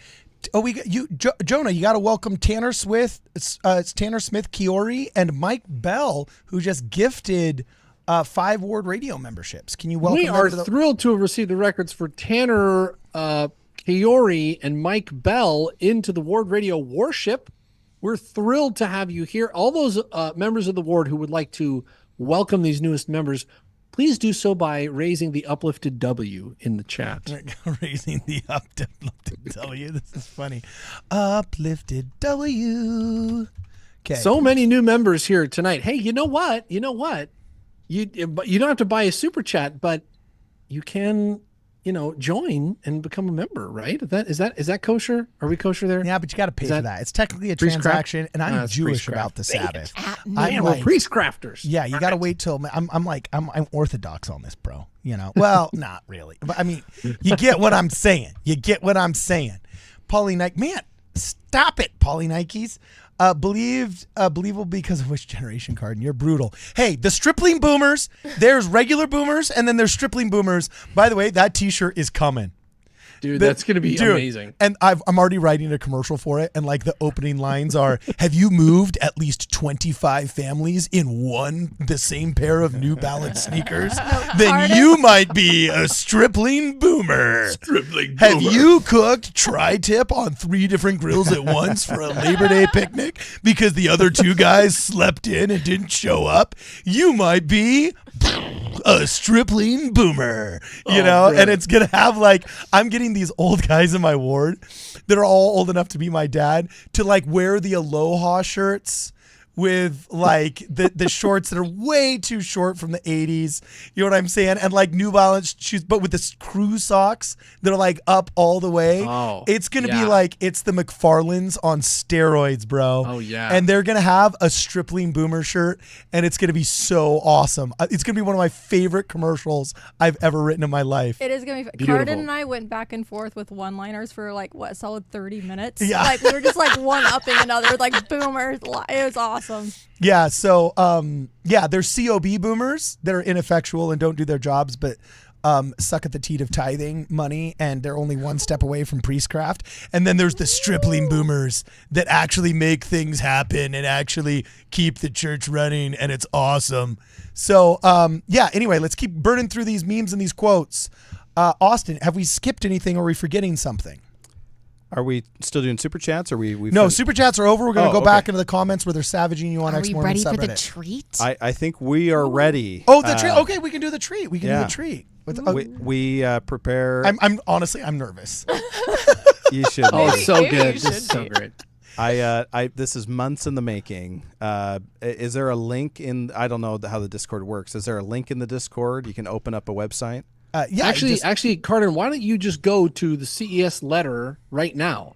Jonah, you got to welcome Tanner Smith. It's Tanner Smith Kiori and Mike Bell, who just gifted 5 Ward Radio memberships. Can you welcome We them are to the- thrilled to have received the records for Tanner Kiori and Mike Bell into the Ward Radio Worship. We're thrilled to have you here. All those members of the Ward who would like to welcome these newest members, please do so by raising the uplifted W in the chat. Raising the uplifted W. This is funny. Uplifted W. Okay. So many new members here tonight. Hey, you know what? You don't have to buy a super chat, but you can, join and become a member, right? Is that kosher? Are we kosher there? Yeah, but you got to pay for that. It's technically a transaction, and I'm Jewish about the Sabbath. We're priest crafters. Yeah, you got to wait till I'm Orthodox on this, bro. Well, not really, but I mean, you get what I'm saying. Paulie Nike, man, stop it, Paulie Nikes. Believable because of which generation, Carden? You're brutal. Hey, the stripling boomers, there's regular boomers, and then there's stripling boomers. By the way, that t-shirt is coming. Dude, that's going to be amazing. And I'm already writing a commercial for it. And like the opening lines are, have you moved at least 25 families in the same pair of New Balance sneakers? Then you might be a stripling boomer. Have you cooked tri-tip on 3 different grills at once for a Labor Day picnic because the other 2 guys slept in and didn't show up? You might be a stripling boomer, and it's going to have I'm getting these old guys in my ward that are all old enough to be my dad to wear the Aloha shirts with the shorts that are way too short from the 80s. You know what I'm saying? And New Balance shoes, but with the crew socks that are up all the way. Oh, it's going to be it's the McFarlanes on steroids, bro. Oh, yeah. And they're going to have a stripling boomer shirt, and it's going to be so awesome. It's going to be one of my favorite commercials I've ever written in my life. It is going to be. Carden and I went back and forth with one-liners for a solid 30 minutes. Yeah. We were just one-upping another with boomers. It was awesome. Yeah, so there's COB boomers that are ineffectual and don't do their jobs, but suck at the teat of tithing money, and they're only one step away from priestcraft. And then there's the stripling boomers that actually make things happen and actually keep the church running, and it's awesome. So anyway, let's keep burning through these memes and these quotes. Austin, have we skipped anything or are we forgetting something? Are we still doing super chats? Or we No, super chats are over. We're going to go back into the comments where they're savaging you on Are X we Mormon ready for subreddit. the treat? I think we are ready. Oh, the treat. Okay, we can do the treat. We can do the treat. We prepare. I'm honestly, I'm nervous. You should. Oh, it's so Maybe good. you This is should so be. great. This is months in the making. Is there a link in? I don't know how the Discord works. Is there a link in the Discord? You can open up a website. Actually, Carden, why don't you just go to the CES letter right now?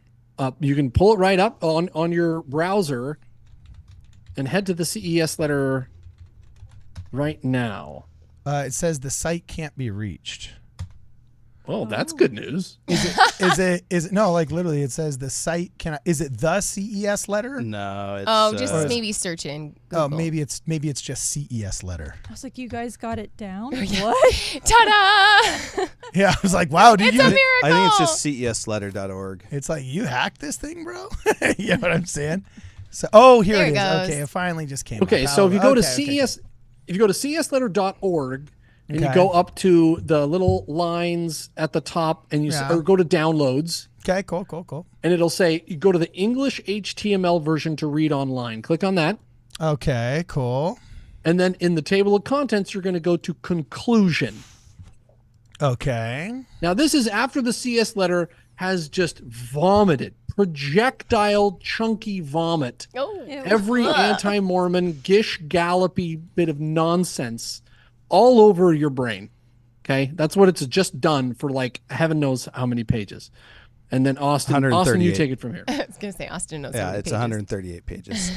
You can pull it right up on your browser and head to the CES letter right now. It says the site can't be reached. Oh, that's good news. Is it no, literally it says the site cannot. Is it the CES letter? No. It's, just maybe search in Google. Oh, maybe it's just CES letter. I was like, you guys got it down? Yeah. What? Ta-da! Yeah, I was like, wow, dude, It's a miracle. I think it's just CESletter.org. It's like, you hacked this thing, bro. You know what I'm saying? So, here There it it is. goes. Okay, it finally just came. Okay, up. so if you go to okay. CES, if you go to CESletter.org and you Okay. go up to the little lines at the top and or go to downloads, Okay, cool. and it'll say you go to the English HTML version to read online. Click on that. Okay, cool. And then in the table of contents, you're going to go to conclusion. Okay. Now, this is after the CS letter has just vomited, projectile chunky vomit. Oh. Every anti-Mormon, gish gallopy bit of nonsense all over your brain. Okay, that's what it's just done for like heaven knows how many pages. And then Austin, you take it from here. I was going to say Austin knows. Yeah, how many it's pages. 138 pages.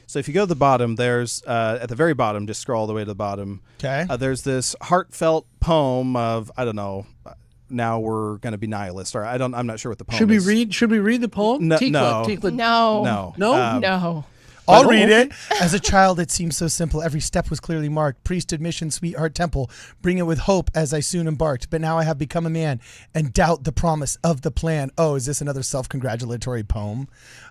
So if you go to the bottom, there's at the very bottom, just scroll all the way to the bottom. Okay. There's this heartfelt poem of, I don't know, now we're going to be nihilist, or I'm not sure what the poem is. Should we read the poem? No, Tikla. No. No? I'll read it. As a child, it seemed so simple. Every step was clearly marked. Priesthood, mission, sweetheart, temple. Bring it with hope as I soon embarked. But now I have become a man and doubt the promise of the plan. Oh, is this another self-congratulatory poem?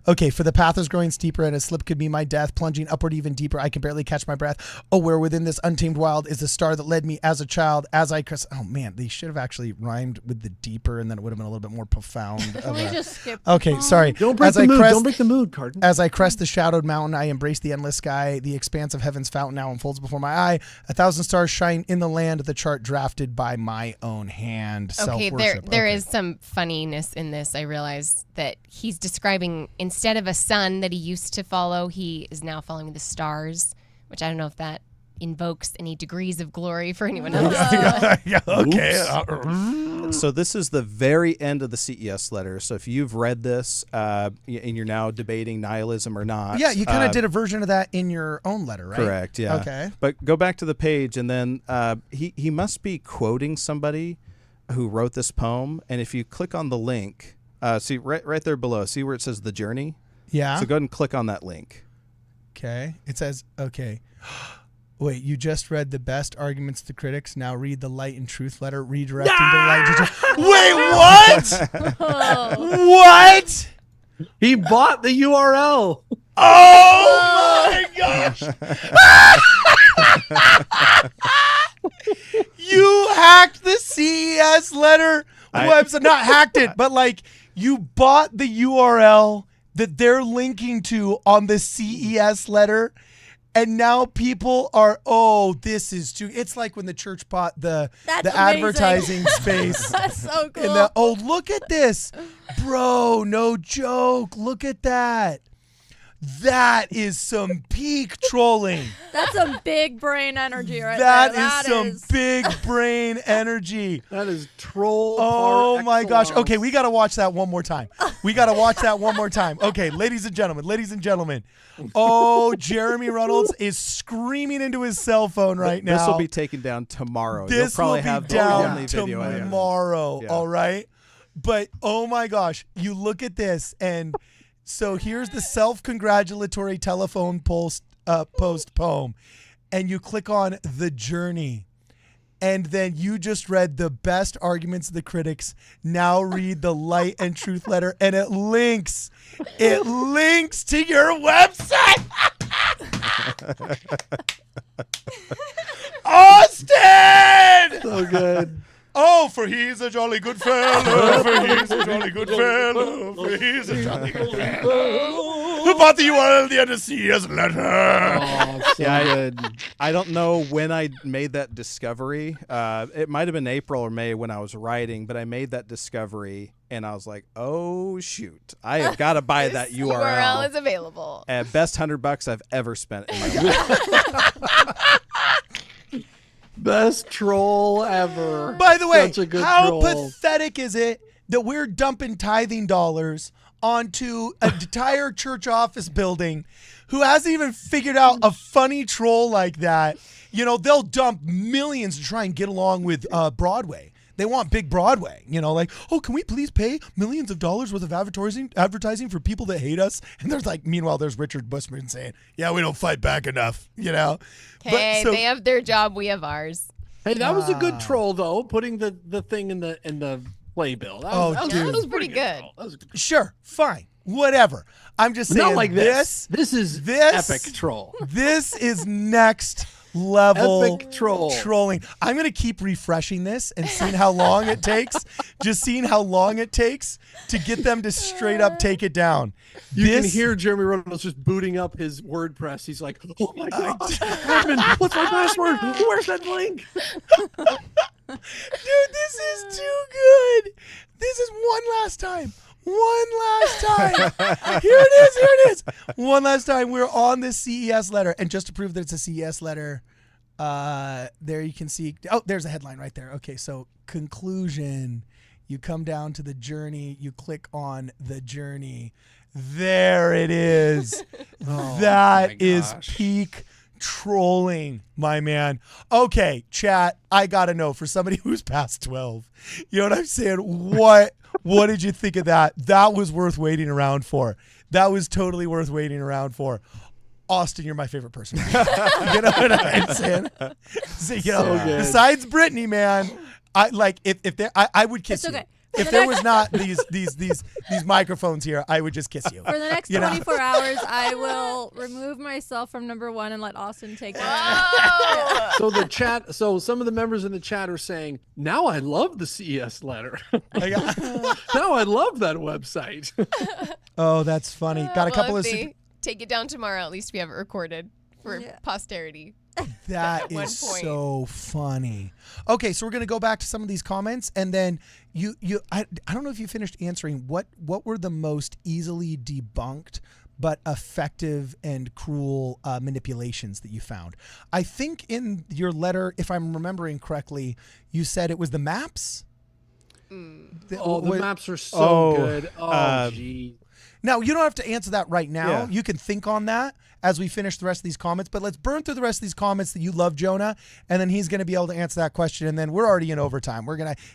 Okay, for the path is growing steeper and a slip could be my death. Plunging upward even deeper, I can barely catch my breath. Oh, where within this untamed wild is the star that led me as a child. As I crest. Oh, man, they should have actually rhymed with the deeper and then it would have been a little bit more profound. Can we just skip? Okay, sorry. Don't break the mood. Don't break the mood, Carden. As I crest the shadowed mountain, I embrace the endless sky. The expanse of heaven's fountain now unfolds before my eye. 1,000 stars shine in the land. The chart drafted by my own hand. Okay, Self-worship. there is some funniness in this. I realized that he's describing, instead of a sun that he used to follow, he is now following the stars, which I don't know if that invokes any degrees of glory for anyone else. yeah, okay. So this is the very end of the CES letter. So if you've read this and you're now debating nihilism or not. Yeah, you kind of did a version of that in your own letter, right? Correct, yeah. Okay. But go back to the page, and then he must be quoting somebody who wrote this poem. And if you click on the link, see right there below, see where it says The Journey? Yeah. So go ahead and click on that link. Okay. It says, okay. Wait, you just read the best arguments to critics. Now read the light and truth letter, redirecting the light to truth. Wait, what? What? He bought the URL. Oh my gosh. You hacked the CES letter website. Not hacked it, but like you bought the URL that they're linking to on the CES letter. And now people are, this is too. It's like when the church bought the advertising space. That's so cool. And look at this. Bro, no joke. Look at that. That is some peak trolling. That's some big brain energy right there. That is some big brain energy. That is troll. Oh my gosh. Okay, we got to watch that one more time. Okay, ladies and gentlemen. Oh, Jeremy Reynolds is screaming into his cell phone right now. This will be taken down tomorrow. This You'll probably will be have down the only video tomorrow. Yeah. All right. But oh my gosh, you look at this, and so here's the self-congratulatory telephone post poem, and you click on The Journey. And then you just read the best arguments of the critics. Now read the light and truth letter, and it links to your website. Austin! So good. Oh, for he's a jolly good fellow, for he's a jolly good fellow, for he's a jolly good fellow. Who bought the URL at the end of CES letter? Oh, so good. I don't know when I made that discovery. It might have been April or May when I was writing, but I made that discovery and I was like, oh shoot, I have got to buy that URL. URL is available. Best $100 I've ever spent in my life. Best troll ever. By the way, Such a good how troll. pathetic is it that we're dumping tithing dollars onto an entire church office building who hasn't even figured out a funny troll like that? You know, they'll dump millions to try and get along with Broadway. They want big Broadway, like, oh, can we please pay millions of dollars worth of advertising for people that hate us? And meanwhile, there's Richard Bushman saying, yeah, we don't fight back enough, Okay, they have their job, we have ours. Hey, that was a good troll though. Putting the thing in the playbill. That was pretty good. That was a good. Sure, fine, whatever. I'm just saying, Not like this. This is epic troll. This is next level Epic troll. trolling. I'm going to keep refreshing this and seeing how long it takes. Just seeing how long it takes to get them to straight up take it down. You can hear Jeremy Reynolds just booting up his WordPress. He's like, oh my God, Carmen, what's my password? Where's that link? Dude, this is too good. This is one last time. Here it is. One last time. We're on this CES letter. And just to prove that it's a CES letter, There you can see. Oh, there's a headline right there. Okay, so conclusion. You come down to the journey. You click on the journey. There it is. That is peak trolling, my man. Okay, chat. I gotta know, for somebody who's past 12, you know what I'm saying? What did you think of that? That was worth waiting around for. That was totally worth waiting around for. Austin, you're my favorite person. You know what I'm saying? So, besides Brittany, man, I like if there, I would kiss you. If there was not these microphones here, I would just kiss you. For the next 24 hours, I will remove myself from number one and let Austin take that. So the chat. So some of the members in the chat are saying, "Now I love the CES letter. Now I love that website." Oh, that's funny. Got a couple of. Take it down tomorrow. At least we have it recorded for posterity. That is so funny. Okay, so we're gonna go back to some of these comments, and then I don't know if you finished answering what were the most easily debunked but effective and cruel manipulations that you found. I think in your letter, if I'm remembering correctly, you said it was the maps. The maps are so good. Oh, geez. Now, you don't have to answer that right now. Yeah. You can think on that as we finish the rest of these comments, but let's burn through the rest of these comments that you love, Jonah, and then he's going to be able to answer that question, and then we're already in overtime.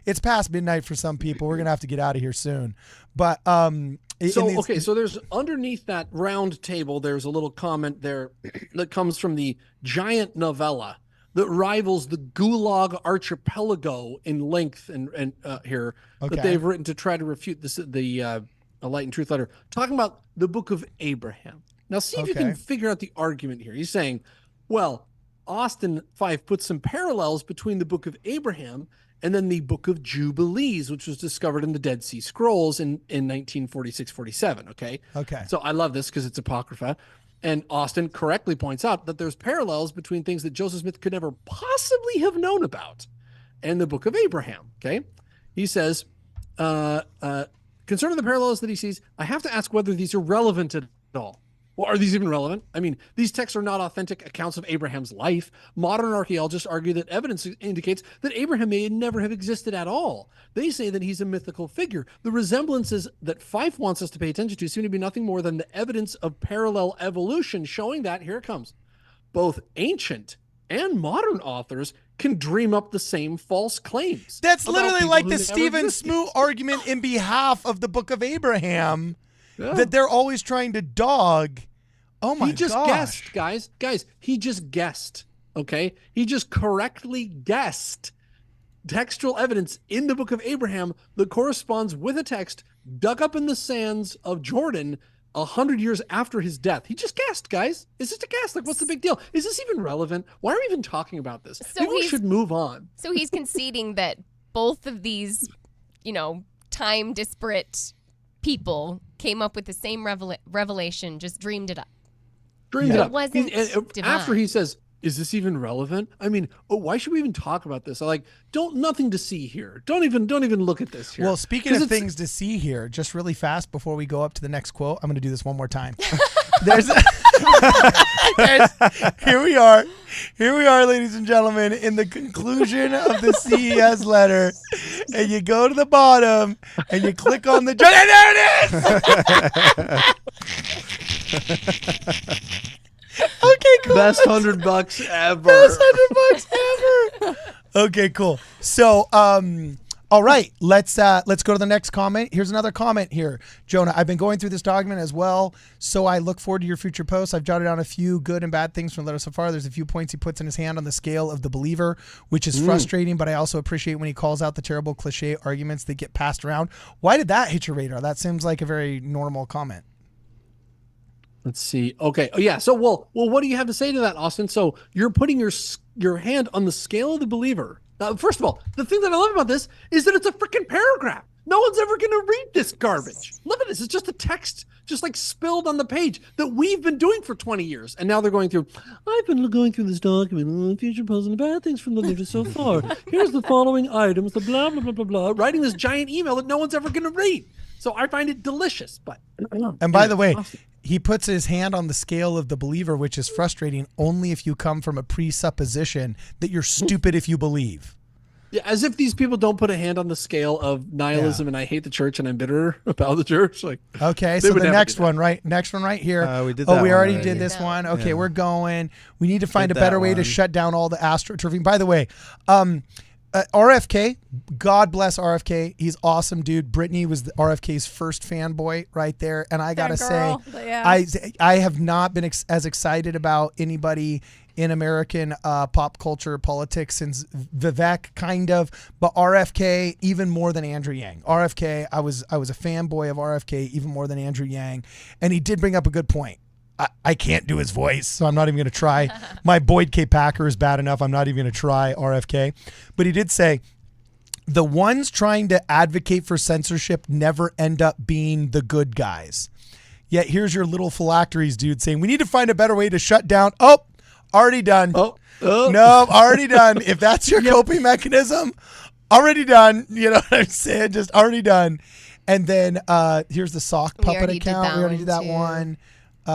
It's past midnight for some people. We're going to have to get out of here soon. But so there's underneath that round table, there's a little comment there that comes from the giant novella that rivals the Gulag Archipelago in length and here that they've written to try to refute the Light and Truth letter, talking about the Book of Abraham. Now, see if you can figure out the argument here. He's saying, well, Austin Fife puts some parallels between the Book of Abraham and then the Book of Jubilees, which was discovered in the Dead Sea Scrolls in 1946-47, okay? So I love this because it's Apocrypha. And Austin correctly points out that there's parallels between things that Joseph Smith could never possibly have known about and the Book of Abraham, okay? He says, concerning the parallels that he sees, I have to ask whether these are relevant at all. Well, are these even relevant? I mean, these texts are not authentic accounts of Abraham's life. Modern archaeologists argue that evidence indicates that Abraham may never have existed at all. They say that he's a mythical figure. The resemblances that Fife wants us to pay attention to seem to be nothing more than the evidence of parallel evolution, showing that, here it comes, both ancient and modern authors can dream up the same false claims. That's literally like the Stephen Smoot argument in behalf of the Book of Abraham that they're always trying to dog. Oh my gosh. He just guessed, guys. Guys, he just guessed, okay? He just correctly guessed textual evidence in the Book of Abraham that corresponds with a text dug up in the sands of Jordan 100 years after his death. He just guessed, guys. It's just a guess. Like, what's the big deal? Is this even relevant? Why are we even talking about this? So maybe we should move on. So he's conceding that both of these, time disparate people came up with the same revelation, just dreamed it up. It wasn't divine. After he says, is this even relevant? I mean, why should we even talk about this? Nothing to see here. Don't even look at this here. Well, speaking of things to see here, just really fast before we go up to the next quote, I'm going to do this one more time. Here we are, ladies and gentlemen, in the conclusion of the CES letter, and you go to the bottom and you click on the there it is. Okay, cool. Best $100 ever. Best $100 ever. Okay, cool. So, all right, let's go to the next comment. Here's another comment here. Jonah, I've been going through this document as well, so I look forward to your future posts. I've jotted down a few good and bad things from the letter so far. There's a few points he puts in his hand on the scale of the believer, which is frustrating, but I also appreciate when he calls out the terrible cliche arguments that get passed around. Why did that hit your radar? That seems like a very normal comment. Let's see. Okay. Oh, yeah. So, well, what do you have to say to that, Austin? So you're putting your hand on the scale of the believer. Now, first of all, the thing that I love about this is that it's a freaking paragraph. No one's ever going to read this garbage. Look at this. It's just a text, just like spilled on the page that we've been doing for 20 years. And now they're going through, I've been going through this document, future posts and the bad things from the letter so far. Here's the following items, the blah, blah, blah, blah, blah, writing this giant email that no one's ever going to read. So I find it delicious. But and by the way, He puts his hand on the scale of the believer, which is frustrating only if you come from a presupposition that you're stupid if you believe. Yeah, as if these people don't put a hand on the scale of nihilism and I hate the church and I'm bitter about the church. Like, okay, so the next one, right? Next one right here. We did that we already one did this one. Okay, Yeah. we're going. We need to find Did a better that way to one. shut down all the astroturfing. By the way, RFK, God bless RFK. He's awesome, dude. Brittany was RFK's first fanboy right there. And I got to say, I have not been as excited about anybody in American pop culture politics since Vivek, kind of, but RFK even more than Andrew Yang. RFK, I was a fanboy of RFK even more than Andrew Yang, and he did bring up a good point. I can't do his voice, so I'm not even going to try. My Boyd K. Packer is bad enough. I'm not even going to try RFK, but he did say the ones trying to advocate for censorship never end up being the good guys. Yet here's your little phylacteries dude saying we need to find a better way to shut down. Oh, already done. No, already done. If that's your coping mechanism, already done. You know what I'm saying? Just already done. And then here's the sock puppet account. We already did that one.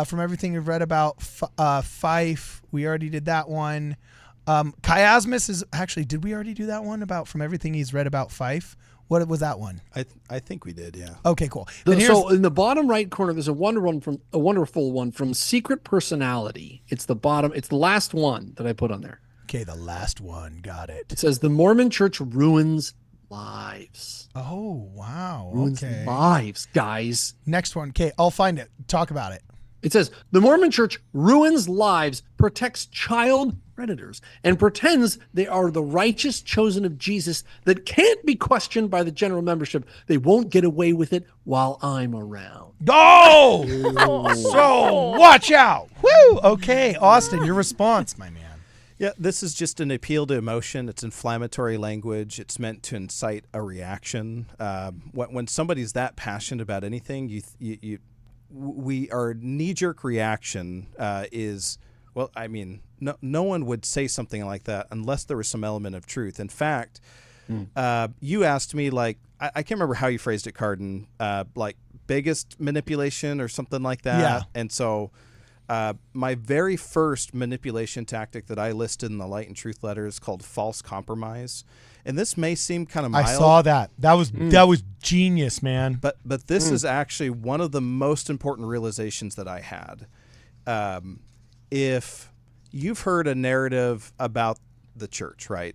From everything we've read about Fife, we already did that one. Chiasmus is actually, did we already do that one about from everything he's read about Fife? What was that one? I think we did, yeah. Okay, cool. So in the bottom right corner, there's a wonderful one from Secret Personality. It's the last one that I put on there. Okay, the last one. Got it. It says the Mormon Church ruins lives. Oh, wow. Ruins Okay. lives, guys. Next one. Okay, I'll find it. Talk about it. It says the Mormon Church ruins lives, protects child predators, and pretends they are the righteous chosen of Jesus that can't be questioned by the general membership. They won't get away with it while I'm around. Oh! So watch out. Woo! Okay, Austin, your response, my man. Yeah, this is just an appeal to emotion. It's inflammatory language. It's meant to incite a reaction. When somebody's that passionate about anything, our knee-jerk reaction is, well, I mean, no one would say something like that unless there was some element of truth. In fact, you asked me, like, I can't remember how you phrased it, Carden, like biggest manipulation or something like that. Yeah. And so my very first manipulation tactic that I listed in the Light and Truth letter is called false compromise. And this may seem kind of mild. I saw that. That was genius, man. But this is actually one of the most important realizations that I had. If you've heard a narrative about the church, right?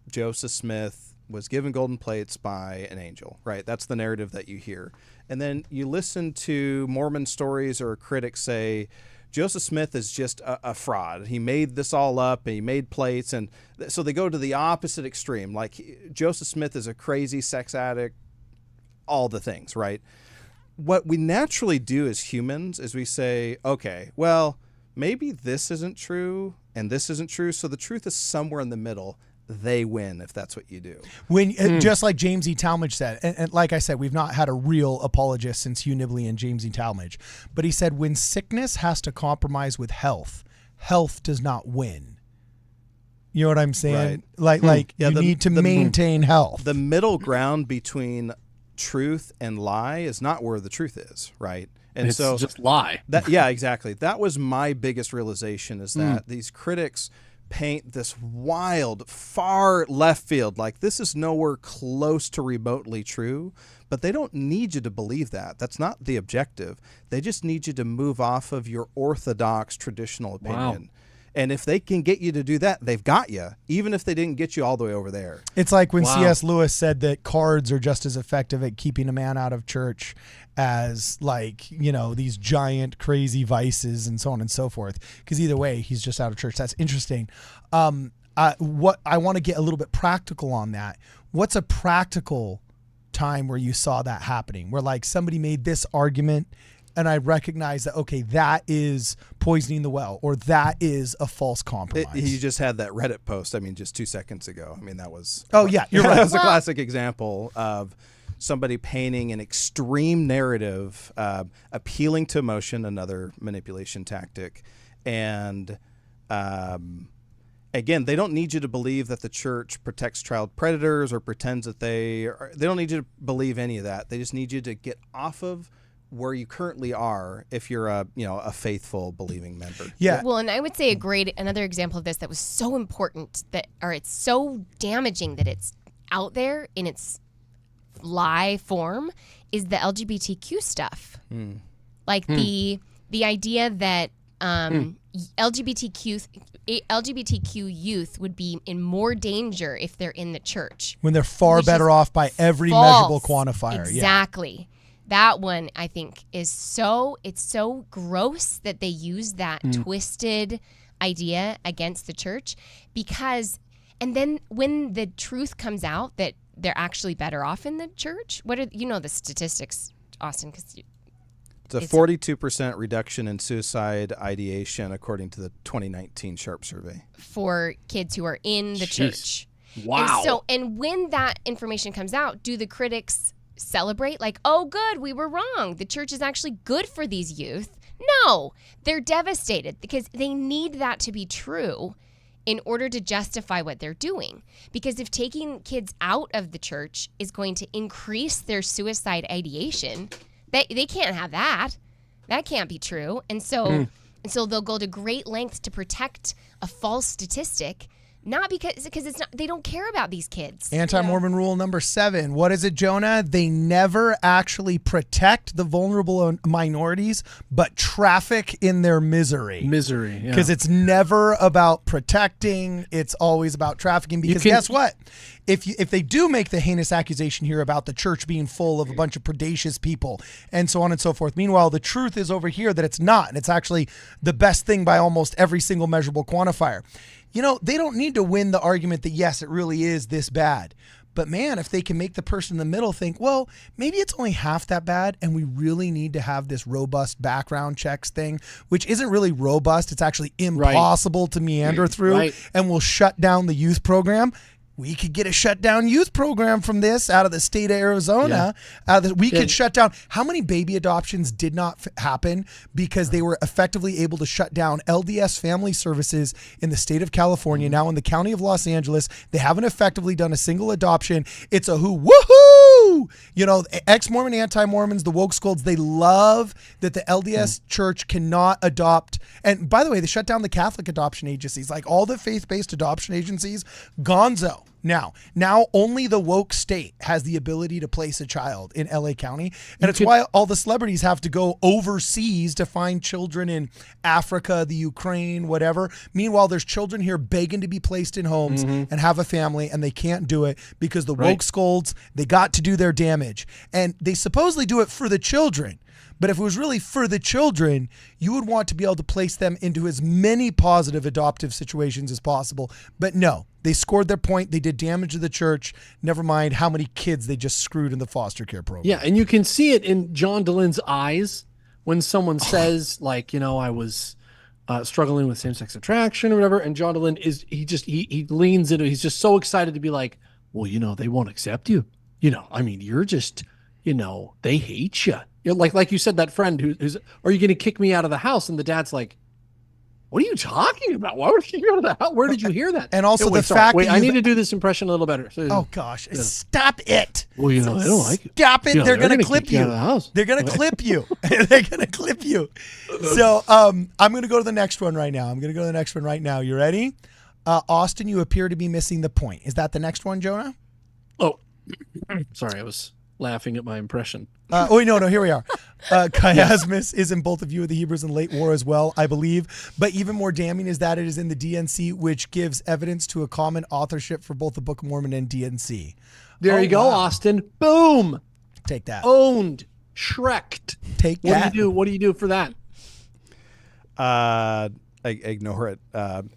Joseph Smith was given golden plates by an angel, right? That's the narrative that you hear. And then you listen to Mormon stories or critics say, Joseph Smith is just a fraud. He made this all up and he made plates. And so they go to the opposite extreme. Like Joseph Smith is a crazy sex addict, all the things, right? What we naturally do as humans is we say, okay, well, maybe this isn't true and this isn't true. So the truth is somewhere in the middle. They win if that's what you do. Just like James E. Talmage said, and like I said, we've not had a real apologist since Hugh Nibley and James E. Talmage, but he said when sickness has to compromise with health, health does not win. You know what I'm saying? Like you need to maintain health. The middle ground between truth and lie is not where the truth is, right? And it's so just lie. Yeah, exactly. That was my biggest realization is that these critics paint this wild, far left field, like this is nowhere close to remotely true, but they don't need you to believe that. That's not the objective. They just need you to move off of your orthodox traditional opinion. Wow. And if they can get you to do that, they've got you, even if they didn't get you all the way over there. It's like when C.S. Lewis said that cards are just as effective at keeping a man out of church as, like, you know, these giant crazy vices and so on and so forth. Because either way, he's just out of church. That's interesting. What I want to get a little bit practical on that. What's a practical time where you saw that happening? Where, like, somebody made this argument and I recognize that, okay, that is poisoning the well, or that is a false compromise. You just had that Reddit post, I mean, just 2 seconds ago. I mean, that was... Oh, yeah, you're right. That was a classic example of somebody painting an extreme narrative, appealing to emotion, another manipulation tactic. And again, they don't need you to believe that the church protects child predators or pretends that they don't need you to believe any of that. They just need you to get off of where you currently are if you're a faithful believing member. Yeah. Well, and I would say another example of this that was so important it's so damaging that it's out there in its lie form is the LGBTQ stuff. Like the idea that LGBTQ youth would be in more danger if they're in the church. When they're far better off by every measurable quantifier. Exactly. That one, I think, is it's so gross that they use that twisted idea against the church and then when the truth comes out that they're actually better off in the church, the statistics, Austin, because it's a 42% reduction in suicide ideation according to the 2019 Sharp survey. For kids who are in the church. Wow. And when that information comes out, do the critics celebrate like, oh, good, we were wrong. The church is actually good for these youth? No, they're devastated because they need that to be true in order to justify what they're doing. Because if taking kids out of the church is going to increase their suicide ideation, they can't have that. That can't be true. And so they'll go to great lengths to protect a false statistic, not because it's not, they don't care about these kids. Anti-Mormon rule number 7. What is it, Jonah? They never actually protect the vulnerable minorities, but traffic in their misery. Misery, yeah. Because it's never about protecting. It's always about trafficking. Because guess what? If they do make the heinous accusation here about the church being full of a bunch of predacious people and so on and so forth, meanwhile, the truth is over here that it's not. And it's actually the best thing by almost every single measurable quantifier. They don't need to win the argument that, yes, it really is this bad. But man, if they can make the person in the middle think, well, maybe it's only half that bad and we really need to have this robust background checks thing, which isn't really robust. It's actually impossible to meander through and will shut down the youth program. We could get a shutdown youth program from this out of the state of Arizona. We could shut down. How many baby adoptions did not happen because they were effectively able to shut down LDS family services in the state of California? Now in the county of Los Angeles, they haven't effectively done a single adoption. It's a woohoo! Ex-Mormon, anti-Mormons, the woke scolds, they love that the LDS church cannot adopt. And by the way, they shut down the Catholic adoption agencies, like all the faith-based adoption agencies, gonzo. Now only the woke state has the ability to place a child in LA County. And it's why all the celebrities have to go overseas to find children in Africa, the Ukraine, whatever. Meanwhile, there's children here begging to be placed in homes and have a family, and they can't do it because the woke scolds, they got to do their damage. And they supposedly do it for the children. But if it was really for the children, you would want to be able to place them into as many positive adoptive situations as possible. But no, they scored their point. They did damage to the church. Never mind how many kids they just screwed in the foster care program. Yeah, and you can see it in John DeLynne's eyes when someone says, like, I was struggling with same-sex attraction or whatever. And John DeLynne he leans into it. He's just so excited to be like, well, they won't accept you. You're just, they hate you. Like you said, that friend who's, are you going to kick me out of the house? And the dad's like, what are you talking about? Why would you go to the house? Where did you hear that? And also fact that I need to do this impression a little better. Oh gosh, stop it. Well, they don't like it. Stop it. They're going to clip you. They're going to clip you. They're going to clip you. So I'm going to go to the next one right now. You ready? Austin, you appear to be missing the point. Is that the next one, Jonah? Oh, sorry. I was laughing at my impression. No, here we are. Chiasmus is in both the view of the Hebrews in late war as well, I believe. But even more damning is that it is in the DNC, which gives evidence to a common authorship for both the Book of Mormon and DNC. There you go, Austin. Boom. Take that. Owned. Shreked. Take that. What do you do for that? I ignore it. The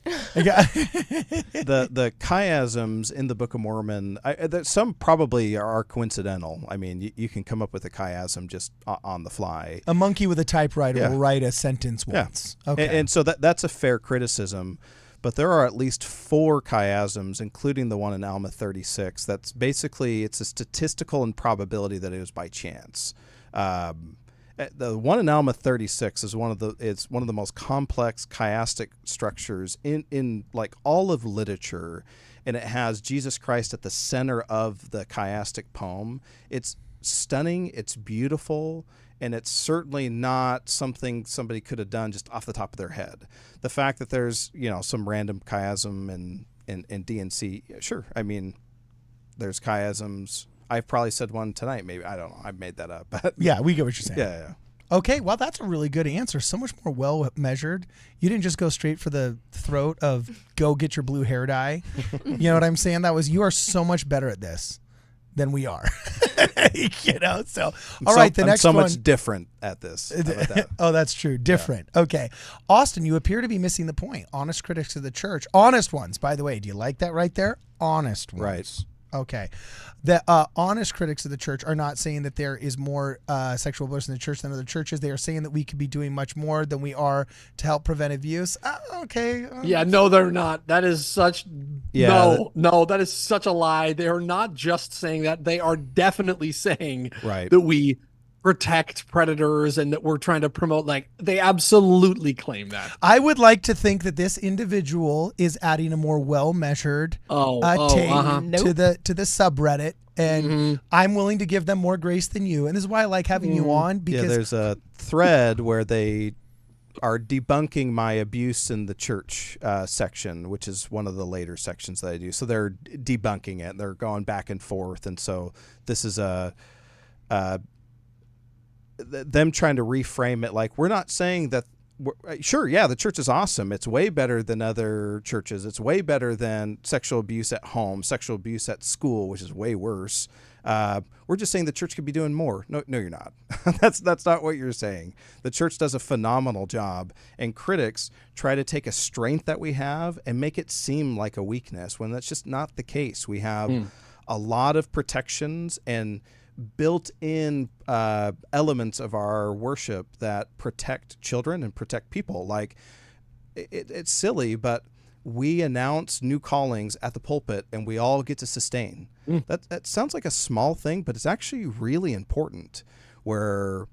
chiasms in the Book of Mormon, some probably are coincidental. I mean, you can come up with a chiasm just on the fly. A monkey with a typewriter will write a sentence once. Yeah. Okay. And so that's a fair criticism. But there are at least 4 chiasms, including the one in Alma 36. That's basically, it's a statistical improbability that it was by chance. The one in Alma 36 is one of the most complex chiastic structures in like all of literature, and it has Jesus Christ at the center of the chiastic poem. It's stunning. It's beautiful. and it's certainly not something somebody could have done just off the top of their head. The fact that there's, some random chiasm in DNC, sure. I mean, there's chiasms. I've probably said one tonight, maybe. I don't know. I made that up. But Yeah, we get what you're saying. yeah. Okay, well, that's a really good answer. So much more well measured. You didn't just go straight for the throat of go get your blue hair dye. You know what I'm saying? You are so much better at this than we are. So all right, the next I'm so one. much different at this. How about that? Oh, that's true. Different. Yeah. Okay. Austin, you appear to be missing the point. Honest critics of the church. Honest ones, by the way. Do you like that right there? Honest ones. Right. Okay. The honest critics of the church are not saying that there is more sexual abuse in the church than other churches. They are saying that we could be doing much more than we are to help prevent abuse. Okay. Yeah, no, they're not. That is such that is such a lie. They are not just saying that. They are definitely saying that we protect predators and that we're trying to promote, they absolutely claim that. I would like to think that this individual is adding a more well-measured take to the subreddit, and I'm willing to give them more grace than you. And this is why I like having you on, because there's a thread where they are debunking my abuse in the church section, which is one of the later sections that I do. So they're debunking it. They're going back and forth, and so this is them trying to reframe it like we're not saying that. Sure, yeah, the church is awesome. It's way better than other churches. It's way better than sexual abuse at home, sexual abuse at school, which is way worse. We're just saying the church could be doing more. No, you're not. That's not what you're saying. The church does a phenomenal job, and critics try to take a strength that we have and make it seem like a weakness when that's just not the case. We have a lot of protections and built-in elements of our worship that protect children and protect people. Like, it's silly, but we announce new callings at the pulpit and we all get to sustain. That sounds like a small thing, but it's actually really important, where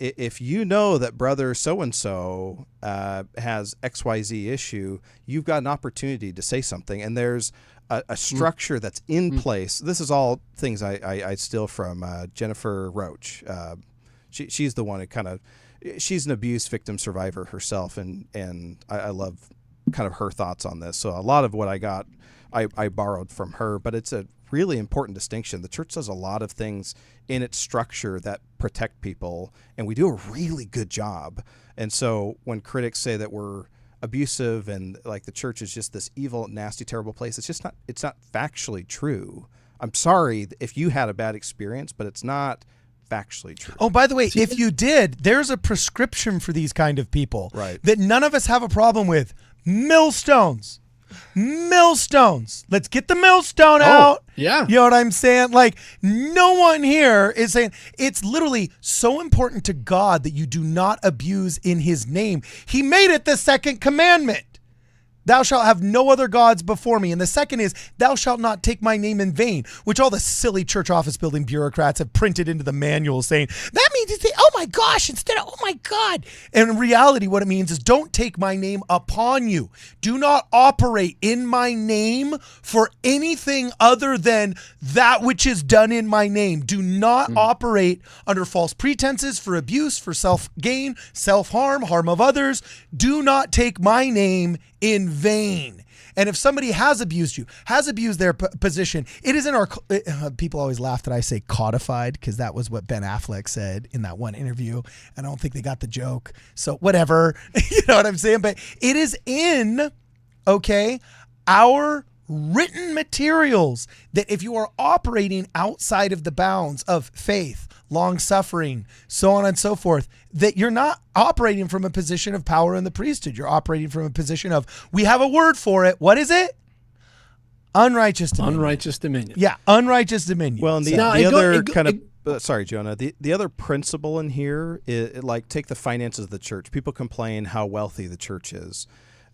if you know that brother so-and-so has XYZ issue, you've got an opportunity to say something, and there's a structure that's in place. This is all things I steal from Jennifer Roach. She's the one who she's an abuse victim survivor herself, and I love kind of her thoughts on this. So a lot of what I got, I borrowed from her, but it's a really important distinction. The church does a lot of things in its structure that protect people, and we do a really good job. And so when critics say that we're abusive and like the church is just this evil, nasty, terrible place, it's not factually true. I'm sorry if you had a bad experience, but it's not factually true. Oh, by the way, if you did, there's a prescription for these kind of people that none of us have a problem with. Millstones. Let's get the millstone out. Yeah. You know what I'm saying? Like, no one here is saying it's literally so important to God that you do not abuse in his name. He made it the second commandment. Thou shalt have no other gods before me. And the second is, thou shalt not take my name in vain, which all the silly church office building bureaucrats have printed into the manual saying, that means it's oh my gosh, instead of, oh my God. And in reality, what it means is don't take my name upon you. Do not operate in my name for anything other than that which is done in my name. Do not operate under false pretenses for abuse, for self-gain, self-harm, harm of others. Do not take my name in vain. And if somebody has abused you, has abused their position, it is in our, people always laugh that I say codified, because that was what Ben Affleck said in that one interview. And I don't think they got the joke. So whatever, you know what I'm saying? But it is in, our written materials that if you are operating outside of the bounds of faith, long suffering, so on and so forth, that you're not operating from a position of power in the priesthood. You're operating from a position of, we have a word for it. What is it? Unrighteous dominion. Unrighteous dominion. Yeah, unrighteous dominion. Well, and sorry, Jonah, the other principle in here is, like, take the finances of the church. People complain how wealthy the church is.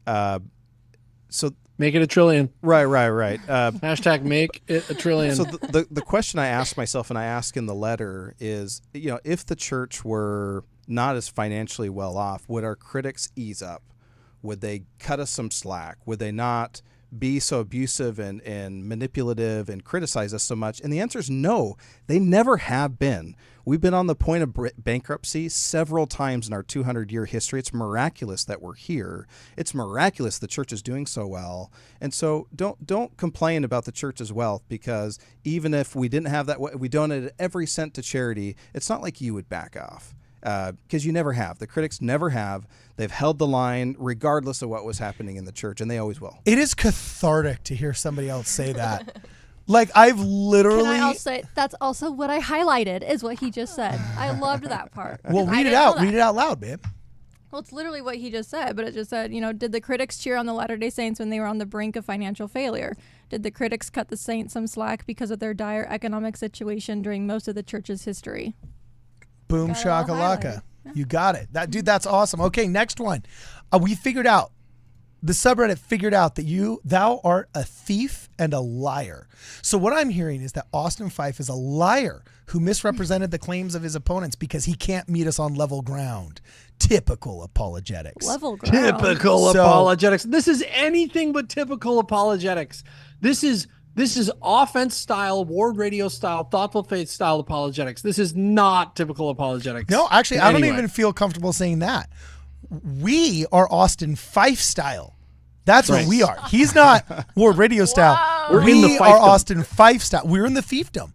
So make it a trillion. Right. Hashtag make it a trillion. So the question I ask myself, and I ask in the letter, is, if the church were not as financially well off, would our critics ease up? Would they cut us some slack? Would they not be so abusive and manipulative and criticize us so much? And the answer is no, they never have been. We've been on the point of bankruptcy several times in our 200-year history. It's miraculous that we're here. It's miraculous the church is doing so well. And so don't complain about the church's wealth, because even if we didn't have that, we donated every cent to charity, it's not like you would back off. Because you never have. The critics never have. They've held the line regardless of what was happening in the church, and they always will. It is cathartic to hear somebody else say that. Like, I've literally... Can I also say, that's also what I highlighted, is what he just said. I loved that part. Well, read it out. Read it out loud, babe. Well, it's literally what he just said, but it just said, did the critics cheer on the Latter-day Saints when they were on the brink of financial failure? Did the critics cut the Saints some slack because of their dire economic situation during most of the church's history? Boom shakalaka. Yeah. You got it. That's awesome. Okay, next one. We figured out, the subreddit figured out that thou art a thief and a liar. So what I'm hearing is that Austin Fife is a liar who misrepresented the claims of his opponents because he can't meet us on level ground. Typical apologetics. Level ground. Typical apologetics. This is anything but typical apologetics. This is offense style, WardRadio style, thoughtful faith style apologetics. This is not typical apologetics. No, actually, I don't even feel comfortable saying that. We are Austin Fife style. That's what we are. He's not WardRadio style. Wow. We are Austin Fife style. We're in the fiefdom.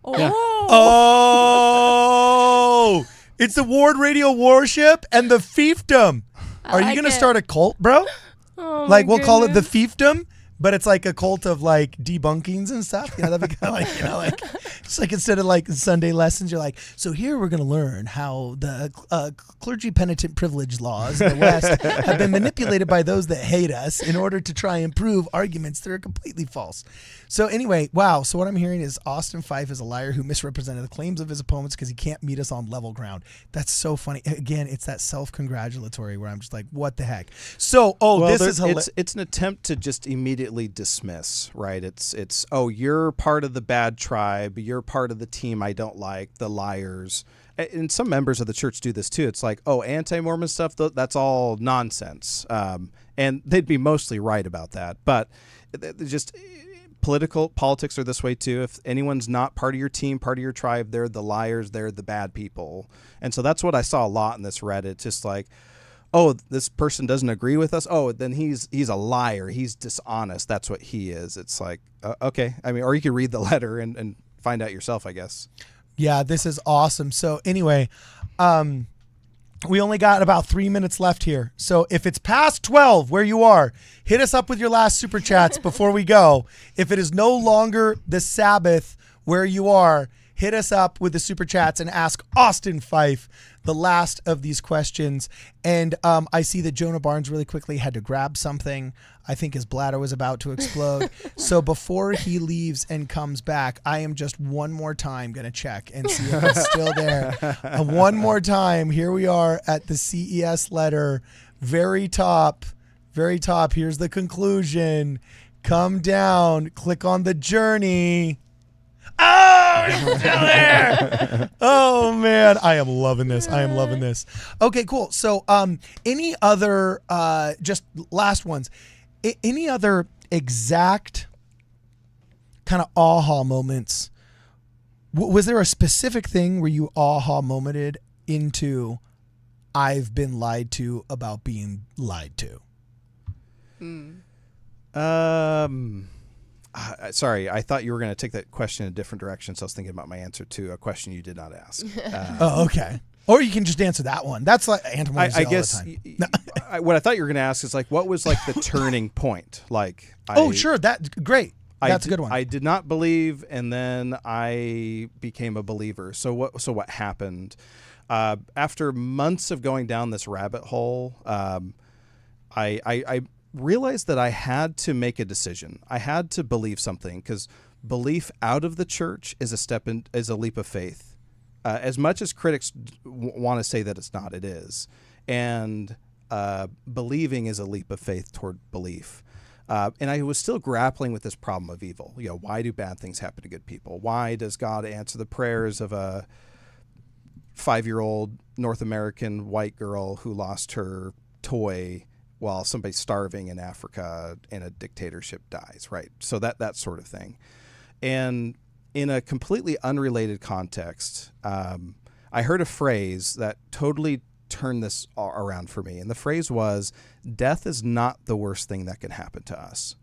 Oh, it's the WardRadio worship and the fiefdom. Are you going to start a cult, bro? Oh, like, we'll call it the fiefdom, but it's like a cult of like debunkings and stuff. That'd be kind of like, it's like instead of like Sunday lessons, you're like, so here we're going to learn how the clergy penitent privilege laws in the West have been manipulated by those that hate us in order to try and prove arguments that are completely false. So anyway, wow. So what I'm hearing is Austin Fife is a liar who misrepresented the claims of his opponents because he can't meet us on level ground. That's so funny. Again, it's that self-congratulatory where I'm just like, what the heck? So, this is hilarious. It's an attempt to just immediately dismiss, right? It's you're part of the bad tribe, you're part of the team I don't like, the liars. And some members of the church do this too. It's like, anti-Mormon stuff, that's all nonsense. And they'd be mostly right about that. But just politics are this way too. If anyone's not part of your team, part of your tribe, they're the liars, they're the bad people. And so that's what I saw a lot in this Reddit. Just like, this person doesn't agree with us. Then he's a liar. He's dishonest. That's what he is. It's like, okay. I mean, or you could read the letter and find out yourself, I guess. Yeah, this is awesome. So anyway, we only got about 3 minutes left here. So if it's past 12 where you are, hit us up with your last super chats before we go. If it is no longer the Sabbath where you are, hit us up with the super chats and ask Austin Fife the last of these questions. And I see that Jonah Barnes really quickly had to grab something. I think his bladder was about to explode. So before he leaves and comes back, I am just one more time going to check and see if it's still there. And one more time, here we are at the CES letter, very top. Here's the conclusion. Come down, click on the journey. Oh, it's still there. Oh, man. I am loving this. Okay, cool. So any other, just last ones, any other exact kind of aha moments? Was there a specific thing where you aha momented into I've been lied to about being lied to? Sorry, I thought you were going to take that question in a different direction, so I was thinking about my answer to a question you did not ask. Okay. Or you can just answer that one. That's like Anti-Mormon I guess what I thought you were going to ask is like, what was like the turning point? Like, sure, great. That's a good one. I did not believe, and then I became a believer. So what happened? After months of going down this rabbit hole, I realized that I had to make a decision. I had to believe something, because belief out of the church is a leap of faith. As much as critics want to say that it's not, it is. And believing is a leap of faith toward belief. And I was still grappling with this problem of evil. Why do bad things happen to good people? Why does God answer the prayers of a 5-year-old North American white girl who lost her toy while somebody starving in Africa in a dictatorship dies, right? So that sort of thing. And in a completely unrelated context, I heard a phrase that totally turned this around for me. And the phrase was, death is not the worst thing that can happen to us.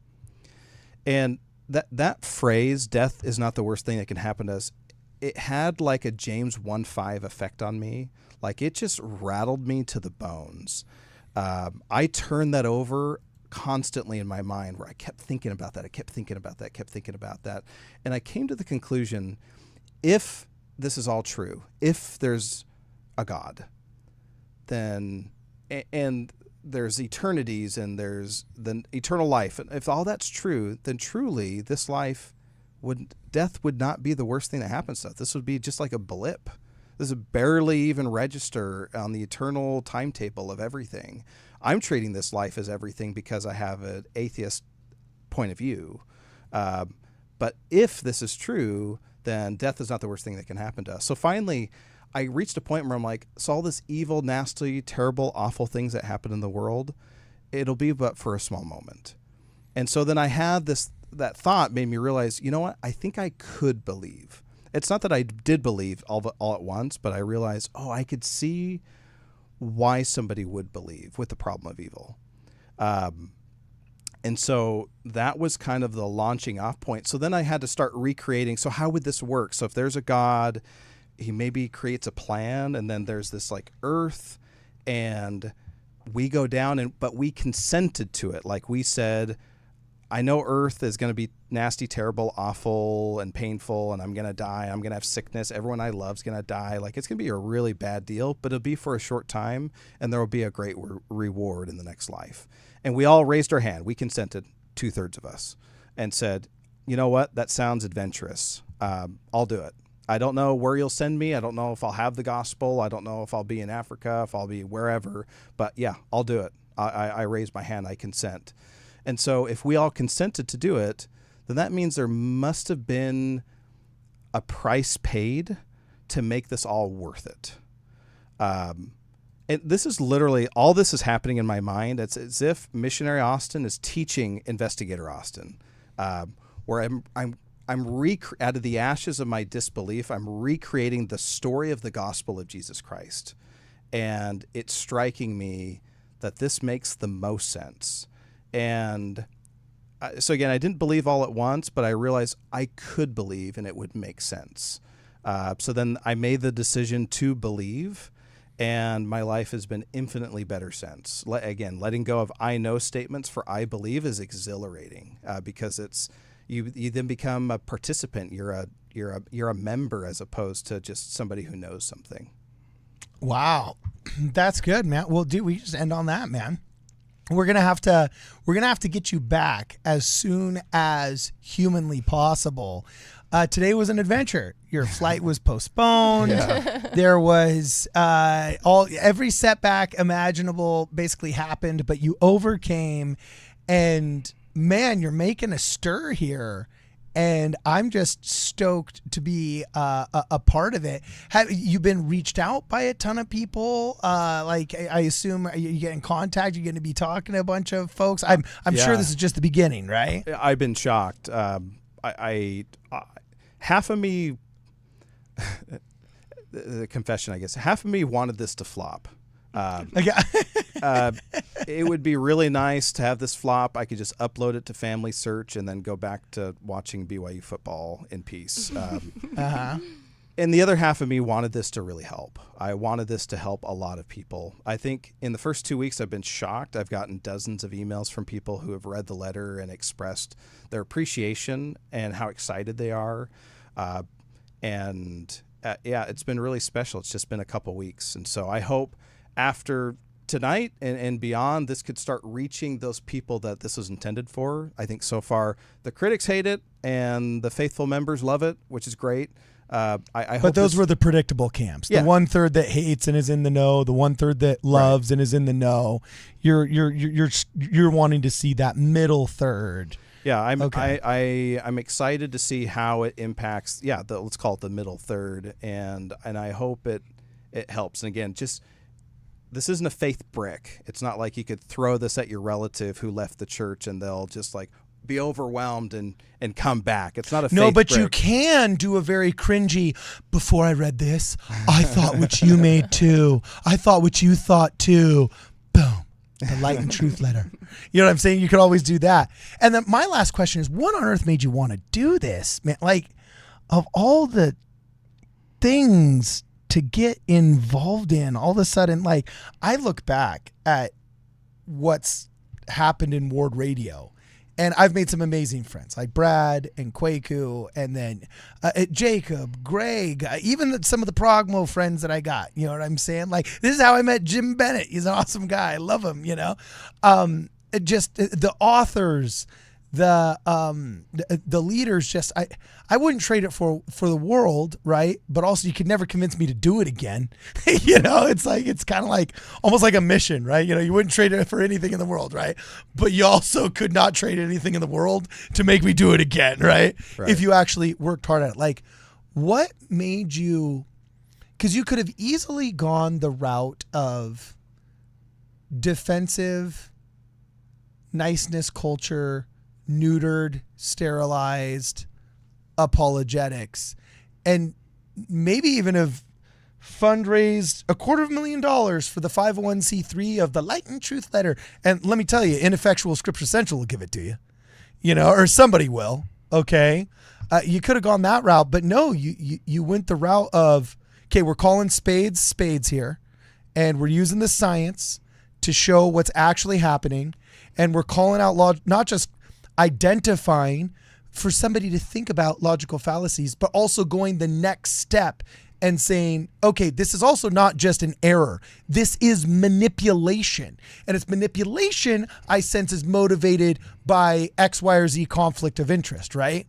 And that phrase, death is not the worst thing that can happen to us, it had like a James 1:5 effect on me. Like it just rattled me to the bones. I turned that over constantly in my mind, where I kept thinking about that. I kept thinking about that, kept thinking about that. And I came to the conclusion, if this is all true, if there's a God, then, and there's eternities and there's the eternal life, and if all that's true, then truly this life death would not be the worst thing that happens to us. This would be just like a blip. This would barely even register on the eternal timetable of everything. I'm treating this life as everything because I have an atheist point of view. But if this is true, then death is not the worst thing that can happen to us. So finally, I reached a point where I'm like, so all this evil, nasty, terrible, awful things that happen in the world, it'll be but for a small moment. And so then I had that thought made me realize, you know what? I think I could believe. It's not that I did believe all at once, but I realized, I could see why somebody would believe with the problem of evil. And so that was kind of the launching off point. So then I had to start recreating. So how would this work? So if there's a God, he maybe creates a plan, and then there's this like earth, and we go down, but we consented to it. Like we said, I know earth is going to be nasty, terrible, awful, and painful, and I'm going to die. I'm going to have sickness. Everyone I love is going to die. Like, it's going to be a really bad deal, but it'll be for a short time, and there will be a great reward in the next life. And we all raised our hand. We consented, 2/3 of us, and said, you know what? That sounds adventurous. I'll do it. I don't know where you'll send me. I don't know if I'll have the gospel. I don't know if I'll be in Africa, if I'll be wherever. But yeah, I'll do it. I raise my hand. I consent. And so if we all consented to do it, then that means there must have been a price paid to make this all worth it. And this is literally, all this is happening in my mind. It's as if Missionary Austin is teaching Investigator Austin, where I'm out of the ashes of my disbelief, I'm recreating the story of the gospel of Jesus Christ. And it's striking me that this makes the most sense. And so again, I didn't believe all at once, but I realized I could believe and it would make sense. So then I made the decision to believe, and my life has been infinitely better since. Again, letting go of I know statements for I believe is exhilarating, because it's you then become a participant. You're a member as opposed to just somebody who knows something. Wow, that's good, man. Well, dude, we just end on that, man. We're gonna have to get you back as soon as humanly possible. Today was an adventure. Your flight was postponed. Yeah. There was every setback imaginable basically happened, but you overcame. And man, you're making a stir here. And I'm just stoked to be a part of it. Have you been reached out by a ton of people? Like, I assume you get in contact. You're going to be talking to a bunch of folks. I'm sure this is just the beginning, right? I've been shocked. I half of me, the confession, I guess, half of me wanted this to flop. It would be really nice to have this flop. I could just upload it to Family Search and then go back to watching BYU football in peace. And the other half of me wanted this to really help. I wanted this to help a lot of people. I think in the first 2 weeks, I've been shocked. I've gotten dozens of emails from people who have read the letter and expressed their appreciation and how excited they are. Yeah, it's been really special. It's just been a couple weeks. And so I hope after tonight and beyond, this could start reaching those people that this was intended for. I think so far the critics hate it and the faithful members love it, which is great. I hope. But those were the predictable camps. Yeah. The 1/3 that hates and is in the know, the 1/3 that loves and is in the know. You're wanting to see that middle third. Yeah, I'm excited to see how it impacts. Yeah, let's call it the middle third, and I hope it helps. And again, just this isn't a faith brick. It's not like you could throw this at your relative who left the church and they'll just like be overwhelmed and come back. It's not a faith but brick. you can do a very cringy, before I read this, I thought what you made too. I thought what you thought too. Boom. The Light and Truth Letter. You know what I'm saying? You could always do that. And then my last question is, what on earth made you want to do this? Man, like, of all the things to get involved in, all of a sudden, like, I look back at what's happened in WardRadio, and I've made some amazing friends like Brad and Kwaku, and then Jacob, Greg, even some of the Progmo friends that I got. You know what I'm saying? Like, this is how I met Jim Bennett. He's an awesome guy. I love him, you know. Just the authors, the leaders, just I wouldn't trade it for the world, right? But also, you could never convince me to do it again. You know, it's kind of like almost like a mission, right? You know, you wouldn't trade it for anything in the world, right? But you also could not trade anything in the world to make me do it again, right? If you actually worked hard at it. Like, what made you? Because you could have easily gone the route of defensive niceness culture, neutered, sterilized apologetics, and maybe even have fundraised $250,000 for the 501c3 of the Light and Truth Letter. And let me tell you, Ineffectual Scripture Central will give it to you, you know, or somebody will. Okay, you could have gone that route, but no, you went the route of, okay, we're calling spades here, and we're using the science to show what's actually happening, and we're calling out not just identifying for somebody to think about logical fallacies, but also going the next step and saying, okay, this is also not just an error. This is manipulation. And it's manipulation I sense is motivated by X, Y, or Z conflict of interest, right?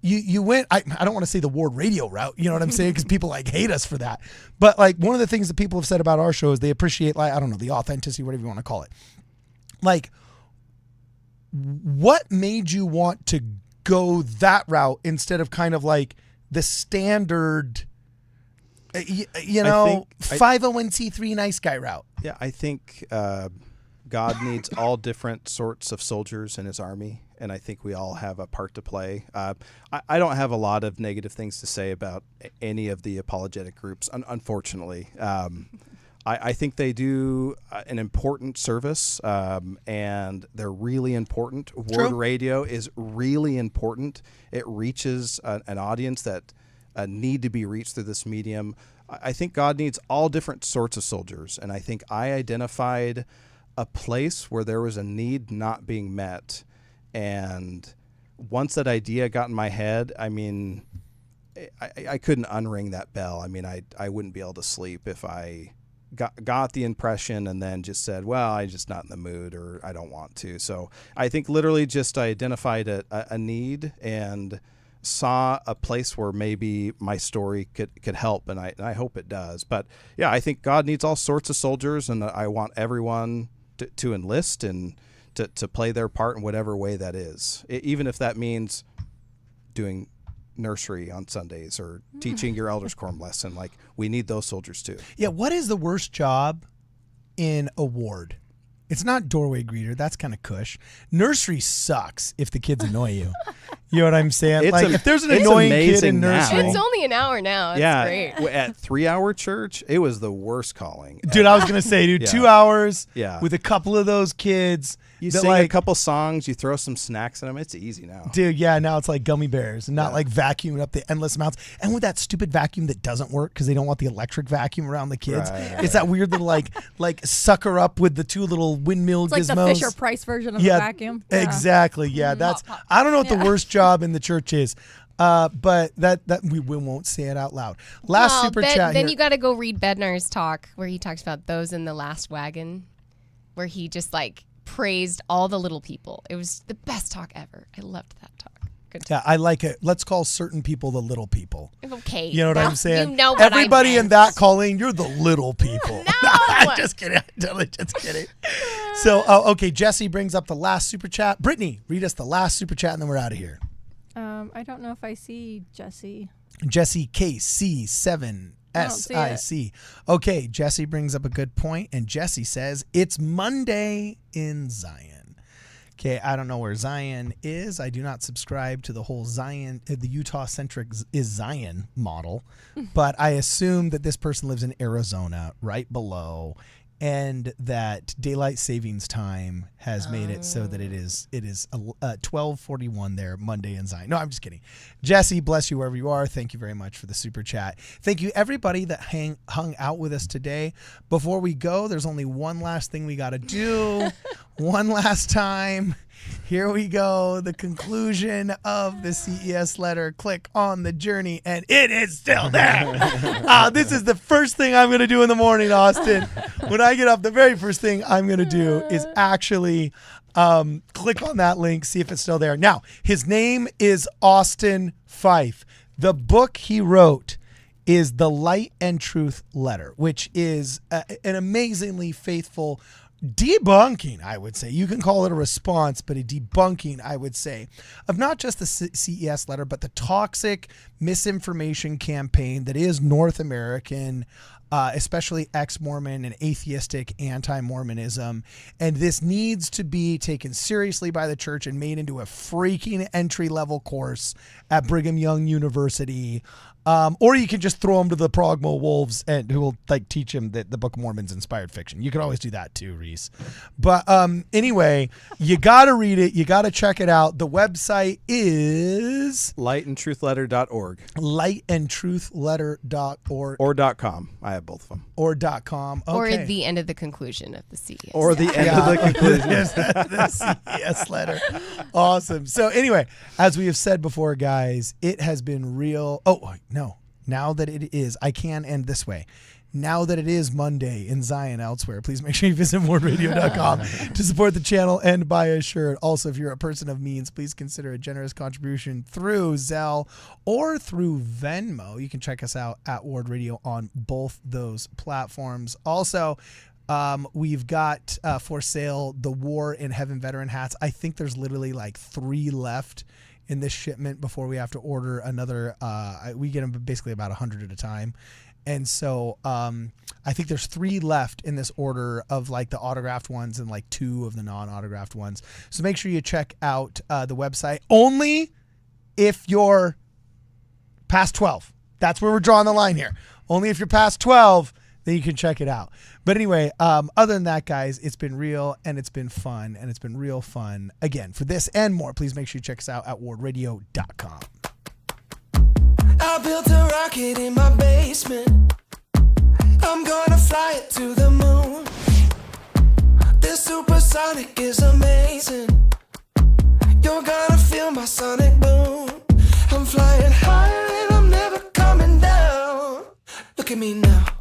You went, I don't want to say the WardRadio route, you know what I'm saying? Because people like hate us for that. But like one of the things that people have said about our show is they appreciate, like, I don't know, the authenticity, whatever you want to call it. Like, what made you want to go that route instead of kind of like the standard, you know, 501c3 nice guy route? Yeah, I think God needs all different sorts of soldiers in his army, and I think we all have a part to play. I don't have a lot of negative things to say about any of the apologetic groups, unfortunately. I think they do an important service, and they're really important. WardRadio is really important. It reaches an audience that need to be reached through this medium. I think God needs all different sorts of soldiers, and I think I identified a place where there was a need not being met. And once that idea got in my head, I mean, I couldn't unring that bell. I mean, I wouldn't be able to sleep if I got the impression and then just said, well, I'm just not in the mood, or I don't want to. So I think literally just I identified a need and saw a place where maybe my story could help, and I hope it does. But yeah, I think God needs all sorts of soldiers, and I want everyone to enlist and to play their part in whatever way that is, even if that means doing nursery on Sundays or teaching your elders quorum lesson. Like, we need those soldiers too. Yeah. What is the worst job in a ward? It's not doorway greeter. That's kind of cush. Nursery sucks if the kids annoy you. You know what I'm saying? Like, if there's an annoying kid in nursery. It's only an hour now. It's great. At 3-hour church, it was the worst calling. Dude, I was going to say, dude, 2 hours Yeah. with a couple of those kids. You sing a couple songs, you throw some snacks in them. It's easy now. Dude, yeah, now it's like gummy bears and not like vacuuming up the endless amounts. And with that stupid vacuum that doesn't work because they don't want the electric vacuum around the kids. Right. It's that weird little like sucker up with the two little windmill gizmos. It's like the Fisher-Price version of the vacuum. Yeah, exactly. Yeah, that's. I don't know what the worst job in the church is. But that we won't say it out loud. Last super chat. Then you got to go read Bednar's talk where he talks about those in the last wagon, where he just like praised all the little people. It was the best talk ever. I loved that talk. Good talk. Yeah, I like it. Let's call certain people the little people. Okay. You know what I'm saying? You know what Everybody in that calling, you're the little people. No! I'm just kidding. I'm totally just kidding. So, okay, Jesse brings up the last super chat. Brittany, read us the last super chat and then we're out of here. I don't know if I see Jesse. Jesse KC7 SIC. Okay, Jesse brings up a good point, and Jesse says it's Monday in Zion. Okay, I don't know where Zion is. I do not subscribe to the whole Zion, the Utah-centric is Zion model, but I assume that this person lives in Arizona, right below, and that daylight savings time has made it so that it is 12:41 there, Monday in Zion. No, I'm just kidding. Jesse, bless you wherever you are. Thank you very much for the super chat. Thank you everybody that hung out with us today. Before we go, there's only one last thing we got to do. One last time. Here we go. The conclusion of the CES letter. Click on the journey, and it is still there. This is the first thing I'm going to do in the morning, Austin. When I get up, the very first thing I'm going to do is actually click on that link, see if it's still there. Now, his name is Austin Fife. The book he wrote is The Light and Truth Letter, which is an amazingly faithful debunking, I would say. You can call it a response, but a debunking, I would say, of not just the CES letter, but the toxic misinformation campaign that is North American, especially ex-Mormon and atheistic anti-Mormonism. And this needs to be taken seriously by the church and made into a freaking entry-level course at Brigham Young University. Or you can just throw him to the Progmo Wolves, and who will teach him that the Book of Mormon's inspired fiction. You can always do that too, Reese. But anyway, you got to read it. You got to check it out. The website is lightandtruthletter.org. lightandtruthletter.org. Or .com. I have both of them. Or .com. Okay. Or the end of the conclusion of the CES. Or the end of the conclusion. The CES letter. Awesome. So anyway, as we have said before, guys, it has been real. Oh, no. Now that it is, I can end this way. Now that it is Monday in Zion elsewhere, please make sure you visit WardRadio.com to support the channel and buy a shirt. Also, if you're a person of means, please consider a generous contribution through Zelle or through Venmo. You can check us out at Ward Radio on both those platforms. Also, we've got for sale the War in Heaven veteran hats. I think there's literally 3 left in this shipment before we have to order another. We get them basically about 100 at a time. And so I think there's 3 left in this order of the autographed ones and 2 of the non-autographed ones. So make sure you check out the website. Only if you're past 12. That's where we're drawing the line here. Only if you're past 12, then you can check it out. But anyway, other than that, guys, it's been real and it's been fun and it's been real fun. Again, for this and more, please make sure you check us out at WardRadio.com. I built a rocket in my basement. I'm gonna fly it to the moon. This supersonic is amazing. You're gonna feel my sonic boom. I'm flying higher and I'm never coming down. Look at me now.